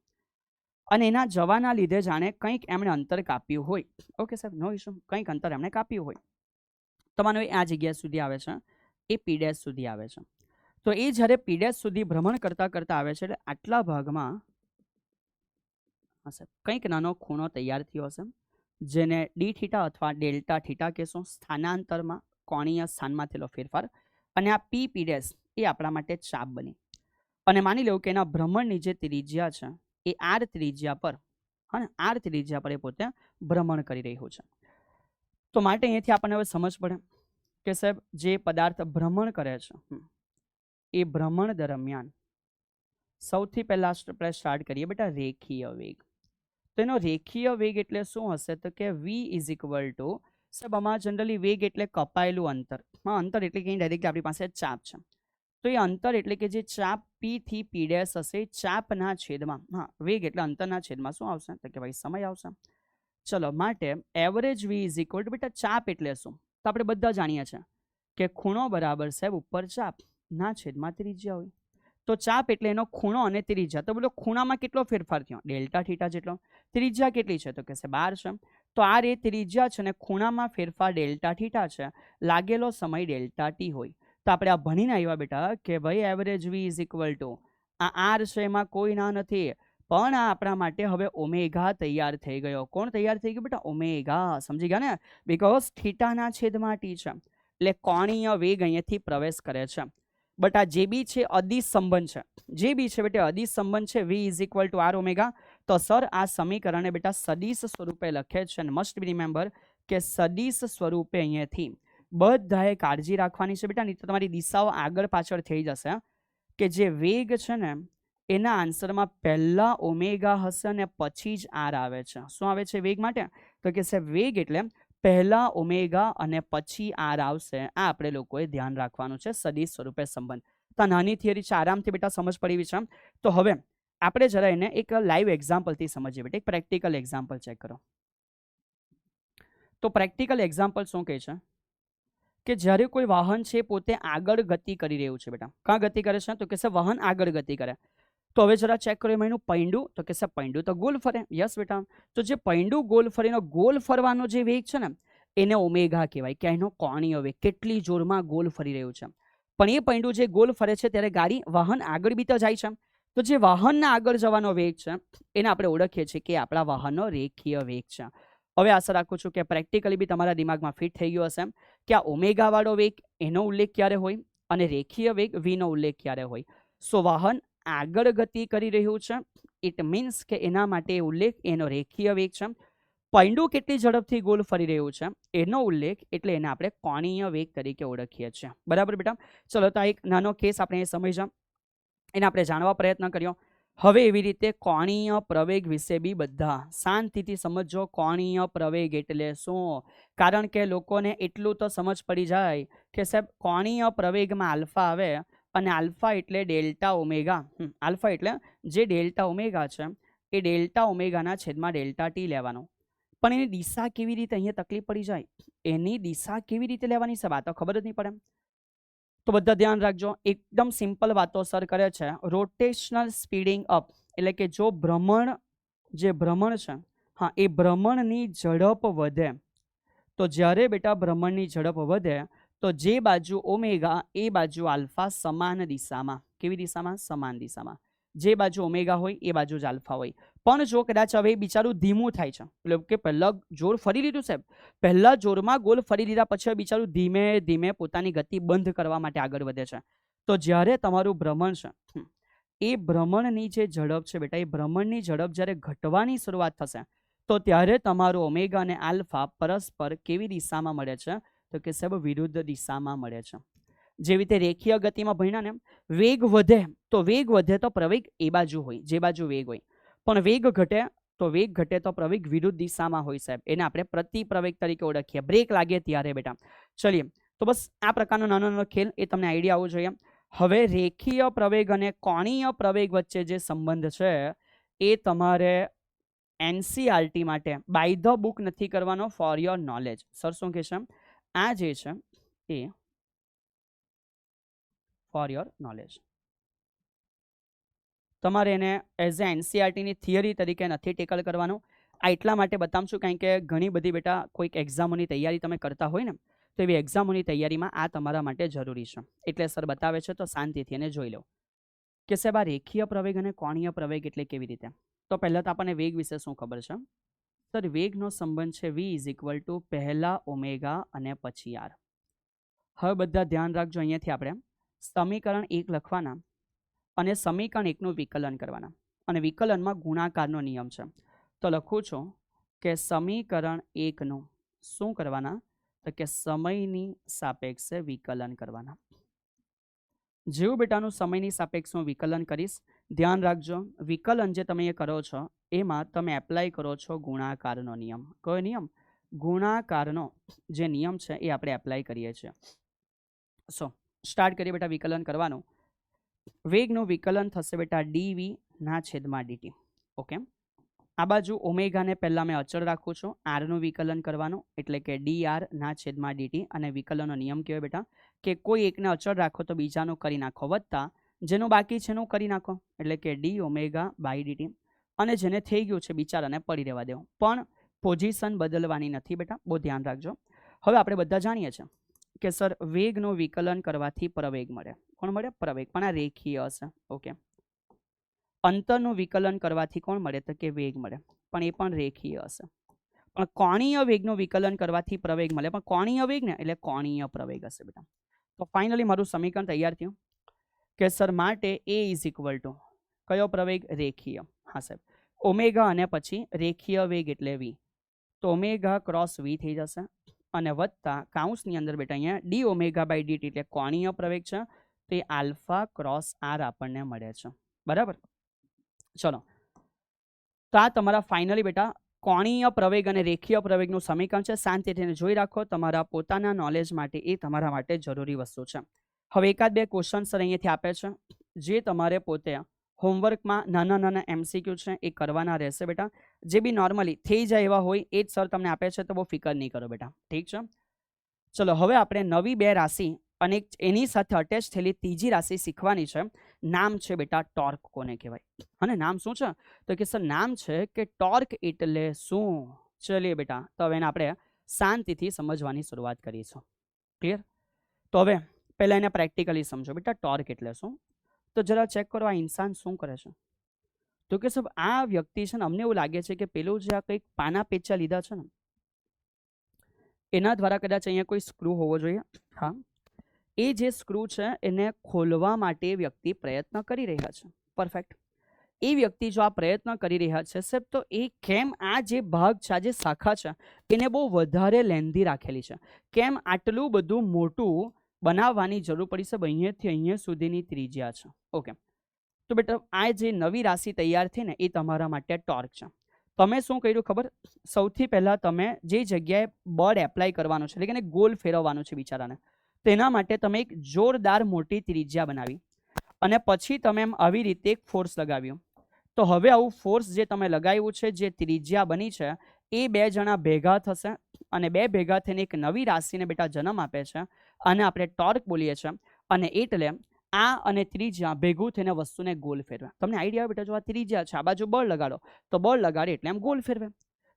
અને એના જવાના લીધે જાણે કંઈક એમણે અંતર કાપ્યું હોય. ઓકે સાહેબ, નો ઇશ્યુ. કંઈક અંતર એમણે કાપ્યું હોય તો માનો આ જગ્યા સુધી આવે છે, એ પી ડેશ સુધી આવે છે. તો એ જ્યારે પી ડેશ સુધી ભ્રમણ કરતા કરતા આવે છે એટલે આટલા ભાગમાં હશે કંઈક નાનો ખૂણો તૈયાર થયો હશે જેને ડી થીટા અથવા ડેલ્ટા થીટા કહેશું. સ્થાનાંતરમાં કોણીય સ્થાનમાં થયેલો ફેરફાર. અને આ પી પી ડેશ એ આપણા માટે ચાપ બની. અને માની લેવું કે એના ભ્રમણની જે ત્રિજ્યા છે એ આર ત્રિજ્યા પર, હા ને, આર ત્રિજ્યા પર એ પોતે ભ્રમણ કરી રહ્યું છે. તો માટે અહીંયાથી આપણને હવે સમજ પડે કે સાહેબ જે પદાર્થ ભ્રમણ કરે છે એ ભ્રમણ દરમિયાન સૌથી પહેલા આપણે સ્ટાર્ટ કરીએ બેટા રેખીય વેગ. તો એનો રેખીય વેગ એટલે શું હશે? તો કે v ઇઝ ઇક્વલ ટુ, સાહેબ આમાં જનરલી વેગ એટલે કપાયેલું અંતર. હા, અંતર એટલે કે ડાયરેક્ટલી આપણી પાસે ચાપ છે. તો એ અંતર એટલે કે જે ચાપ પી થી પી ડેશ હશે, ચાપના છેદમાં, હા, વેગ એટલે અંતરના છેદમાં શું આવશે? તો કે ભાઈ સમય આવશે. ચલો, માટે average v is equal two બેટા ચાપ એટલે શું? તો આપણે બધા જાણીએ છીએ કે ખૂણો બરાબર સાહેબ ઉપર ચાપ ના છેદમાં ત્રિજ્યા હોય. તો ચાપ એટલે એનો ખૂણો અને ત્રિજ્યા. તો બોલો ખૂણામાં કેટલો ફેરફાર થયો? ડેલ્ટા થીટા જેટલો. ત્રિજ્યા કેટલી છે? તો કે 12 છે. તો આ રે ત્રિજ્યા છે અને ખૂણામાં ફેરફાર ડેલ્ટા થીટા છે. લાગેલો સમય ડેલ્ટા ટી હોય. તો આપણે આ ભણીને આવ્યા બેટા કે ભાઈ average v is equal two આ આર છે એમાં કોઈ ના નથી, પણ આ આપણા માટે હવે ઓમેગા તૈયાર થઈ ગયો. કોણ તૈયાર થઈ ગયું બેટા? ઓમેગા. સમજી ગયા ને? બીકોઝ થીટાના છેદમાં ટી છે એટલે કોણીય વેગ અહીંયાથી પ્રવેશ કરે છે. બટ આ જે બી છે અદિશ સંબંધ છે. જે બી છે બેટા અદિશ સંબંધ છે, v is equal to R omega. તો સર આ સમીકરણને બેટા સદિશ સ્વરૂપે લખે છે અને મસ્ટ બી રિમેમ્બર કે સદિશ સ્વરૂપે અહીંયાથી બધાએ કાળજી રાખવાની છે બેટા, નહીં તો તમારી દિશાઓ આગળ પાછળ થઈ જશે. કે જે વેગ છે ને એના આન્સરમાં પહેલા ઓમેગા હશે અને પછી જ આર આવે છે. શું આવે છે વેગ માટે? તો કે સાહેબ વેગ એટલે પહેલા ઓમેગા અને પછી આર આવશે. આ આપણે લોકોએ ધ્યાન રાખવાનું છે, સદિશ સ્વરૂપે સંબંધ. તો નાની થિયરી છે, આરામથી બેટા સમજ પડી છે. તો હવે આપણે જરા એને એક લાઈવ એક્ઝામ્પલથી સમજીએ બેટા. એક પ્રેક્ટિકલ એક્ઝામ્પલ ચેક કરો. તો પ્રેક્ટિકલ એક્ઝામ્પલ શું કહે છે કે જ્યારે કોઈ વાહન છે પોતે આગળ ગતિ કરી રહ્યું છે બેટા. ક્યાં ગતિ કરે છે? તો કે વાહન આગળ ગતિ કરે. તો હવે જરા ચેક કરો એનું પૈંડું, તો કે સાહેબ પૈંડું તો ગોલ ફરે. યસ બેટા, તો જે પૈંડું ગોલ ફરેનો ગોલ ફરવાનો જે વેગ છે ને એને ઓમેગા કહેવાય, કે એનો કોણીય વેગ, કેટલી જોરમાં ગોલ ફરી રહ્યું છે. પણ એ પૈંડું જે ગોલ ફરે છે ત્યારે ગાડી વાહન આગળ બી તો જાય છે, તો જે વાહનના આગળ જવાનો વેગ છે એને આપણે ઓળખીએ છીએ કે આપણા વાહનનો રેખીય વેગ છે. હવે આશા રાખું છું કે પ્રેક્ટિકલી બી તમારા દિમાગમાં ફિટ થઈ ગયું હશે કે આ ઓમેગા વાળો વેગ એનો ઉલ્લેખ ક્યારે હોય અને રેખીય વેગ v નો ઉલ્લેખ ક્યારે હોય. સો વાહન આગળ ગતિ કરી રહ્યું છે, ઇટ મીન્સ કે એના માટે ઉલ્લેખ એનો રેખીય વેગ છે. પૈંડું કેટલી ઝડપથી ગોલ ફરી રહ્યું છે એનો ઉલ્લેખ એટલે એને આપણે કોણીય વેગ તરીકે ઓળખીએ છીએ. બરાબર બેટા? ચલો તો એક નાનો કેસ આપણે સમજ્યા, એને આપણે જાણવા પ્રયત્ન કર્યો. હવે એવી રીતે કોણીય પ્રવેગ વિશે બી બધા શાંતિથી સમજો. કોણીય પ્રવેગ એટલે શું? કારણ કે લોકોને એટલું તો સમજ પડી જાય કે સાહેબ કોણીય પ્રવેગમાં આલ્ફા આવે અને આલ્ફા એટલે ડેલ્ટા ઓમેગા. આલ્ફા એટલે જે ડેલ્ટા ઓમેગા છે એ ડેલ્ટા ઓમેગાના છેદમાં ડેલ્ટા ટી લેવાનો. પણ એની દિશા કેવી રીતે અહીંયા તકલીફ પડી જાય, એની દિશા કેવી રીતે લેવાની છે વાતો ખબર જ નહીં પડે. તો બધા ધ્યાન રાખજો, એકદમ સિમ્પલ વાતો સર કરે છે. રોટેશનલ સ્પીડિંગ અપ એટલે કે જો ભ્રમણ છે હા એ ભ્રમણની ઝડપ વધે, તો જ્યારે બેટા ભ્રમણની ઝડપ વધે તો જે બાજુ ઓમેગા એ બાજુ આલ્ફા સમાન દિશામાં. કેવી દિશામાં? સમાન દિશામાં. જે બાજુ ઓમેગા હોય એ બાજુ જ આલ્ફા હોય. પણ જો કદાચ હવે બિચારું ધીમું થાય છે, એટલે કે પહેલા જોર ફરી લીધું સાહેબ, પહેલા જોરમાં ગોલ ફરી લીધા પછી બિચારું ધીમે ધીમે પોતાની ગતિ બંધ કરવા માટે આગળ વધે છે. તો જ્યારે તમારું ભ્રમણ છે એ ભ્રમણની જે ઝડપ છે બેટા, એ ભ્રમણની ઝડપ જ્યારે ઘટવાની શરૂઆત થશે તો ત્યારે તમારું ઓમેગા અને આલ્ફા પરસ્પર કેવી દિશામાં મળે છે? તો કે સાહેબ વિરુદ્ધ દિશામાં મળે છે. જેવી રીતે રેખીય ગતિમાં ભણ્યા ને, વેગ વધે તો પ્રવેગ એ બાજુ હોય, જે બાજુ વેગ હોય. પણ વેગ ઘટે તો પ્રવેગ વિરુદ્ધ દિશામાં હોય સાહેબ. એને આપણે પ્રતિપ્રવેગ તરીકે ઓળખીએ. બ્રેક લાગે ત્યારે બેટા. ચલીએ, તો બસ આ પ્રકારનો નાનો નાનો ખેલ એ તમને આઈડિયા આવવો જોઈએ. હવે રેખીય પ્રવેગ અને કોણીય પ્રવેગ વચ્ચે જે સંબંધ છે એ તમારે એનસીઆરટી માટે બાય ધ બુક નથી કરવાનો, ફોર યોર નોલેજ. સર શું કહે છે? આ જે છે એ ફોર યોર નોલેજ તમારે એને એઝ એ એનસીઆરટીની થિયરી તરીકે નથી ટેકલ કરવાનું. આ એટલા માટે બતાવું છું કારણ કે ઘણી બધી બેટા કોઈક એક્ઝામોની તૈયારી તમે કરતા હોય ને, તો એવી એક્ઝામોની તૈયારીમાં આ તમારા માટે જરૂરી છે. એટલે સર બતાવે છે તો શાંતિથી એને જોઈ લો કે સાહેબ આ રેખીય પ્રવેગ અને કોણીય પ્રવેગ એટલે કેવી રીતે. તો પહેલાં તો આપણને વેગ વિશે શું ખબર છે? સર વેગનો સંબંધ છે v ઇઝ ઇક્વલ ટુ પહેલા ઓમેગા અને પછી આર. હવે બધા ધ્યાન રાખજો, અહીંયાથી આપણે સમીકરણ 1 લખવાના અને સમીકરણ 1નું વિકલન કરવાના, અને વિકલનમાં ગુણાકારનો નિયમ છે. તો લખું છું કે સમીકરણ 1નું શું કરવાના? તો કે સમયની સાપેક્ષે વિકલન કરવાના. જેવું બેટાનું સમયની સાપેક્ષમાં વિકલન કરીશ, ધ્યાન રાખજો વિકલન જે તમે એ કરો છો એમાં તમે એપ્લાય કરો છો ગુણાકારનો નિયમ. કયો નિયમ? ગુણાકારનો જે નિયમ છે એ આપણે એપ્લાય કરીએ છીએ. સો સ્ટાર્ટ કરીએ બેટા વિકલન કરવાનું. વેગનું વિકલન થશે બેટા ડીવી ના છેદમાં ડીટી. ઓકે, આ બાજુ ઓમેગાને પહેલાં મેં અચળ રાખું છું, આરનું વિકલન કરવાનું એટલે કે ડીઆર ના છેદમાં ડીટી. અને વિકલનનો નિયમ કહેવાય બેટા કે કોઈ એકને અચળ રાખો તો બીજાનું કરી નાખો, વત્તા જેનું બાકી છે એનું કરી નાખો એટલે કે ડી ઓમેગા બાય ડીટી. અને જેને થઈ ગયું છે બિચારાને પડી રહેવા દેવું, પણ પોઝિશન બદલવાની નથી બેટા, બહુ ધ્યાન રાખજો. હવે આપણે બધા જાણીએ છીએ કે સર વેગનું વિકલન કરવાથી પ્રવેગ મળે. કોણ મળે? પ્રવેગ. પણ આ રેખીય હશે. ઓકે, અંતરનું વિકલન કરવાથી કોણ મળે? તો કે વેગ મળે, પણ એ પણ રેખીય હશે. પણ કોણીય વેગનું વિકલન કરવાથી પ્રવેગ મળે, પણ કોણીય વેગ ને એટલે કોણીય પ્રવેગ હશે બેટા. તો ફાઇનલી મારું સમીકરણ તૈયાર થયું કે સર માટે એ ઇઝ ઇક્વલ ટુ કયો પ્રવેગ? રેખીય. હા સાહેબ, ઓમેગા અને પછી રેખીય વેગ એટલે વી, તો ઓમેગા ક્રોસ વી થઈ જશે અને વત્તા કાઉન્સની અંદર બેટા અહીંયા ડી ઓમેગા બાય ડીટી એટલે કોણીય પ્રવેગ છે, તે આલ્ફા ક્રોસ આર આપણને મળે છે. બરાબર? ચલો, તો આ તમારા ફાઇનલી બેટા કોણીય પ્રવેગ અને રેખીય પ્રવેગનું સમીકરણ છે. શાંતિથી જોઈ રાખો, તમારા પોતાના નોલેજ માટે એ તમારા માટે જરૂરી વસ્તુ છે. હવે એકાદ બે ક્વેશ્ચન સર અહીંયાથી આપે છે જે તમારે પોતે હોમવર્કમાં નાના નાના MCQ છે એ કરવાના રહેશે બેટા. જે બી નોર્મલી થઈ જાય એવા હોય એ જ સર તમને આપે છે, તો બહુ ફિકર નહીં કરો બેટા. ઠીક છે? ચલો હવે આપણે નવી બે રાશિ અને એની સાથે અટેચ થયેલી ત્રીજી રાશિ શીખવાની છે. નામ છે બેટા ટોર્ક. કોને કહેવાય? અને નામ શું છે? તો કે સર નામ છે કે ટોર્ક એટલે શું. ચલીએ બેટા, તો હવે એને આપણે શાંતિથી સમજવાની શરૂઆત કરીશું. ક્લિયર? તો હવે પહેલા એને પ્રેક્ટિકલી સમજો બેટા. ટોર્ક એટલે શું? તો જરા ચેક કરો આ ઇન્સાન શું કરે છે. તો કે સાહેબ આ વ્યક્તિ છે ને, અમને એવું લાગે છે કે પેલું જે આ કંઈક પાના પેચા લીધા છે ને, એના દ્વારા કદાચ અહીંયા કોઈ સ્ક્રૂ હોવો જોઈએ. હા, એ જે સ્ક્રૂ છે એને ખોલવા માટે વ્યક્તિ પ્રયત્ન કરી રહ્યા છે. પરફેક્ટ. એ વ્યક્તિ જો આ પ્રયત્ન કરી રહ્યા છે સાહેબ, તો એ કેમ આ જે ભાગ છે, આ જે શાખા છે, એને બહુ વધારે લેન્ધી રાખેલી છે? કેમ આટલું બધું મોટું બનાવવાની જરૂર પડી સાહેબ? અહીંયાથી અહીંયા સુધીની ત્રિજ્યા છે. ઓકે, તો બેટા આ જે નવી રાશિ તૈયાર થઈ ને, એ તમારા માટે ટોર્ક છે. તમે શું કર્યું ખબર? સૌથી પહેલા તમે જે જગ્યાએ બળ એપ્લાય કરવાનું છે, એટલે કે ગોલ ફેરવવાનું છે બિચારાને, તેના માટે તમે એક જોરદાર મોટી ત્રિજ્યા બનાવી અને પછી તમે એમ આવી રીતે એક ફોર્સ લગાવ્યો. તો હવે આવું ફોર્સ જે તમે લગાવ્યું છે, જે ત્રિજ્યા બની છે, એ બે જણા ભેગા થશે અને બે ભેગા થઈને એક નવી રાશિને બેટા જન્મ આપે છે. અને આપણે ટોર્ક બોલીએ છીએ. અને એટલે આ અને ત્રિજ્યા ભેગું થઈને વસ્તુને ગોલ ફેરવે. તમને આઈડિયા બેટા? જો આ ત્રિજ્યા છે, આ બાજુ બળ લગાડો, તો બળ લગાડે એટલે એમ ગોલ ફેરવે.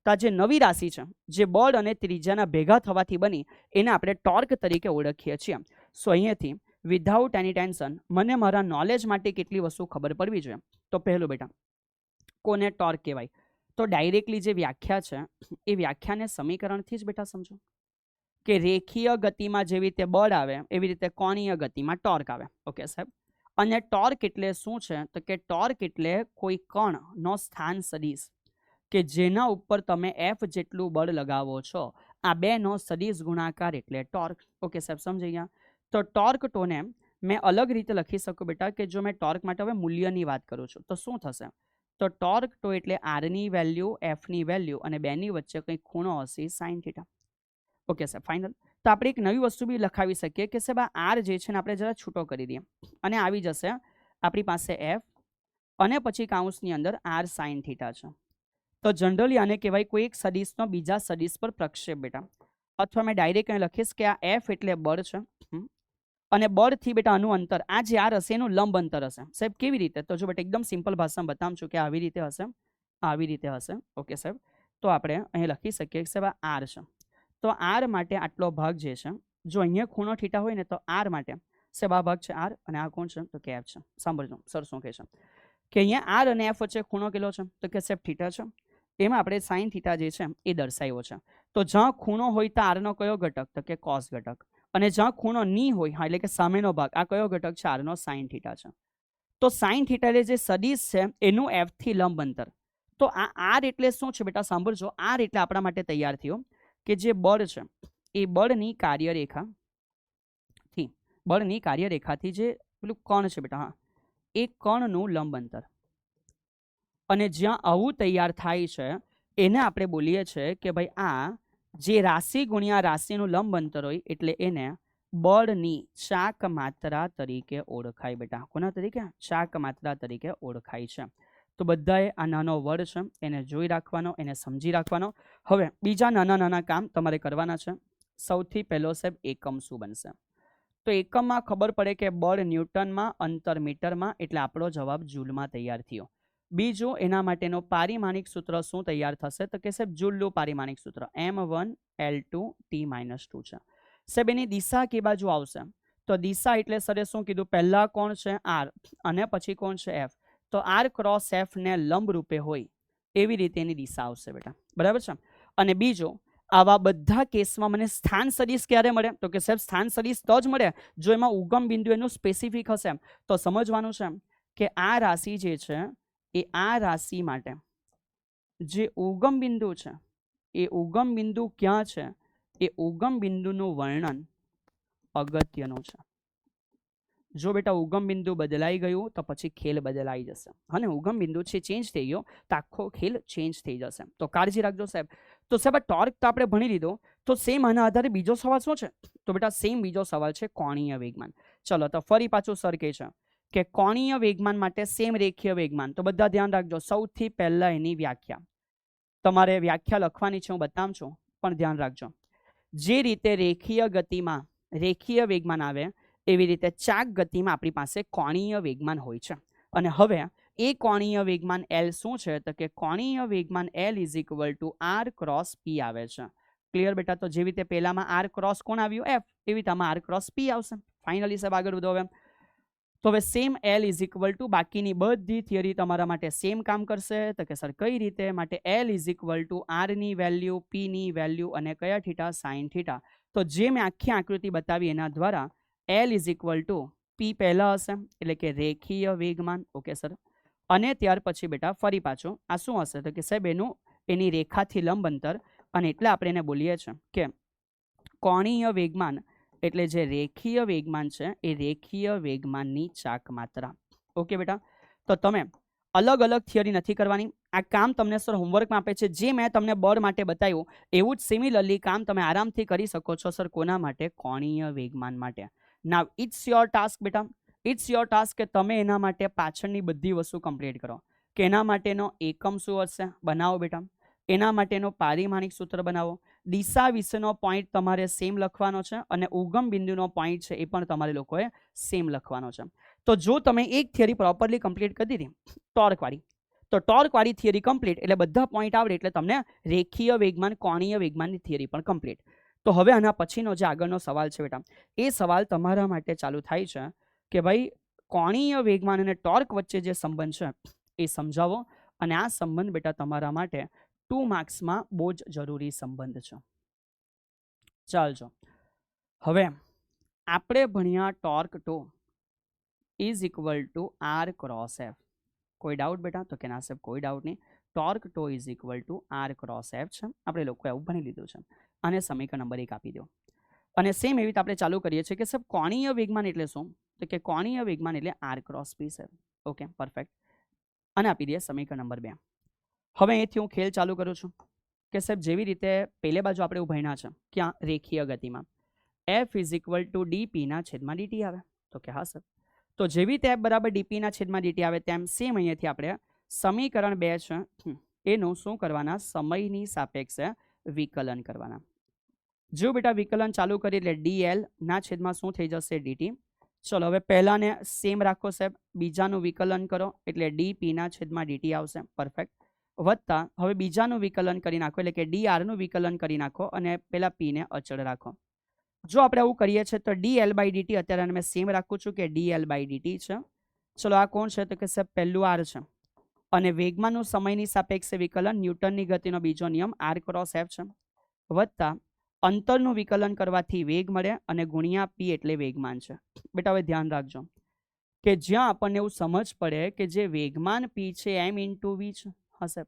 તો આ જે નવી રાશિ છે, જે બળ અને ત્રિજ્યાના ભેગા થવાથી બની, એને આપણે ટોર્ક તરીકે ઓળખીએ છીએ. સો અહીંયાથી વિધાઉટ એની ટેન્શન મને મારા નોલેજ માટે કેટલી વસ્તુ ખબર પડવી જોઈએ. તો પહેલું બેટા, કોને ટોર્ક કહેવાય? તો ડાયરેક્ટલી જે વ્યાખ્યા છે, એ વ્યાખ્યાને સમીકરણથી જ બેટા સમજો કે રેખીય ગતિમાં જેવી રીતે બળ આવે, એવી રીતે કોણીય ગતિમાં ટોર્ક આવે. ઓકે સાહેબ. અને ટોર્ક એટલે શું છે? તો કે ટોર્ક એટલે કોઈ કણનો સ્થાન સદિશ કે જેના ઉપર તમે F જેટલું બળ લગાવો છો, આ બેનો સદિશ ગુણાકાર એટલે ટોર્ક. ઓકે સાહેબ, સમજી ગયા? તો ટોર્ક ટોને મેં અલગ રીતે લખી શકું બેટા, કે જો મેં ટોર્ક માટે હવે મૂલ્યની વાત કરું છું તો શું થશે? તો ટોર્ક ટો એટલે આરની વેલ્યુ, એફની વેલ્યુ અને બેની વચ્ચે કંઈક ખૂણો હશે સાઇન થીટા. ઓકે સાહેબ, ફાઇનલ. તો આપણે એક નવી વસ્તુ બી લખાવી શકીએ કે સાહેબ આ આર જે છે ને, આપણે જરા છૂટો કરી દઈએ અને આવી જશે આપણી પાસે એફ અને પછી કાઉન્સની અંદર આર સાઇન થીટા છે. તો જનરલી આને કહેવાય કોઈ એક સદિશનો બીજા સદિશ પર પ્રક્ષેપ બેટા. અથવા મેં ડાયરેક્ટ અહીં લખીશ કે આ એફ એટલે બળ છે અને બળથી બેટા આનું અંતર, આ જે આર હશે એનું લંબ અંતર હશે. સાહેબ કેવી રીતે? તો જો બેટા એકદમ સિમ્પલ ભાષામાં બતાવું છું કે આવી રીતે હશે, આવી રીતે હશે. ઓકે સાહેબ, તો આપણે અહીં લખી શકીએ કે સાહેબ આ આર છે. તો આર માટે આટલો ભાગ જે છે, જો અહીંયા ખૂણો થીટા હોય ને, તો આર માટે સાહેબ આ ભાગ છે આર અને આ કોણ છે? તો કે એફ છે. સાંભળજો સર શું કહે છે કે અહીંયા આર અને એફ વચ્ચે ખૂણો કેટલો છે? તો કે સાહેબ થીટા છે. એમાં આપણે સાઇન થીટા જે છે એ દર્શાવ્યો છે. તો જ્યાં ખૂણો હોય તો આરનો કયો ઘટક? તો કે કોસ ઘટક. અને જ્યાં ખૂણો નહીં હોય, હા, એટલે કે સામેનો ભાગ, આ કયો ઘટક છે? આરનો સાઇન થીટા છે. તો સાઇન થીટા એટલે જે સદિશ છે એનું એફ થી લંબ અંતર. તો આ આર એટલે શું છે બેટા? સાંભળજો. આર એટલે આપણા માટે તૈયાર થયો કે જે બળ છે એ બળની કાર્યરેખાથી જે પેલું કણ છે બેટા, હા, એ કણનું લંબ અંતર. અને જ્યાં આવું તૈયાર થાય છે એને આપણે બોલીએ છીએ કે ભાઈ આ જે રાશિ ગુણ્યા રાશિનું લંબ અંતર હોય એટલે એને બળની ચાક માત્રા તરીકે ઓળખાય બેટા. કોના તરીકે? ચાક માત્રા તરીકે ઓળખાય છે. તો બધાએ આ નાનો વર્ડ છે એને જોઈ રાખવાનો, એને સમજી રાખવાનો. હવે બીજા નાના નાના કામ તમારે કરવાના છે. સૌથી પહેલો સાહેબ એકમ શું બનશે? તો એકમમાં ખબર પડે કે બળ ન્યૂટનમાં, અંતર મીટરમાં, એટલે આપણો જવાબ જૂલમાં તૈયાર થયો. બીજું એના માટેનો પારિમાણિક સૂત્ર શું તૈયાર થશે? તો કે સાહેબ જૂલનું પારિમાણિક સૂત્ર m1L2T-2 છે. સાહેબ એની દિશા કે બાજુ આવશે? તો દિશા એટલે સરે શું કીધું? પહેલા કોણ છે? આર અને પછી કોણ છે? એફ. તો આર ક્રોસ એફ ને લંબ રૂપે હોય એવી રીતે એની દિશા આવશે બેટા. બરાબર છે? અને બીજો, આવા બધા કેસમાં મને સ્થાન સદિશ ક્યારે મળે? તો કે સાહેબ સ્થાન સદિશ તો જ મળે જો એમાં ઉગમ બિંદુ એનું સ્પેસિફિક હશે. તો સમજવાનું છે કે આ રાશિ જે છે એ આ રાશિ માટે જે ઉગમ બિંદુ છે, એ ઉગમ બિંદુ ક્યાં છે? એ ઉગમ બિંદુનું વર્ણન અગત્યનું છે. જો બેટા ઉગમ બિંદુ બદલાઈ ગયું તો પછી ખેલ બદલાઈ જશે. અને ઉગમ બિંદુ છે ચેન્જ થઈ ગયો તો આખો ખેલ ચેન્જ થઈ જશે. તો કાળજી રાખજો સાહેબ. તો સાહેબ ટોર્ક તો આપણે ભણી લીધો. તો સેમ આના આધારે બીજો સવાલ શું છે? તો બેટા સેમ બીજો સવાલ છે કોણીય વેગમાન. ચલો તો ફરી પાછું સર કહે છે કે કોણીય વેગમાન માટે સેમ રેખીય વેગમાન. તો બધા ધ્યાન રાખજો. સૌથી પહેલા એની વ્યાખ્યા તમારે વ્યાખ્યા લખવાની છે, હું બતાવું છું, પણ ધ્યાન રાખજો. જે રીતે રેખીય ગતિમાં રેખીય વેગમાન આવે એવી રીતે ચાક ગતિમાં આપણી પાસે કોણીય વેગમાન હોય છે. અને હવે એ કોણીય વેગમાન L શું છે? તો કે કોણીય વેગમાન L is equal two R cross P આવે છે. ક્લિયર બેટા? તો જેવી રીતે પહેલામાં R ક્રોસ કોણ આવ્યું? F. એવી રીતે આમાં R ક્રોસ P આવશે. ફાઇનલી સાહેબ આગળ વધો હવે. તો હવે same L is equal to બાકીની બધી થિયરી તમારા માટે સેમ કામ કરશે. તો કે સર કઈ રીતે? માટે L is equal two R ની વેલ્યુ, P ની વેલ્યુ અને કયા થીટા? Sine theta. તો જે મેં આખી આકૃતિ બતાવી એના દ્વારા L is equal two P પહેલા હશે એટલે કે રેખીય વેગમાન. Okay sir. અને ત્યાર પછી બેટા ફરી પાછું આ શું હશે? તો કે સાહેબ એની રેખાથી લંબ અંતર, અને એટલે આપણે એને બોલીએ છીએ કે કોણીય વેગમાન એટલે જે રેખીય વેગમાન છે એ રેખીય વેગમાનની ચાક માત્રા. ઓકે બેટા? તો તમે અલગ અલગ થિયરી નથી કરવાની. આ કામ તમને સર હોમવર્કમાં આપે છે. જે મેં તમને બોર્ડ માટે બતાવ્યું એવું જ સિમિલરલી કામ તમે આરામથી કરી શકો છો સર. કોના માટે? કોણીય વેગમાન માટે. નાવ ઇટ્સ યોર ટાસ્ક બેટા. ઇટ્સ યોર ટાસ્ક કે તમે એના માટે પાછળની બધી વસ્તુ કમ્પ્લીટ કરો. કે એના માટેનો એકમ શું હશે? બનાવો બેટા. એના માટેનો પારિમાણિક સૂત્ર બનાવો. દિશા વિશેનો પોઈન્ટ તમારે સેમ લખવાનો છે અને ઉગમ બિંદુનો પોઈન્ટ છે એ પણ તમારે લોકોએ સેમ લખવાનો છે. તો જો તમે એક થિયરી પ્રોપરલી કમ્પ્લીટ કરી દીધી ટોર્કવાળી, તો ટોર્કવાળી થિયરી કમ્પ્લીટ એટલે બધા પોઈન્ટ આવડે એટલે તમને રેખીય વેગમાન, કોણીય વેગમાનની થિયરી પણ કમ્પ્લીટ. તો હવે આના પછીનો જે આગળનો સવાલ છે બેટા, એ સવાલ તમારા માટે ચાલુ થાય છે કે ભાઈ કોણીય વેગમાન અને ટોર્ક વચ્ચે જે સંબંધ છે એ સમજાવો. અને આ સંબંધ બેટા તમારા માટે 2 માર્ક્સમાં બહુ જ જરૂરી સંબંધ છે. ચાલજો હવે આપણે ભણ્યા torque toe is equal two R cross F. કોઈ ડાઉટ બેટા? તો કે ના સાહેબ કોઈ ડાઉટ નહીં. Torque toe is equal two R cross F છે. આપણે લોકોએ એવું ભણી લીધું છે. અને સમીકરણ નંબર 1 આપી દો. અને સેમ એવી રીતે આપણે ચાલુ કરીએ છીએ કે સાહેબ કોણીય વેગમાન એટલે શું? તો કે કોણીય વેગમાન એટલે R ક્રોસ P છે. Okay perfect. અને આપી દઈએ સમીકરણ નંબર 2. હવે અહીંથી હું ખેલ ચાલુ કરું છું કે સાહેબ જેવી રીતે પહેલે બાજુ આપણે એવું ભણ્યા છે ક્યાં? રેખીય ગતિમાં F is equal two DP ના છેદમાં DT આવે. તો કે હા સર. તો જેવી રીતે F બરાબર DP ના છેદમાં DT આવે તેમ સેમ અહીંયાથી આપણે સમીકરણ 2 છે એનું શું કરવાના? સમયની સાપેક્ષે વિકલન કરવાના. જો બેટા વિકલન ચાલુ કરી એટલે DL ના છેદમાં શું થઈ જશે? DT. ચલો હવે પહેલાને સેમ રાખો સાહેબ. બીજાનું વિકલન કરો એટલે DP ના છેદમાં DT આવશે. પરફેક્ટ. વત્તા હવે બીજાનું વિકલન કરી નાખો એટલે કે DR નું વિકલન કરી નાખો અને પેલા P ને અચળ રાખો. જો આપણે આવું કરીએ છીએ તો DL બાય DT અત્યારે મેં સેમ રાખું છું કે DL બાય DT છે. ચલો આ કોણ છે? તો કે સાહેબ પહેલું R છે. અને વેગમાનનું સમયની સાપેક્ષે વિકલન ન્યૂટનની ગતિનો બીજો નિયમ R ક્રોસ F છે. વત્તા અંતરનું વિકલન કરવાથી વેગ મળે અને ગુણ્યા P એટલે વેગમાન છે. બેટા હવે ધ્યાન રાખજો કે જ્યાં આપણને એવું સમજ પડે કે જે વેગમાન P છે M ઇન્ટુ V છે હશે.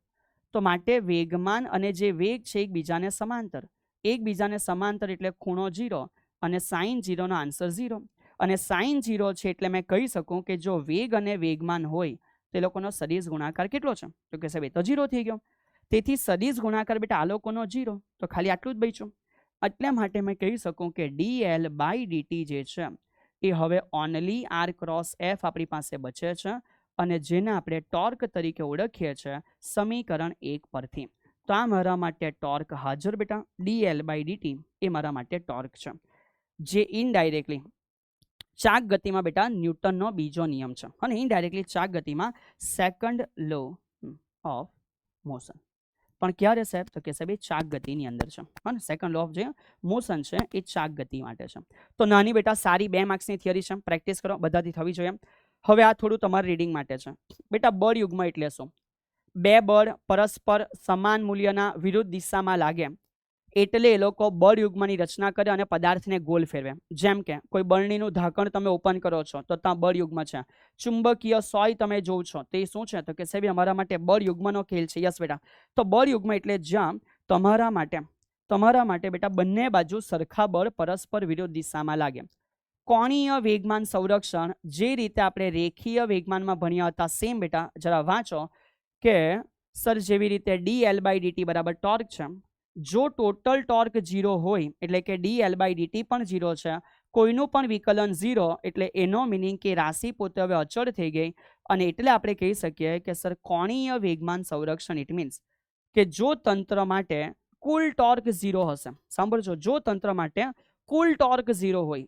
તો માટે વેગમાન અને જે વેગ છે એકબીજાને સમાંતર. એકબીજાને સમાંતર એટલે ખૂણો 0 અને સાઇન 0 નો આન્સર 0. અને સાઇન 0 છે એટલે મેં કહી શકું કે જો વેગ અને વેગમાન હોય તે લોકોનો સદિશ ગુણાકાર કેટલો છે? તો કે સાહેબ એ તો 0 થઈ ગયો. તેથી સદિશ ગુણાકાર બેટા આ લોકોનો 0. તો ખાલી આટલું જ બચ્યું. એટલે માટે મેં કહી શકું કે DL બાય DT જે છે એ હવે ઓનલી R ક્રોસ F આપણી પાસે બચે છે અને જેને આપણે ટોર્ક તરીકે ઓળખીએ છીએ સમીકરણ 1 પરથી. તો આ મારા માટે ટોર્ક હાજર બેટા. DL બાય DT એ મારા માટે ટોર્ક છે જે ઇનડાયરેક્ટલી ચાક ગતિમાં બેટા ન્યૂટનનો બીજો નિયમ છે અને ઇનડાયરેક્ટલી ચાક ગતિમાં સેકન્ડ લો ઓફ મોશન. પણ ક્યારે સાહેબ? તો કે સાહેબ એ ચાક ગતિની અંદર છે. અને સેકન્ડ લો ઓફ જે મોશન છે એ ચાક ગતિ માટે છે. તો નાની બેટા સારી 2 માર્ક્સની થિયરી છે. પ્રેક્ટિસ કરો, બધાથી થવી જોઈએ. હવે આ થોડું તમારા રીડિંગ માટે છે. બેટા બળ યુગ્મ એટલે શું? બે બળ પરસ્પર સમાન મૂલ્યના વિરુદ્ધ દિશામાં લાગે એટલે એ લોકો બળ યુગ્મની રચના કરે અને પદાર્થને ગોલ ફેરવે. જેમ કે કોઈ બરણીનું ઢાંકણ તમે ઓપન કરો છો તો ત્યાં બળ યુગ્મ છે. ચુંબકીય સોય તમે જોવ છો તે શું છે? તો કે સાહેબ અમારા માટે બળ યુગ્મનો ખેલ છે. યસ બેટા. તો બળ યુગ્મ એટલે જ્યાં તમારા માટે બેટા બંને બાજુ સરખા બળ પરસ્પર વિરુદ્ધ દિશામાં લાગે. કોણીય વેગમાન સંરક્ષણ જે રીતે આપણે રેખીય વેગમાનમાં ભણ્યા હતા સેમ બેટા જરા વાંચો કે સર જેવી રીતે DL બાય DT બરાબર ટોર્ક છે. જો ટોટલ ટોર્ક 0 હોય એટલે કે DL બાય DT પણ 0 છે, કોઈનું પણ વિકલન 0 એટલે એનો મિનિંગ કે રાશિ પોતે હવે અચળ થઈ ગઈ અને એટલે આપણે કહી શકીએ કે સર કોણીય વેગમાન સંરક્ષણ ઇટ મીન્સ કે જો તંત્ર માટે કુલ ટોર્ક 0 હશે. સાંભળજો, જો તંત્ર માટે કુલ ટોર્ક 0 હોય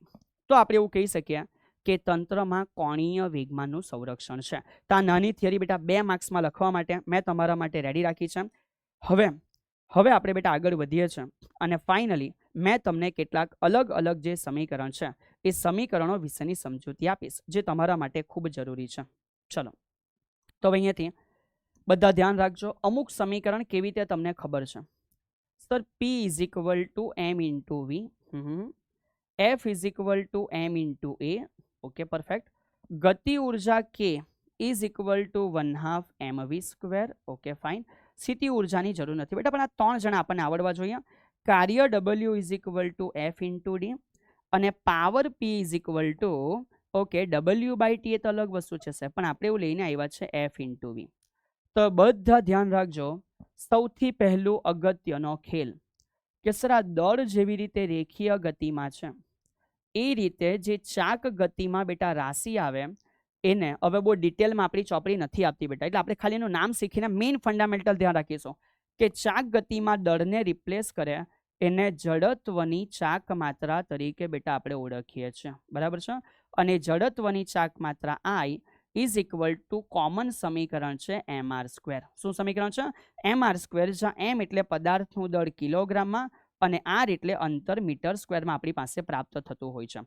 તો આપણે એવું કહી શકીએ કે તંત્રમાં કોણીય વેગમાનનું સંરક્ષણ છે. તો આ નાની થિયરી બેટા 2 માર્ક્સમાં લખવા માટે મેં તમારા માટે રેડી રાખી છે. હવે આપણે બેટા આગળ વધીએ છીએ અને ફાઇનલી મેં તમને કેટલાક અલગ અલગ જે સમીકરણ છે એ સમીકરણો વિશેની સમજૂતી આપીશ જે તમારા માટે ખૂબ જરૂરી છે. ચલો તો હવે અહીંયાથી બધા ધ્યાન રાખજો. અમુક સમીકરણ કેવી રીતે તમને ખબર છે? Sir P = m × V, F = m × A, okay perfect. ગતિ ઉર્જા K = 1/2 mv², ઓકે ફાઇન. સ્થિતિ ઉર્જાની જરૂર નથી બેટા, પણ આ 3 જણા આપણને આવડવા જોઈએ. કાર્ય W = F × D અને પાવર P = ઓકે W/T એ તો અલગ વસ્તુ છે સાહેબ, પણ આપણે એવું લઈને આવ્યા છે F × V. તો બધા ધ્યાન રાખજો. સૌથી પહેલું અગત્યનો ખેલ કે સર આ દળ જેવી રીતે રેખીય ગતિમાં છે એ રીતે જે ચાક ગતિમાં બેટા રાશિ આવે એને હવે બહુ ડિટેલમાં આપણી ચોપડી નથી આપતી બેટા, એટલે આપણે ખાલી એનું નામ શીખીને મેઇન ફંડામેન્ટલ ધ્યાન રાખીશું કે ચાક ગતિમાં દળને રિપ્લેસ કરે એને જડત્વની ચાક માત્રા તરીકે બેટા આપણે ઓળખીએ છીએ, બરાબર છે. અને જડત્વની ચાક માત્રા I = કોમન સમીકરણ છે mr². શું સમીકરણ છે? mr², જ્યાં m એટલે પદાર્થનું દળ કિલોગ્રામમાં અને r એટલે અંતર મીટર સ્ક્વેરમાં આપણી પાસે પ્રાપ્ત થતું હોય છે.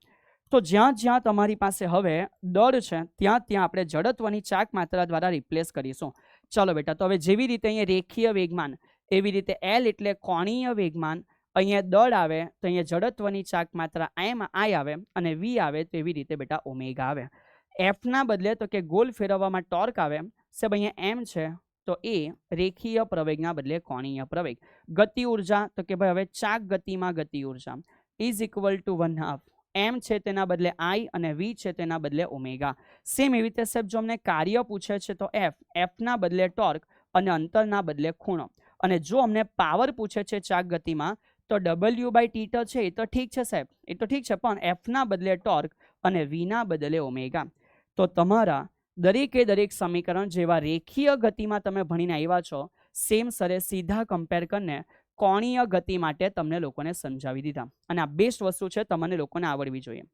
તો જ્યાં જ્યાં તમારી પાસે હવે દળ છે ત્યાં આપણે જડત્વની ચાક માત્રા દ્વારા રિપ્લેસ કરીશું. ચાલો બેટા, તો હવે જેવી રીતે અહીંયા રેખીય વેગમાન એવી રીતે L એટલે કોણીય વેગમાન, અહીંયા દળ આવે તો અહીંયા જડત્વની ચાક માત્રા I આવે અને V આવે તો એવી રીતે બેટા ઓમેગા આવે. F ના બદલે તો કે ગોલ ફેરવવામાં ટોર્ક આવે, સાહેબ અહીંયા M છે તો એ રેખીય પ્રવેગના બદલે કોણીય પ્રવેગ. ગતિ ઉર્જા તો કે ભાઈ હવે ચાક ગતિમાં ગતિ ઉર્જા = 1/2 m છે તેના બદલે I અને V છે તેના બદલે ઓમેગા. સેમ એવી રીતે સાહેબ જો અમને કાર્ય પૂછે છે તો F ના બદલે ટોર્ક અને અંતરના બદલે ખૂણો. અને જો અમને પાવર પૂછે છે ચાક ગતિમાં તો W/T તો છે, એ તો ઠીક છે સાહેબ, એ તો ઠીક છે, પણ F ના બદલે ટોર્ક અને V ના બદલે ઓમેગા. તો તમારા દરેકે દરેક સમીકરણ જેવા રેખીય ગતિમાં તમે ભણીને આવ્યા છો સેમ સરે સીધા કમ્પેર કરીને કોણીય ગતિ માટે તમને લોકોને સમજાવી દીધા. અને આ બેસ્ટ વસ્તુ છે, તમને લોકોને આવડવી જોઈએ.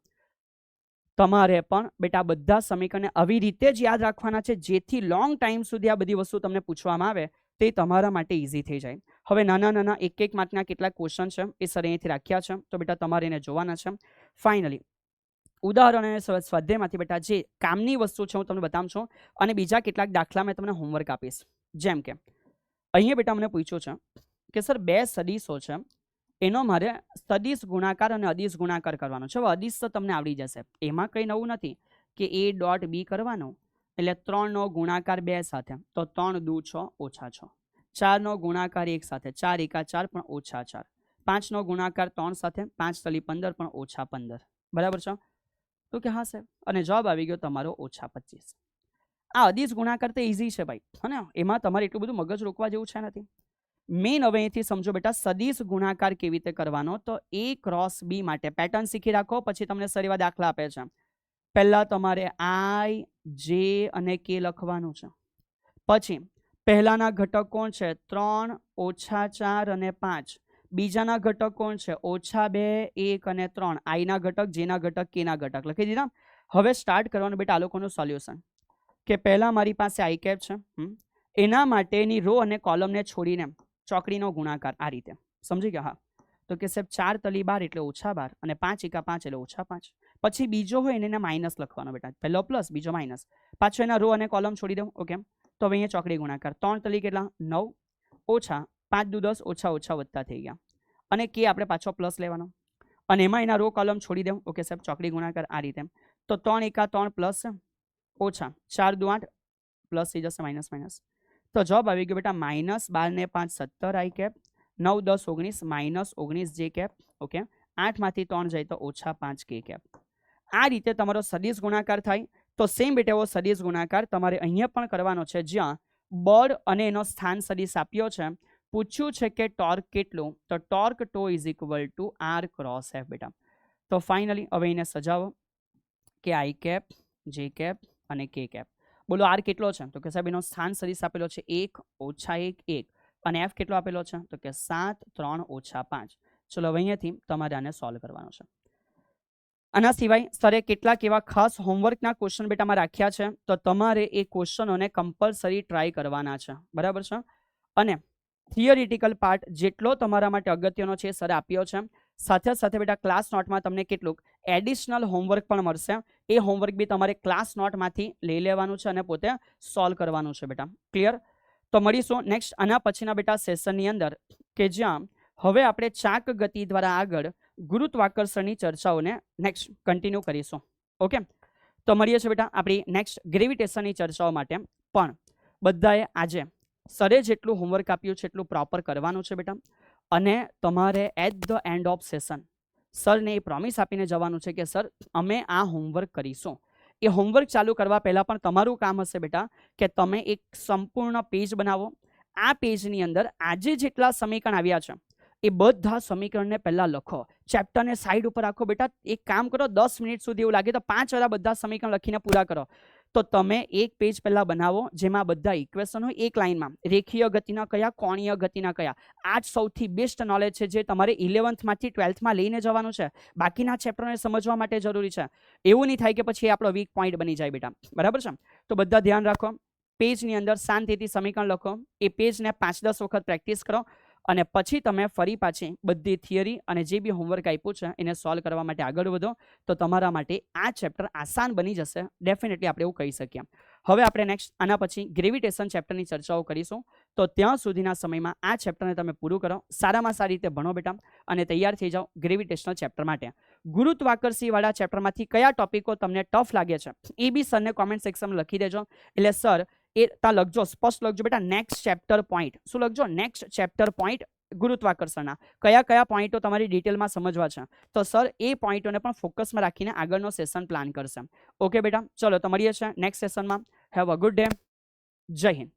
તમારે પણ બેટા બધા સમીકરણને આવી રીતે જ યાદ રાખવાના છે જેથી લોંગ ટાઈમ સુધી આ બધી વસ્તુ તમને પૂછવામાં આવે તે તમારા માટે ઇઝી થઈ જાય. હવે નાના નાના એક માર્કના કેટલાક ક્વેશ્ચન છે એ સર અહીંથી રાખ્યા છે, તો બેટા તમારે એને જોવાના છે. ફાઇનલી ઉદાહરણ અને સ્વાધ્યાયમાંથી બેટા જે કામની વસ્તુ છે હું તમને બતાવું છું અને બીજા કેટલાક દાખલા મેં તમને હોમવર્ક આપીશ. જેમ કે અહીંયા બેટા મને પૂછ્યું છે કે સર 2 સદિશો છે એનો મારે સદિશ ગુણાકાર અને અદિશ ગુણાકાર કરવાનો છે. હવે અદિશ તો તમને આવડી જશે, એમાં કંઈ નવું નથી કે A.B કરવાનો એટલે 3નો ગુણાકાર 2 સાથે તો 3 દુ 6 ઓછા 6, 4નો ગુણાકાર 1 સાથે 4 એકા 4 પણ ઓછા 4, 5નો ગુણાકાર 3 સાથે 5 તલી 15 પણ ઓછા 15, બરાબર છે. તો કે હા સાહેબ, અને જવાબ આવી ગયો તમારો ઓછા 25. આ અદિશ ગુણાકાર તો ઇઝી છે ભાઈ, હે ને, એમાં તમારે એટલું બધું મગજ રોકવા જેવું છે નથી. મેઇન હવે અહીંથી સમજો બેટા સદિશ ગુણાકાર કેવી રીતે કરવાનો. તો A×B માટે પેટર્ન શીખી રાખો, પછી તમને સર એવા દાખલા આપે છે. પહેલા તમારે I, J અને K લખવાનું છે. પછી પહેલાના ઘટક કોણ છે? 3, -4 અને 5. બીજાના ઘટક કોણ છે? -2, 1 અને 3. I ના ઘટક, J ના ઘટક, K ના ઘટક લખી દીધા. હવે સ્ટાર્ટ કરવાનું બેટા આ લોકોનું સોલ્યુશન. કે પહેલા મારી પાસે I કેપ છે, એના માટેની રો અને કોલમને છોડીને ચોકડીનો ગુણાકાર આ રીતે, સમજી ગયા? હા. તો કે સાહેબ 4 તલી 12 એટલે -12 અને 5 એકા 5 એટલે -5. પછી બીજો હોય એને માઇનસ લખવાનો બેટા, પહેલો પ્લસ બીજો માઇનસ, પાછો એના રો અને કોલમ છોડી દઉં. ઓકે, તો હવે અહીંયા ચોકડી ગુણાકાર 3 તલી કેટલા? 9 ઓછા 5 દુ 10 ઓછા ઓછા વત્તા થઈ ગયા, અને કે આપણે પાછો પ્લસ લેવાનો અને એમાં એના રો કોલમ છોડી દઉં. ઓકે સાહેબ, ચોકડી ગુણાકાર આ રીતે. તો 3 એકા 3 પ્લસ ઓછા 4 દુ 8 પ્લસ થઈ જશે માઇનસ માઇનસ. તો જવાબ આવી ગયો બેટા -12 ને 5 17 I cap, 9 10 19 -19 J cap. Okay, 8 માંથી 3 જાય તો -5 K કેપ. આ રીતે તમારો સદિશ ગુણાકાર થાય. તો સેમ બેટા એવો સદિશ ગુણાકાર તમારે અહીંયા પણ કરવાનો છે, જ્યાં બળ અને એનો સ્થાન સદિશ આપ્યો છે. પૂછ્યું છે કે ટોર્ક કેટલું, તો ટોર્ક ટો = R×F બેટા. તો ફાઇનલી હવે એને સજાવો કે I કેપ, J કેપ અને K કેપ. બોલો R કેટલો છે? તો કે સાહેબ એનો સ્થાન સદિશ આપેલો છે 1 - 1 1, અને F કેટલો આપેલો છે? તો કે 7 3 - 5. ચલો હવે અહીંયાથી તમારે આને સોલ્વ કરવાનો છે. આના સિવાય સરે કેટલાક એવા ખાસ હોમવર્કના ક્વેશ્ચન બેટામાં રાખ્યા છે, તો તમારે એ ક્વેશ્ચનોને કમ્પલસરી ટ્રાય કરવાના છે, બરાબર છે. અને થિયરિટિકલ પાર્ટ જેટલો તમારા માટે અગત્યનો છે સરે આપ્યો છે. સાથે સાથે બેટા ક્લાસ નોટમાં તમને કેટલુંક એડિશનલ હોમવર્ક પણ મળશે. એ હોમવર્ક બી તમારે ક્લાસ નોટમાંથી લઈ લેવાનું છે અને પોતે સોલ્વ કરવાનું છે બેટા. ક્લિયર? તો મળીશું નેક્સ્ટ આના પછીના બેટા સેશનની અંદર, કે જ્યાં હવે આપણે ચાક ગતિ દ્વારા આગળ ગુરુત્વાકર્ષણની ચર્ચાઓને નેક્સ્ટ કન્ટિન્યુ કરીશું. ઓકે, તો મળીએ છીએ બેટા આપણી નેક્સ્ટ ગ્રેવિટેશનની ચર્ચાઓ માટે. પણ બધાએ આજે સરે જેટલું હોમવર્ક આપ્યું છે એટલું પ્રોપર કરવાનું છે બેટા. અને તમારે at the end of session સરને એ પ્રોમિસ આપીને જવાનું છે કે સર અમે આ હોમવર્ક કરીશું. એ હોમવર્ક ચાલુ કરવા પહેલાં પણ તમારું કામ હશે બેટા કે તમે એક સંપૂર્ણ પેજ બનાવો. આ પેજની અંદર આજે જેટલા સમીકરણ આવ્યા છે એ બધા સમીકરણને પહેલાં લખો. ચેપ્ટરને સાઈડ ઉપર રાખો બેટા. એક કામ કરો, 10 મિનિટ સુધી એવું લાગે તો 5 વાર બધા સમીકરણ લખીને પૂરા કરો. તો તમે એક પેજ પહેલાં બનાવો જેમાં બધા ઇક્વેશન હોય એક લાઇનમાં. રેખીય ગતિના કયા, કોણીય ગતિના કયા. આ જ સૌથી બેસ્ટ નોલેજ છે જે તમારે 11thમાંથી 12thમાં લઈને જવાનું છે. બાકીના ચેપ્ટરને સમજવા માટે જરૂરી છે. એવું નહીં થાય કે પછી એ આપણો વીક પોઈન્ટ બની જાય બેટા, બરાબર છે. તો બધા ધ્યાન રાખો. પેજની અંદર શાંતિથી સમીકરણ લખો. એ પેજને 5-10 વખત પ્રેક્ટિસ કરો અને પછી તમે ફરી પાછી બધી થિયરી અને જે બી હોમવર્ક આપ્યું છે એને સોલ્વ કરવા માટે આગળ વધો. તો તમારા માટે આ ચેપ્ટર આસાન બની જશે, ડેફિનેટલી આપણે એવું કહી શકીએ. હવે આપણે નેક્સ્ટ આના પછી ગ્રેવિટેશન ચેપ્ટરની ચર્ચાઓ કરીશું. તો ત્યાં સુધીના સમયમાં આ ચેપ્ટરને તમે પૂરું કરો, સારામાં સારી રીતે ભણો બેટા અને તૈયાર થઈ જાઓ ગ્રેવિટેશનલ ચેપ્ટર માટે. ગુરુત્વાકર્ષીવાળા ચેપ્ટરમાંથી કયા ટોપિકો તમને ટફ લાગે છે એ બી સરને કોમેન્ટ સેક્શનમાં લખી દેજો. એટલે સર એ ત્યાં લખજો, સ્પષ્ટ લખજો બેટા નેક્સ્ટ ચેપ્ટર પોઈન્ટ. શું લખજો? નેક્સ્ટ ચેપ્ટર પોઈન્ટ ગુરુત્વાકર્ષણના કયા કયા પોઈન્ટો તમારી ડિટેલમાં સમજવા છે. તો સર એ પોઈન્ટોને પણ ફોકસમાં રાખીને આગળનો સેશન પ્લાન કરશે. ઓકે બેટા, ચલો તો મળીએ છીએ નેક્સ્ટ સેશનમાં. Have a good day. જય હિન્દ.